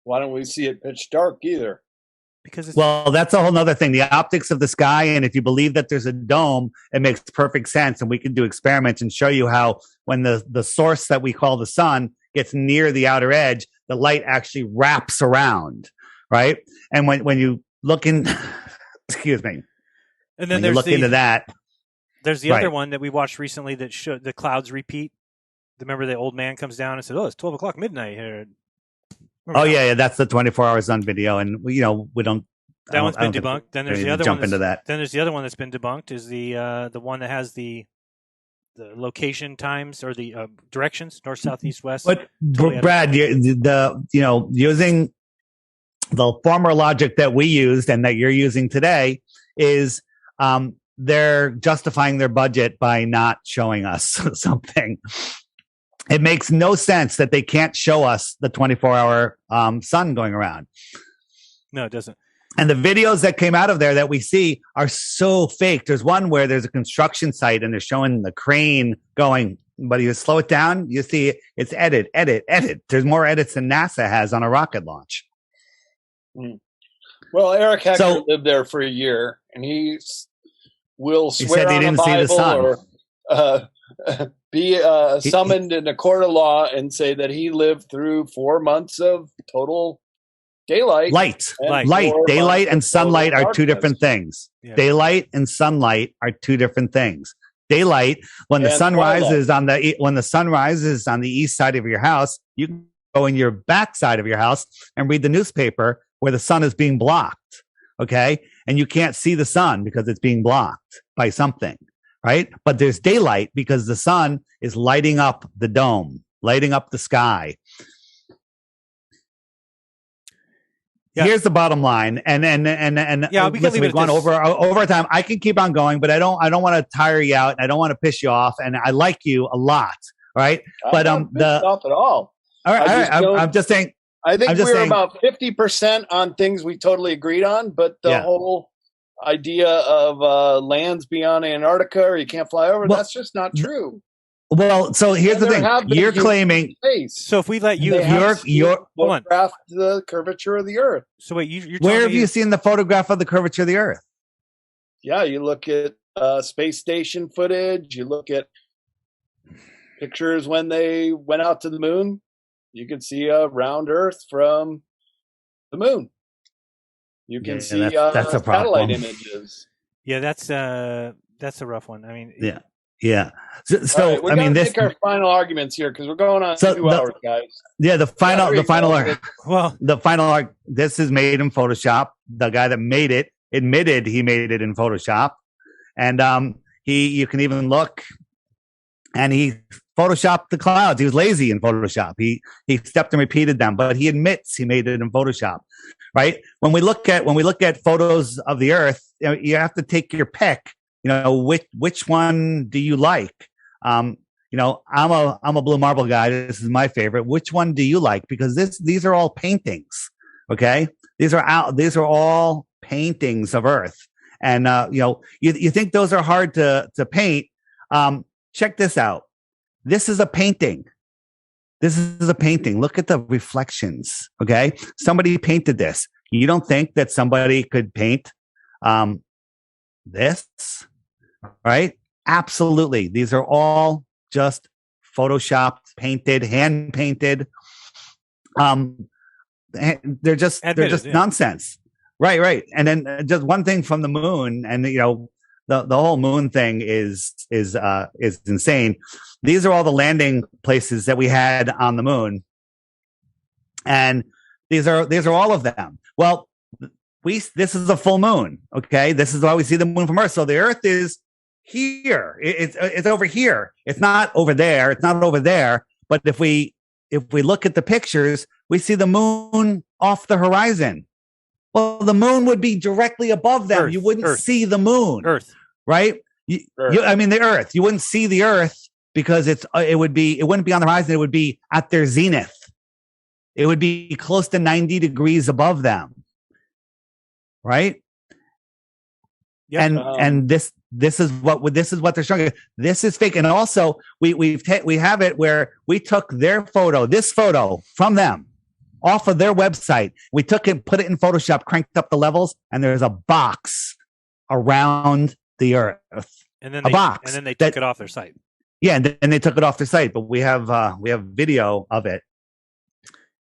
Why don't we see it pitch dark either? Because it's, Well, that's a whole nother thing. The optics of the sky, and if you believe that there's a dome, it makes perfect sense. And we can do experiments and show you how when the source that we call the sun gets near the outer edge, the light actually wraps around, right? And when you look in, excuse me, and then when you look into that. There's the Right. other one that we watched recently that showed the clouds repeat. Remember the old man comes down and said, "Oh, it's 12 o'clock midnight here." Remember Oh that? yeah, that's the 24 hours on video, and we don't. That one's I been don't think debunked. Then we there's need the to other jump one. into that. Then there's the other one that's been debunked. Is the one that has the location times or the directions north, south, east, west. But Totally Brad, using the former logic that we used and that you're using today is they're justifying their budget by not showing us something. It makes no sense that they can't show us the 24-hour sun going around. No, it doesn't. And the videos that came out of there that we see are so fake. There's one where there's a construction site and they're showing the crane going, but you slow it down, you see it's edit. There's more edits than NASA has on a rocket launch. Well, Eric Hecker lived there for a year, and he will swear said he on didn't the see the Bible sun. or be summoned in a court of law and say that he lived through 4 months of total daylight. Light. and 4 Daylight months and of sunlight total are two darkness. different things. Yeah. Daylight and sunlight are two different things. Daylight, when the And sun twilight. rises on the east side of your house, you can go in your back side of your house and read the newspaper where the sun is being blocked. Okay, and you can't see the sun because it's being blocked by something, right? But there's daylight because the sun is lighting up the dome, lighting up the sky. Yeah. Here's the bottom line, and Yeah, we can leave it we've at gone this. over time. I can keep on going, but I don't want to tire you out, and I don't want to piss you off, and I like you a lot, right? But I'm not pissed off at all. all right, I just don't- I'm just saying. I think I'm just we were saying- about 50% on things we totally agreed on, but the Yeah. whole idea of lands beyond Antarctica or you can't fly over, Well, that's just not true. Well, so here's And the there thing: have been you're huge claiming. Space. So if we let you, They have you're- hold on. photographed the curvature of the Earth. So wait, you're Where telling have me you seen the photograph of the curvature of the Earth? Yeah, you look at space station footage, you look at pictures when they went out to the moon, you can see a round Earth from the moon. You can Yeah, see that's a problem. satellite images. Yeah, that's a rough one. I mean, Yeah. So All right, we're I mean, gonna this. make our final arguments here because we're going on So 2 hours, guys. Yeah, the final. well, This is made in Photoshop. The guy that made it admitted he made it in Photoshop, and you can even look, and he photoshopped the clouds. He was lazy in Photoshop. He stepped and repeated them, but he admits he made it in Photoshop. Right? When we look at photos of the Earth, you have to take your pick. Which one do you like? I'm a blue marble guy. This is my favorite. Which one do you like? Because these are all paintings. Okay, these are all paintings of Earth, and you think those are hard to paint. Check this out. This is a painting. This is a painting. Look at the reflections. Okay, somebody painted this. You don't think that somebody could paint this? Right? Absolutely. These are all just photoshopped, painted, hand painted. They're just nonsense. Right. And then just one thing from the moon, and the whole moon thing is insane. These are all the landing places that we had on the moon, and these are all of them. Well, this is a full moon. Okay, this is why we see the moon from Earth. So the Earth is here. It's over here. It's not over there. It's not over there. But if we look at the pictures, we see the moon off the horizon. Well, the moon would be directly above them. Earth, You wouldn't Earth. see the moon. Earth. Right? Earth. I mean, the Earth. You wouldn't see the Earth because it wouldn't be on the horizon. It would be at their zenith. It would be close to 90 degrees above them. Right? Yep. And this is what they're showing. This is fake. And also we have it where we took their photo, this photo from them, off of their website. We took it, put it in Photoshop, cranked up the levels, and there's a box around the Earth. And then a box. And then they took it off their site. Yeah, and then they took it off their site. But we have video of it.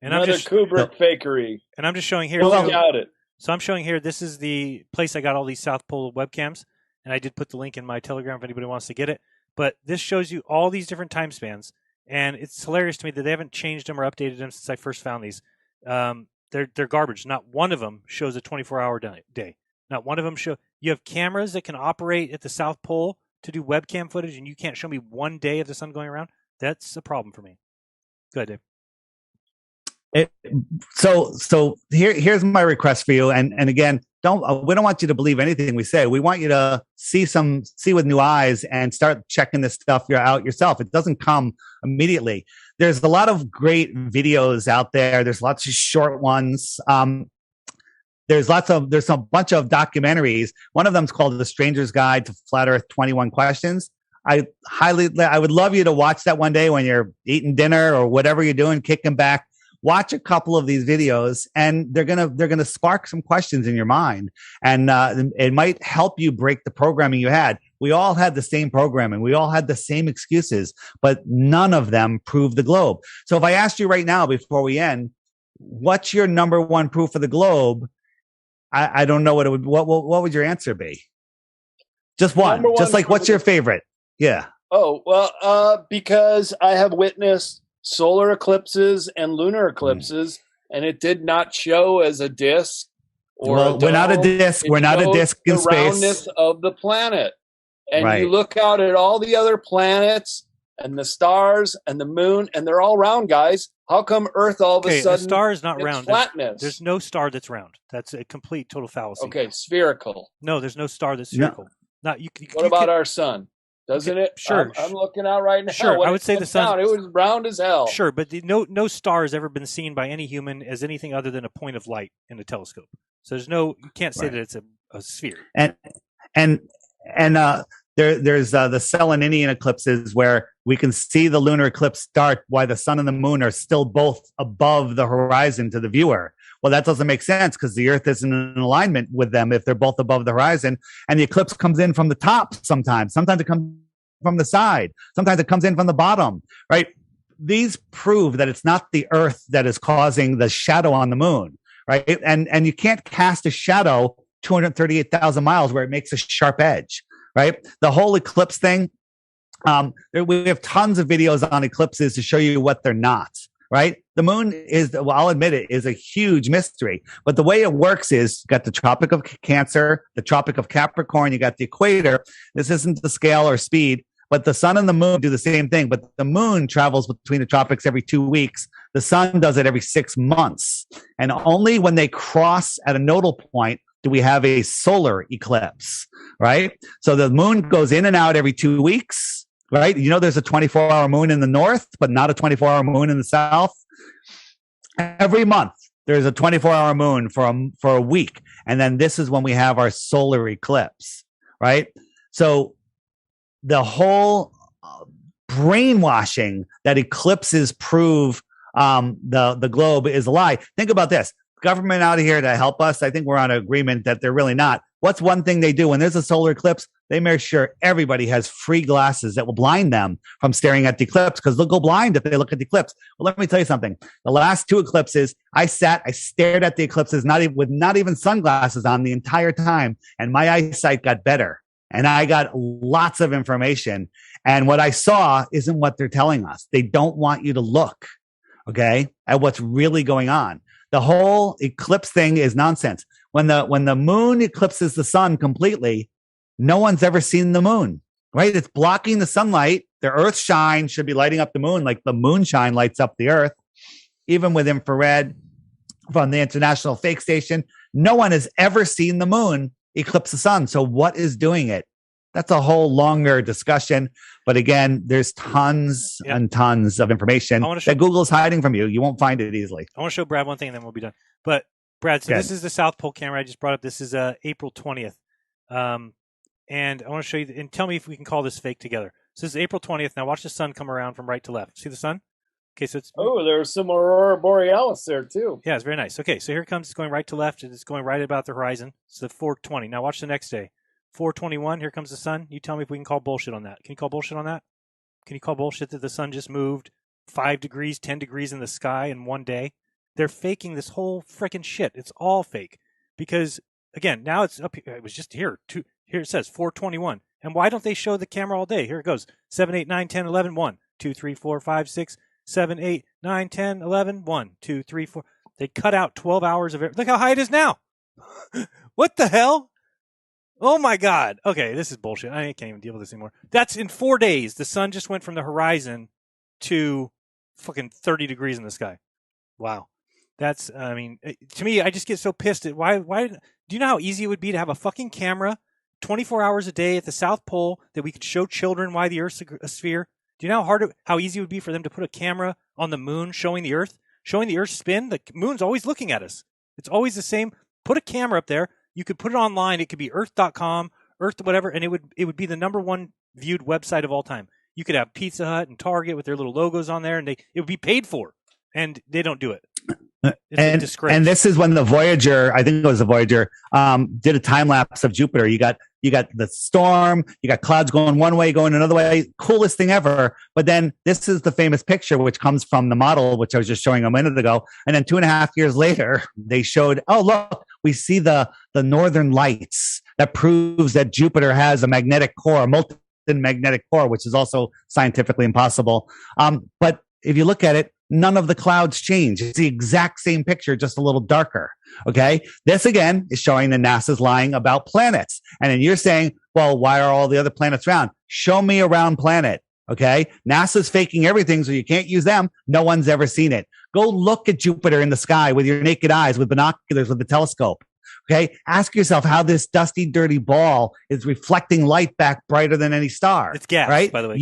And Another Kubrick fakery. And I'm just showing here. Well, got it. So I'm showing here. This is the place I got all these South Pole webcams, and I did put the link in my Telegram if anybody wants to get it. But this shows you all these different time spans, and it's hilarious to me that they haven't changed them or updated them since I first found these. They're garbage. Not one of them shows a 24-hour day. Not one of them show. You have cameras that can operate at the South Pole to do webcam footage, and you can't show me one day of the sun going around. That's a problem for me. Go ahead, Dave. So here's my request for you, and again, we don't want you to believe anything we say. We want you to see with new eyes and start checking this stuff out yourself. It doesn't come immediately. There's a lot of great videos out there. There's lots of short ones. There's a bunch of documentaries. One of them's called The Stranger's Guide to Flat Earth 21 Questions. I would love you to watch that one day when you're eating dinner or whatever you're doing, kicking back. Watch a couple of these videos, and they're gonna spark some questions in your mind, and it might help you break the programming you had. We all had the same programming, we all had the same excuses, but none of them prove the globe. So if I asked you right now before we end, what's your number one proof for the globe? I don't know what it would. What would your answer be? Just one. Just like what's your favorite? Yeah. Oh well, because I have witnessed solar eclipses and lunar eclipses, and it did not show as a disk. We're not a disk. We're not a disk in space. The roundness of the planet, and right. You look out at all the other planets and the stars and the moon, and they're all round, guys. How come Earth all of a sudden? The star is not round. Flatness. There's no star that's round. That's a complete total fallacy. Okay, spherical. No, there's no star that's spherical. No. Not you. What about our sun? Doesn't it? Sure. I'm looking out right now. Sure, When I would say the sun. It was round as hell. Sure, but no star has ever been seen by any human as anything other than a point of light in a telescope. So you can't say that it's a sphere. And there's the Seleninian eclipses where we can see the lunar eclipse start while the sun and the moon are still both above the horizon to the viewer. Well, that doesn't make sense because the Earth isn't in alignment with them if they're both above the horizon. And the eclipse comes in from the top sometimes. Sometimes it comes from the side. Sometimes it comes in from the bottom, right? These prove that it's not the Earth that is causing the shadow on the moon, right? And you can't cast a shadow 238,000 miles where it makes a sharp edge, right? The whole eclipse thing, we have tons of videos on eclipses to show you what they're not. Right? The moon I'll admit it, is a huge mystery. But the way it works is you got the Tropic of Cancer, the Tropic of Capricorn, you got the equator. This isn't the scale or speed, but the sun and the moon do the same thing. But the moon travels between the tropics every 2 weeks. The sun does it every 6 months. And only when they cross at a nodal point do we have a solar eclipse, right? So the moon goes in and out every 2 weeks. Right? You know, there's a 24-hour moon in the north, but not a 24-hour moon in the south. Every month, there's a 24-hour moon for a week. And then this is when we have our solar eclipse, right? So the whole brainwashing that eclipses prove the globe is a lie. Think about this. Government out here to help us, I think we're on agreement that they're really not. What's one thing they do when there's a solar eclipse? They make sure everybody has free glasses that will blind them from staring at the eclipse because they'll go blind if they look at the eclipse. Well, let me tell you something. The last two eclipses, I stared at the eclipses with not even sunglasses on the entire time, and my eyesight got better. And I got lots of information. And what I saw isn't what they're telling us. They don't want you to look, okay, at what's really going on. The whole eclipse thing is nonsense. When the moon eclipses the sun completely, no one's ever seen the moon, right? It's blocking the sunlight. The earth shine should be lighting up the moon like the moonshine lights up the earth, even with infrared. from the International Fake Station. No one has ever seen the moon eclipse the sun. So what is doing it? That's a whole longer discussion. But again, there's tons and tons of information that Google's hiding from you. You won't find it easily. I want to show Brad one thing and then we'll be done. But Brad, so this is the South Pole camera I just brought up. This is April 20th. And I want to show you, and tell me if we can call this fake together. So this is April 20th. Now watch the sun come around from right to left. See the sun? Okay, so it's... Oh, there's some Aurora Borealis there, too. Yeah, it's very nice. Okay, so here it comes. It's going right to left, and it's going right about the horizon. It's the 4:20. Now watch the next day. 4:21, here comes the sun. You tell me if we can call bullshit on that. Can you call bullshit on that? Can you call bullshit that the sun just moved 5 degrees, 10 degrees in the sky in one day? They're faking this whole freaking shit. It's all fake. Because, again, now it's up here. It was just here. Here it says 4:21. And why don't they show the camera all day? Here it goes. 7, 8, 9, 10, 11, 1, 2, 3, 4, 5, 6, 7, 8, 9, 10, 11, 1, 2, 3, 4. They cut out 12 hours of it. Look how high it is now. What the hell? Oh, my God. Okay, this is bullshit. I can't even deal with this anymore. That's in 4 days. The sun just went from the horizon to fucking 30 degrees in the sky. Wow. That's, I mean, to me, I just get so pissed at why, do you know how easy it would be to have a fucking camera 24 hours a day at the South Pole that we could show children why the Earth's a sphere? Do you know how easy it would be for them to put a camera on the moon showing the Earth spin? The moon's always looking at us. It's always the same. Put a camera up there. You could put it online. It could be earth.com, earth whatever, and it would be the number one viewed website of all time. You could have Pizza Hut and Target with their little logos on there, and it would be paid for, and they don't do it. It's a disgrace. And this is when the Voyager, I think it was the Voyager, did a time lapse of Jupiter. You got the storm, you got clouds going one way, going another way. Coolest thing ever. But then this is the famous picture, which comes from the model, which I was just showing a minute ago. And then 2.5 years later, they showed, oh, look, we see the northern lights. That proves that Jupiter has a magnetic core, a molten magnetic core, which is also scientifically impossible. But if you look at it, none of the clouds change. It's the exact same picture, just a little darker. Okay. This again is showing that NASA's lying about planets. And then you're saying, well, why are all the other planets round? Show me a round planet. Okay. NASA's faking everything, so you can't use them. No one's ever seen it. Go look at Jupiter in the sky with your naked eyes, with binoculars, with the telescope. Okay. Ask yourself how this dusty, dirty ball is reflecting light back brighter than any star. It's gas, right? by the way.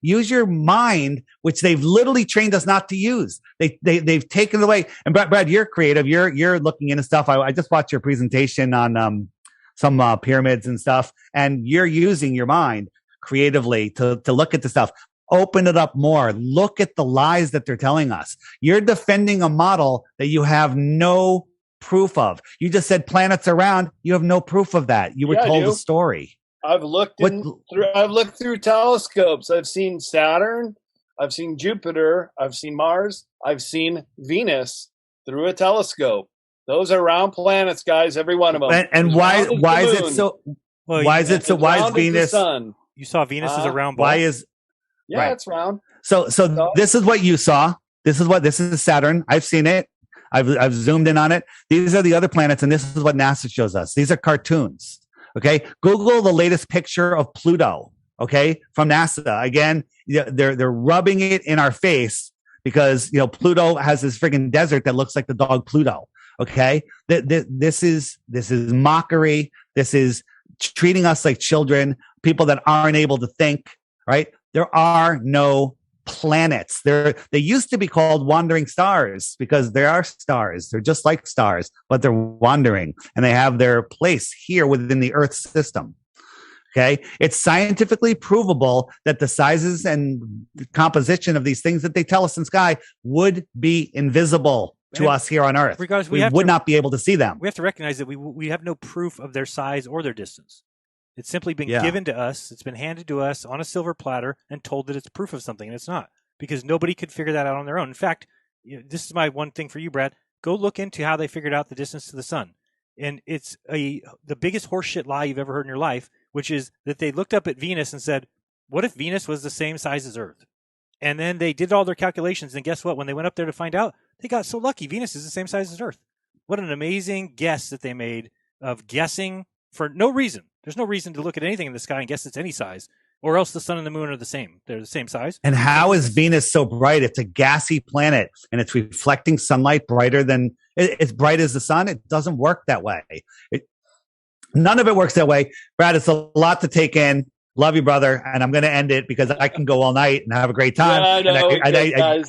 Use your mind, which they've literally trained us not to use. They've taken it away. And Brad, you're creative. You're looking into stuff. I just watched your presentation on some pyramids and stuff, and you're using your mind creatively to look at the stuff. Open it up more. Look at the lies that they're telling us. You're defending a model that you have no proof of. You just said planets are round. You have no proof of that. You were told a story. I've looked through telescopes. I've seen Saturn, I've seen Jupiter, I've seen Mars, I've seen Venus through a telescope. Those are round planets, guys. Every one of them. And why is it so? Well, why is it so? Why is Venus? Sun. You saw Venus as a round ball. Why is? Yeah, right. it's round. So this is what you saw. This is Saturn. I've seen it. I've zoomed in on it. These are the other planets, and this is what NASA shows us. These are cartoons. Okay. Google the latest picture of Pluto. Okay. From NASA. Again, they're rubbing it in our face because, Pluto has this friggin' desert that looks like the dog Pluto. Okay. This is mockery. This is treating us like children, people that aren't able to think, right? There are no planets. They used to be called wandering stars because they are stars. They're just like stars, but they're wandering and they have their place here within the Earth system. Okay. It's scientifically provable that the sizes and composition of these things that they tell us in sky would be invisible to us here on Earth. Regardless, we would not be able to see them. We have to recognize that we have no proof of their size or their distance. It's simply been given to us. It's been handed to us on a silver platter and told that it's proof of something, and it's not, because nobody could figure that out on their own. In fact, this is my one thing for you, Brad. Go look into how they figured out the distance to the sun. And it's the biggest horseshit lie you've ever heard in your life, which is that they looked up at Venus and said, what if Venus was the same size as Earth? And then they did all their calculations, and guess what? When they went up there to find out, they got so lucky. Venus is the same size as Earth. What an amazing guess that they made of guessing for no reason. There's no reason to look at anything in the sky and guess it's any size or else the sun and the moon are the same. They're the same size. And how is Venus so bright? It's a gassy planet, and it's reflecting sunlight brighter than it's bright as the sun. It doesn't work that way. None of it works that way. Brad, it's a lot to take in. Love you, brother. And I'm going to end it because I can go all night and have a great time. Yeah, I know.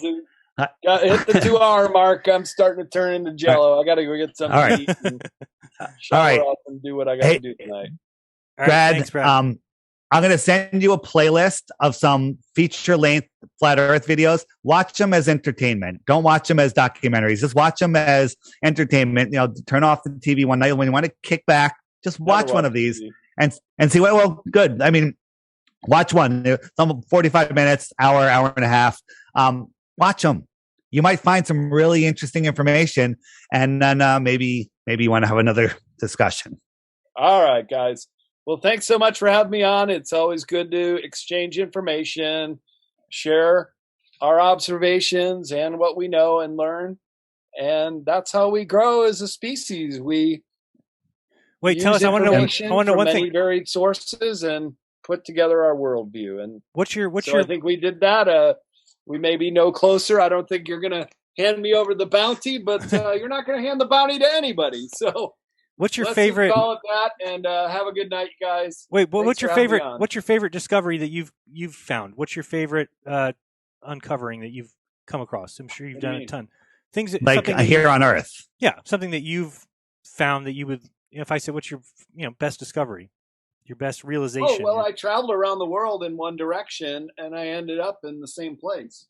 Guys, hit the 2 hour mark. I'm starting to turn into jello. I got to go get something to eat and shower up and do what I got to do tonight. All right, Brad, thanks, Brad. I'm going to send you a playlist of some feature-length Flat Earth videos. Watch them as entertainment. Don't watch them as documentaries. Just watch them as entertainment. You know, turn off the TV one night when you want to kick back. Just watch one of these and see. Well, good. I mean, watch one. Some 45 minutes, hour and a half. Watch them. You might find some really interesting information, and then maybe you want to have another discussion. All right, guys. Well, thanks so much for having me on. It's always good to exchange information, share our observations and what we know and learn. And that's how we grow as a species. We tell us. I want to know one thing. Varied sources and put together our worldview. And what's your? I think we did that. We may be no closer. I don't think you're going to hand me over the bounty, but you're not going to hand the bounty to anybody. So. What's your favorite? Call it that, and have a good night, guys. Wait, what's your favorite? What's your favorite discovery that you've found? What's your favorite uncovering that you've come across? I'm sure you've done a ton. Things that, like here on Earth. Yeah, something that you've found that you would. If I said, what's your best discovery, your best realization? Oh well, I traveled around the world in one direction, and I ended up in the same place.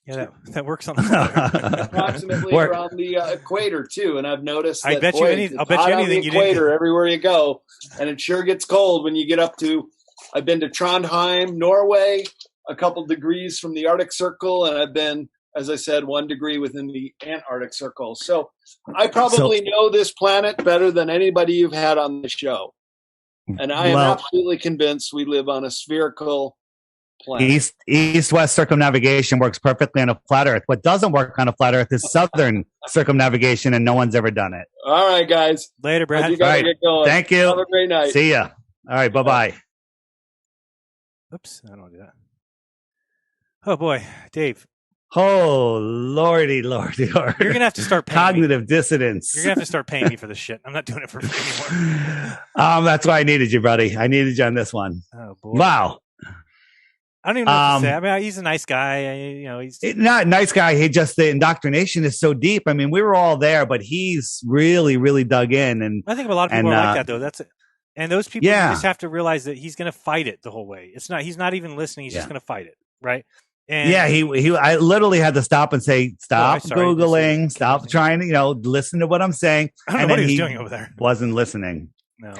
Yeah, that works on the approximately around the equator too. And I've noticed that I'll bet you anything you equator everywhere you go, and it sure gets cold when you get up to. I've been to Trondheim, Norway, a couple degrees from the Arctic Circle, and I've been, as I said, 1 degree within the Antarctic Circle. So I probably know this planet better than anybody you've had on the show, and I am absolutely convinced we live on a spherical planet. East-west circumnavigation works perfectly on a flat Earth. What doesn't work on a flat Earth is southern circumnavigation, and no one's ever done it. All right, guys. Later, Brad. You gotta get going. Thank you. Have a great night. See ya. All right, bye-bye. Oops, I don't want to do that. Oh, boy. Dave. Oh, lordy. You're going to have to start paying cognitive dissonance. You're going to have to start paying me for this shit. I'm not doing it for free anymore. That's why I needed you, buddy. I needed you on this one. Oh, boy. Wow. I don't even know what to say. I mean, he's a nice guy. He's not a nice guy. He just, the indoctrination is so deep. I mean, we were all there, but he's really, really dug in. And I think a lot of people are like that, though. That's it. And those people just have to realize that he's going to fight it the whole way. He's not even listening. He's just going to fight it, right? And I literally had to stop and say, stop Googling, stop trying to, listen to what I'm saying. I don't know what he was doing over there. Wasn't listening. No.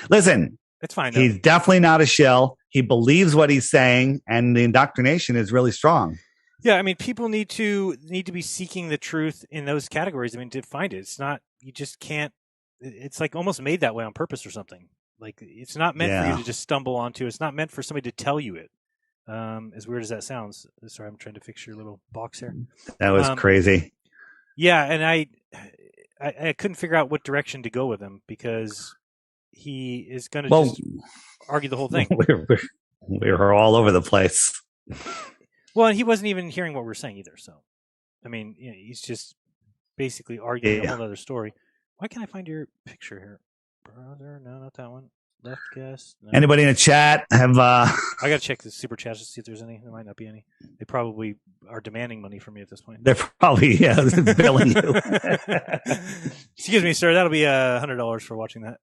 Listen. It's fine. He's definitely not a shill. He believes what he's saying, and the indoctrination is really strong. Yeah, I mean, people need to be seeking the truth in those categories. I mean, to find it, it's not. You just can't. It's like almost made that way on purpose or something. Like it's not meant for you to just stumble onto. It's not meant for somebody to tell you it. As weird as that sounds. Sorry, I'm trying to fix your little box here. That was crazy. Yeah, and I couldn't figure out what direction to go with him because he is going to just argue the whole thing. We were all over the place. Well, and he wasn't even hearing what we were saying either. So, I mean, he's just basically arguing a whole other story. Why can't I find your picture here, brother? No, not that one. Left guest. No. Anybody in the chat have? I got to check the super chats to see if there's any. There might not be any. They probably are demanding money from me at this point. They're probably billing you. Excuse me, sir. That'll be $100 for watching that.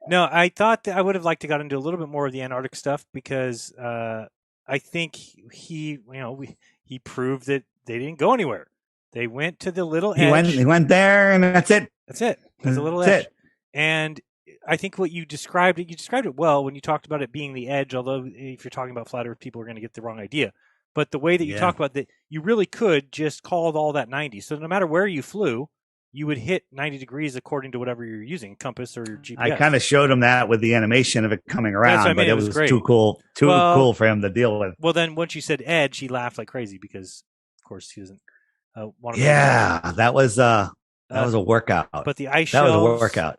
No, I thought that I would have liked to got into a little bit more of the Antarctic stuff because I think he proved that they didn't go anywhere. They went to the little edge. He went there, and that's it. That's it. That's a little edge. And I think what you described it well when you talked about it being the edge. Although if you're talking about flat Earth, people are going to get the wrong idea. But the way that you talk about that, you really could just call all that 90. So no matter where you flew, you would hit 90 degrees according to whatever you're using, compass or your GPS. I kind of showed him that with the animation of it coming around, but it was great. too cool for him to deal with. Well, then once you said edge, he laughed like crazy because, of course, he doesn't want to. Yeah, that was a workout. But the ice that shelves, was a workout.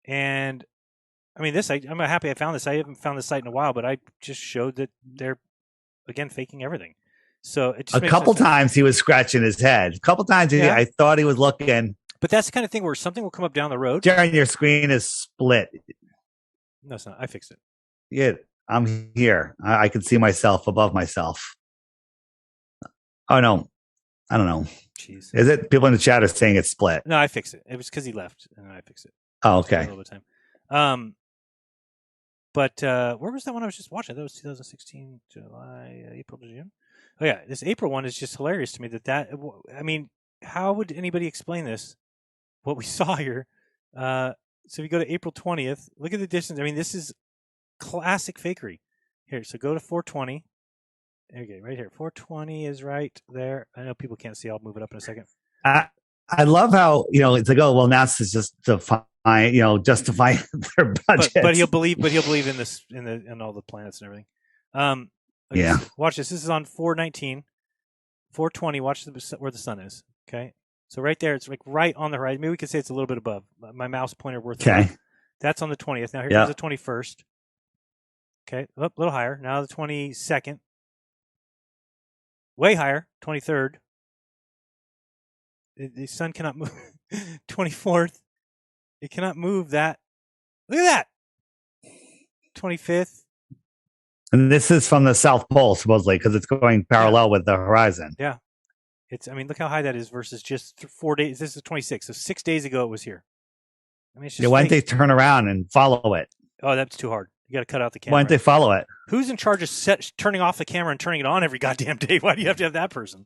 And I mean, I'm happy I found this. I haven't found this site in a while, but I just showed that they're, again, faking everything. So it just a couple times he was scratching his head. A couple times I thought he was looking. But that's the kind of thing where something will come up down the road. Jaron, your screen is split. No, it's not. I fixed it. Yeah, I'm here. I can see myself above myself. Oh, no. I don't know. Jeez. Is it? People in the chat are saying it's split. No, I fixed it. It was because he left, and I fixed it. Oh, okay. A little bit of time. But where was that one I was just watching? That was 2016, July, April to June. Oh yeah, this April one is just hilarious to me. I mean, how would anybody explain this? What we saw here. So if you go to April 20th, look at the distance. I mean, this is classic fakery. Here, so go to 420. Okay, right here. 420 is right there. I know people can't see. I'll move it up in a second. I love how it's like, oh well, NASA's just justify their budget. But he'll believe in this in all the planets and everything. Yeah. Watch this. This is on 419, 420. Watch where the sun is. Okay. So right there, it's like right on the horizon. Maybe we could say it's a little bit above. My mouse pointer worth. Okay. That's on the 20th. Now here's the 21st. Okay, a little higher. Now the 22nd. Way higher. 23rd. The sun cannot move. 24th. It cannot move that. Look at that. 25th. And this is from the South Pole, supposedly, because it's going parallel with the horizon. Yeah. I mean, look how high that is versus just 4 days. This is 26. So 6 days ago it was here. I mean, it's just why don't they turn around and follow it? Oh, that's too hard. You got to cut out the camera. Why don't they follow it? Who's in charge of turning off the camera and turning it on every goddamn day? Why do you have to have that person?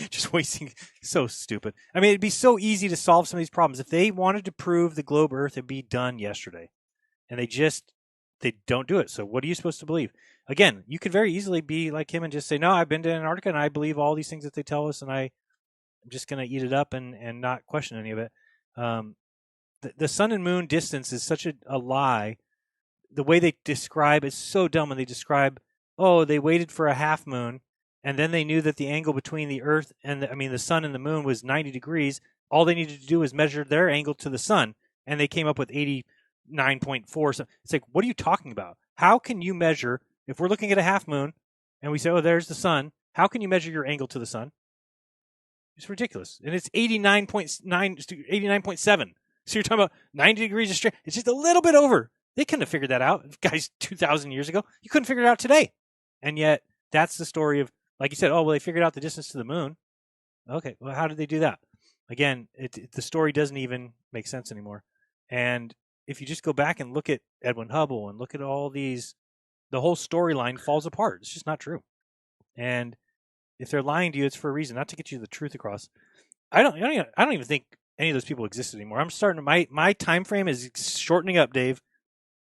Just wasting. So stupid. I mean, it'd be so easy to solve some of these problems. If they wanted to prove the globe Earth, it'd be done yesterday. And they don't do it. So what are you supposed to believe? Again, you could very easily be like him and just say, no, I've been to Antarctica and I believe all these things that they tell us and I'm just going to eat it up and not question any of it. The sun and moon distance is such a lie. The way they describe is so dumb when they describe, they waited for a half moon and then they knew that the angle between the Earth and the sun and the moon was 90 degrees. All they needed to do was measure their angle to the sun and they came up with 89.4. So it's like, what are you talking about? How can you measure, if we're looking at a half moon and we say, there's the sun, how can you measure your angle to the sun? It's ridiculous. And it's 89.9, 89.7. So you're talking about 90 degrees of straight. It's just a little bit over. They couldn't have figured that out, guys, 2,000 years ago. You couldn't figure it out today. And yet, that's the story of, like you said, they figured out the distance to the moon. Okay, well, how did they do that? Again, the story doesn't even make sense anymore. And if you just go back and look at Edwin Hubble and look at all these, the whole storyline falls apart. It's just not true. And if they're lying to you, it's for a reason, not to get you the truth across. I don't even think any of those people exist anymore. I'm starting my time frame is shortening up, Dave.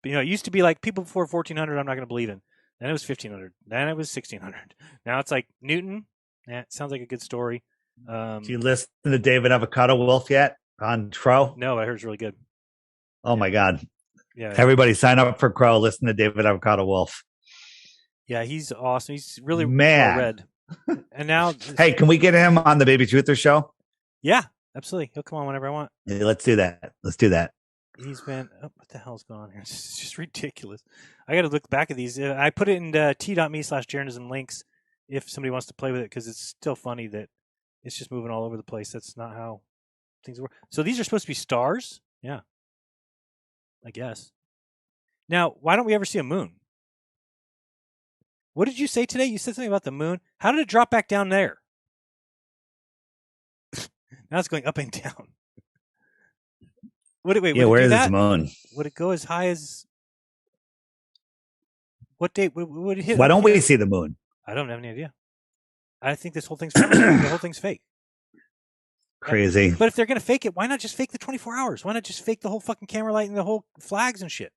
It used to be like people before 1400 I'm not going to believe in. Then it was 1500. Then it was 1600. Now it's like Newton. It sounds like a good story. Do you listen to David Avocado Wolf yet on Crow? No, I heard it's really good. Oh my God. Yeah. Everybody sign up for Crow. Listen to David Avocado Wolf. Yeah, he's awesome. He's really well read. And now, hey, can we get him on the Baby Truther show? Yeah, absolutely. He'll come on whenever I want. Yeah, let's do that. He's been, what the hell's going on here? It's just ridiculous. I got to look back at these. I put it in t.me/Jaronism links if somebody wants to play with it because it's still funny that it's just moving all over the place. That's not how things work. So these are supposed to be stars? Yeah. I guess. Now, why don't we ever see a moon? What did you say today? You said something about the moon. How did it drop back down there? Now it's going up and down. Where is the moon? Would it go as high as what date would it hit? Why don't we see the moon? I don't have any idea. I think this whole thing's fake. The whole thing's fake. Crazy. But if they're going to fake it, why not just fake the 24 hours? Why not just fake the whole fucking camera light and the whole flags and shit?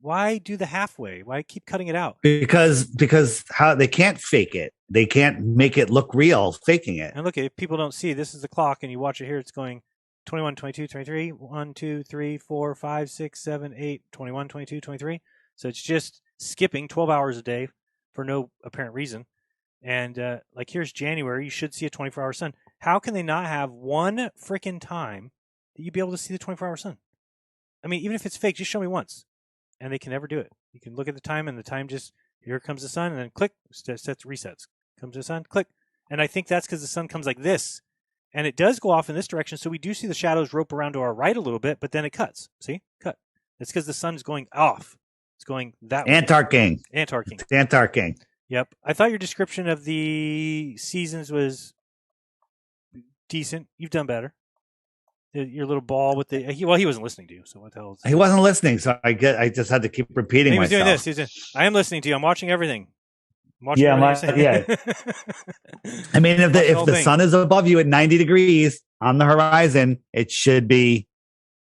Why do the halfway? Why keep cutting it out? Because how they can't fake it. They can't make it look real faking it. And look, if people don't see, this is the clock and you watch it here, it's going 21, 22, 23, 1, 2, 3, 4, 5, 6, 7, 8, 21, 22, 23. So it's just skipping 12 hours a day for no apparent reason. And like here's January, you should see a 24-hour sun. How can they not have one freaking time that you'd be able to see the 24-hour sun? I mean, even if it's fake, just show me once. And they can never do it. You can look at the time, and the time just, here comes the sun, and then click, sets resets. Comes the sun, click. And I think that's because the sun comes like this. And it does go off in this direction, so we do see the shadows rope around to our right a little bit, but then it cuts. See? Cut. It's because the sun's going off. It's going that way. Antarctic. Yep. I thought your description of the seasons was decent. You've done better. Your little ball with the he wasn't listening to you, so what the hell? He wasn't listening, so I just had to keep repeating he was myself. doing this. I am listening to you. I'm watching everything. Yeah. I mean, if the sun is above you at 90 degrees on the horizon, it should be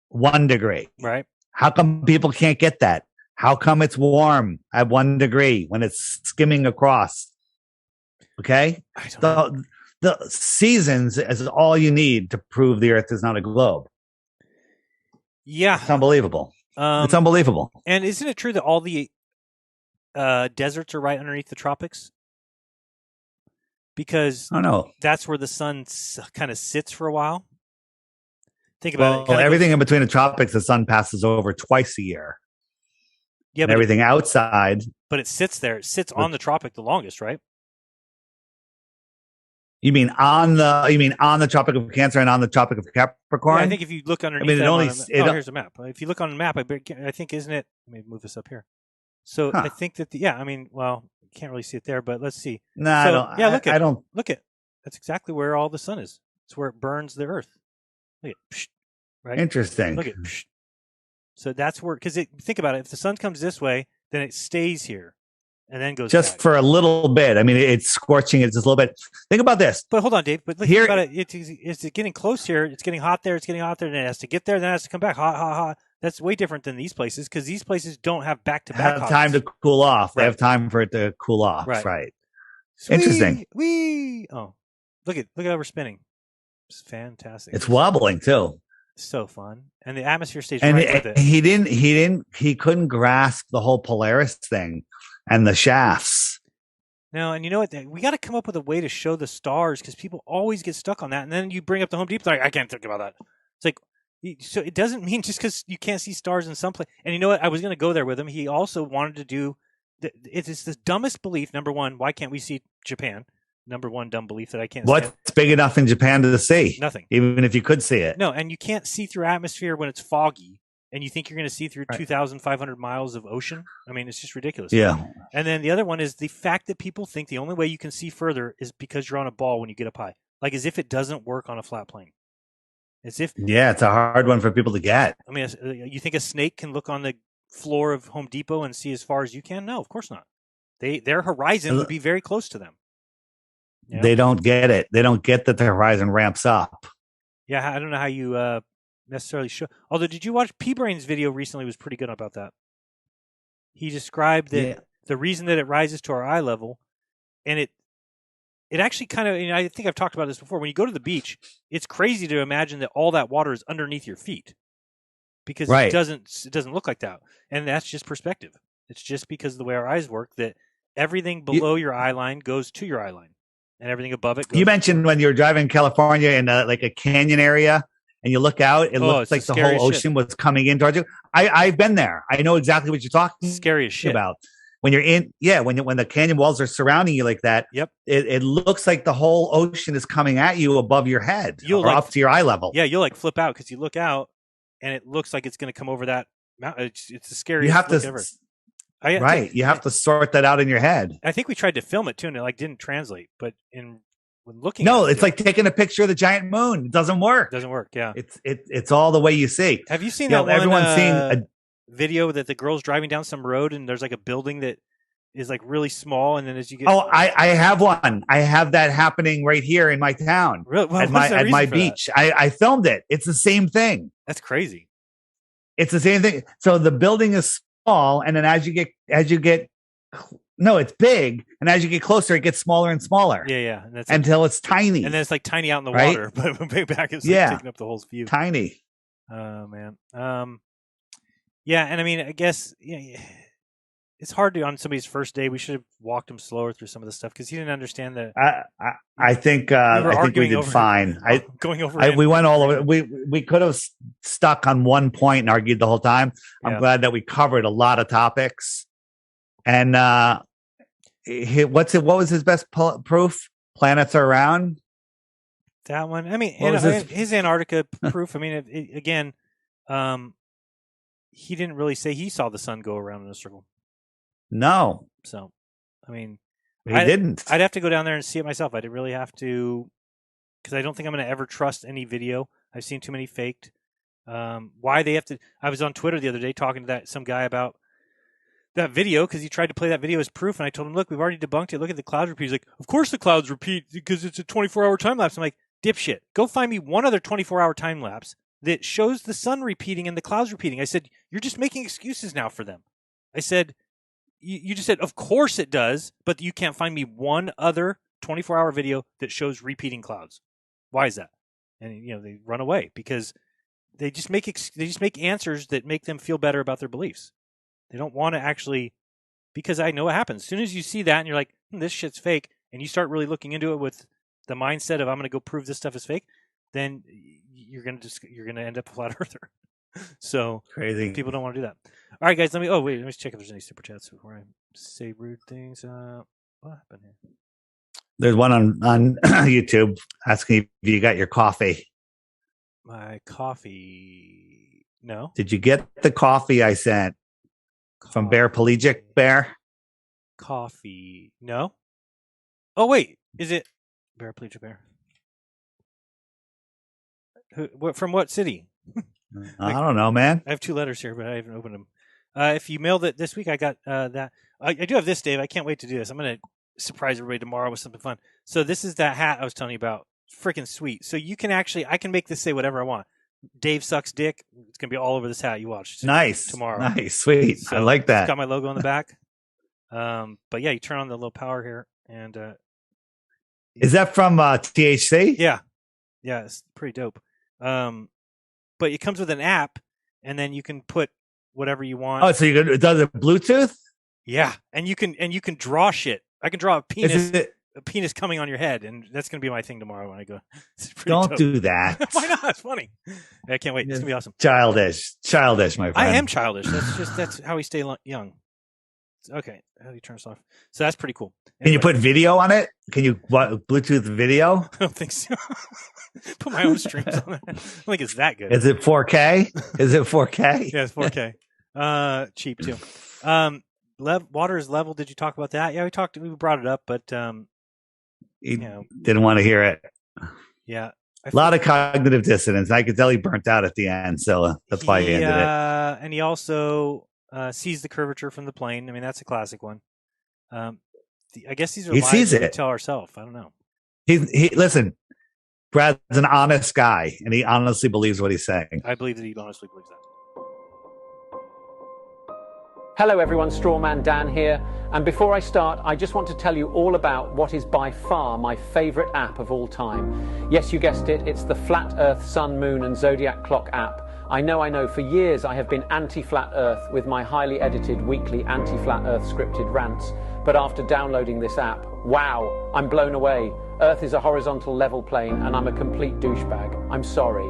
1 degree. Right. How come people can't get that? How come it's warm at 1 degree when it's skimming across? Okay. I don't know. The seasons is all you need to prove the Earth is not a globe. Yeah. It's unbelievable. It's unbelievable. And isn't it true that all the deserts are right underneath the tropics? Because that's where the sun kind of sits for a while. Think about it. Everything in between the tropics, the sun passes over twice a year. Yeah, but everything outside. But it sits there. It sits on the tropic the longest, right? You mean on the Tropic of Cancer and on the Tropic of Capricorn? Yeah, I think if you look underneath, here's a map. If you look on the map, I think, isn't it? Let me move this up here. So I think that you can't really see it there, but let's see. No, I don't. Yeah, look at. That's exactly where all the sun is. It's where it burns the Earth. Look at, right? Interesting. Look at. So that's where, because think about it. If the sun comes this way, then it stays here. And then goes just back. For a little bit. I mean, it's scorching it just a little bit. Think about this. But hold on, Dave. But think about it. It's getting close here. It's getting hot there. It's getting hot there. Then it has to get there. Then it has to come back. Hot. That's way different than these places because these places don't have back-to-back. Have time to cool off. Right. They have time for it to cool off. Right. Interesting. Oh, look at how we're spinning. It's fantastic. It's wobbling too. So fun, and the atmosphere stays right with it. He couldn't grasp the whole Polaris thing and the shafts. No, and you know what? We got to come up with a way to show the stars because people always get stuck on that. And then you bring up the Home Depot, like, I can't think about that. It's like, so it doesn't mean just because you can't see stars in some place. And you know what? I was going to go there with him. He also wanted to do. It's the dumbest belief. Number one, why can't we see Japan? Number one dumb belief that I can't. What's big enough in Japan to see? Nothing. Even if you could see it. No, and you can't see through atmosphere when it's foggy. And you think you're going to see through 2,500 miles of ocean? I mean, it's just ridiculous. Yeah. And then the other one is the fact that people think the only way you can see further is because you're on a ball when you get up high. Like as if it doesn't work on a flat plane. As if. Yeah, it's a hard one for people to get. I mean, you think a snake can look on the floor of Home Depot and see as far as you can? No, of course not. Their horizon would be very close to them. You know? They don't get it. They don't get that the horizon ramps up. Yeah, I don't know how you necessarily show. Although, did you watch P-Brain's video recently? Was pretty good about that. He described that the reason that it rises to our eye level, and it actually kind of. I think I've talked about this before. When you go to the beach, it's crazy to imagine that all that water is underneath your feet, because it doesn't look like that, and that's just perspective. It's just because of the way our eyes work that everything below your eye line goes to your eye line, and everything above it goes. You mentioned when you were driving in California in like a canyon area. And you look out, it looks like the whole ocean was coming in towards you. I've been there. I know exactly what you're talking scary as shit about. When you're in, when the canyon walls are surrounding you like that, it looks like the whole ocean is coming at you above your head or up to your eye level. Yeah, you'll like flip out because you look out and it looks like it's going to come over that mountain. It's the scariest look ever. You have to sort that out in your head. I think we tried to film it too, and it didn't translate. But when looking, it's like taking a picture of the giant moon. It doesn't work. Doesn't work. Yeah, it's all the way you see. Have you seen that one? Everyone's seeing a video that the girl's driving down some road, and there's like a building that is like really small, and then as you get I have one. I have that happening right here in my town. Really? Well, at my beach. I filmed it. It's the same thing. That's crazy. It's the same thing. So the building is small, and then as you get no, it's big, and as you get closer, it gets smaller and smaller. Yeah, and until it's tiny, and then it's like tiny out in the water, but way back it's like taking up the whole view. Tiny. Oh man, yeah, and I mean, I guess it's hard to on somebody's first day. We should have walked him slower through some of the stuff because he didn't understand that. I think we did fine. Going over. We went all over. We could have stuck on one point and argued the whole time. I'm glad that we covered a lot of topics. And what was his best proof? Planets are round. That one. I mean, his Antarctica proof. I mean, again, he didn't really say he saw the sun go around in a circle. No. So, I mean, he didn't. I'd have to go down there and see it myself. I didn't really have to, because I don't think I'm going to ever trust any video. I've seen too many faked. Why they have to? I was on Twitter the other day talking to some guy about that video because he tried to play that video as proof, and I told him, "Look, we've already debunked it. Look at the clouds repeat." He's like, "Of course the clouds repeat because it's a 24-hour time lapse." I'm like, "Dipshit, go find me one other 24-hour time lapse that shows the sun repeating and the clouds repeating." I said, "You're just making excuses now for them." I said, "You just said, of course it does, but you can't find me one other 24-hour video that shows repeating clouds. Why is that?" And they run away because they just make answers that make them feel better about their beliefs. They don't want to actually, because I know what happens. As soon as you see that and you're like, this shit's fake, and you start really looking into it with the mindset of I'm going to go prove this stuff is fake, then you're going to end up a flat earther. So crazy. People don't want to do that. All right, guys. Let me check if there's any super chats before I say rude things. What happened here? There's one on YouTube asking if you got your coffee. My coffee? No. Did you get the coffee I sent from Bear Pelagic Bear? Coffee? No. Oh wait, is it Bear Pelagic Bear? From what city? I don't know, man. I have 2 letters here, but I haven't opened them. If you mailed it this week, I got that. I do have this, Dave. I can't wait to do this. I'm going to surprise everybody tomorrow with something fun. So this is that hat I was telling you about. Freaking sweet. So you can I can make this say whatever I want. Dave sucks dick. It's going to be all over this hat you watch. Nice. Tomorrow. Nice. Sweet. So I like that. It's got my logo on the back. But yeah, you turn on the little power here. And is that from THC? Yeah. Yeah, it's pretty dope. But it comes with an app, and then you can put whatever you want. Oh, so it does it Bluetooth? Yeah, and you can draw shit. I can draw a penis coming on your head, and that's gonna be my thing tomorrow when I go. Don't dope. do that. Why not? It's funny. I can't wait. It's gonna be awesome. Childish, my friend. I am childish. That's how we stay young. Okay, how do you turn this off? So that's pretty cool. Anyway. Can you put video on it? Can you Bluetooth video? I don't think so. Put my own streams on it. I don't think it's that good. Is it 4K? Is it 4K? Yeah, it's 4K. Cheap too. Water is level. Did you talk about that? Yeah, we brought it up, but didn't want to hear it. Yeah. A lot of cognitive dissonance. I could tell he burnt out at the end, so that's why he ended it. And he also sees the curvature from the plane. I mean, that's a classic one. I guess these are lies we tell ourselves. I don't know. He listen. Brad's an honest guy, and he honestly believes what he's saying. I believe that he honestly believes that. Hello everyone, Strawman Dan here, and before I start, I just want to tell you all about what is by far my favourite app of all time. Yes, you guessed it, it's the Flat Earth, Sun, Moon and Zodiac Clock app. I know, for years I have been anti-Flat Earth with my highly edited weekly anti-Flat Earth scripted rants, but after downloading this app, wow, I'm blown away. Earth is a horizontal level plane and I'm a complete douchebag. I'm sorry.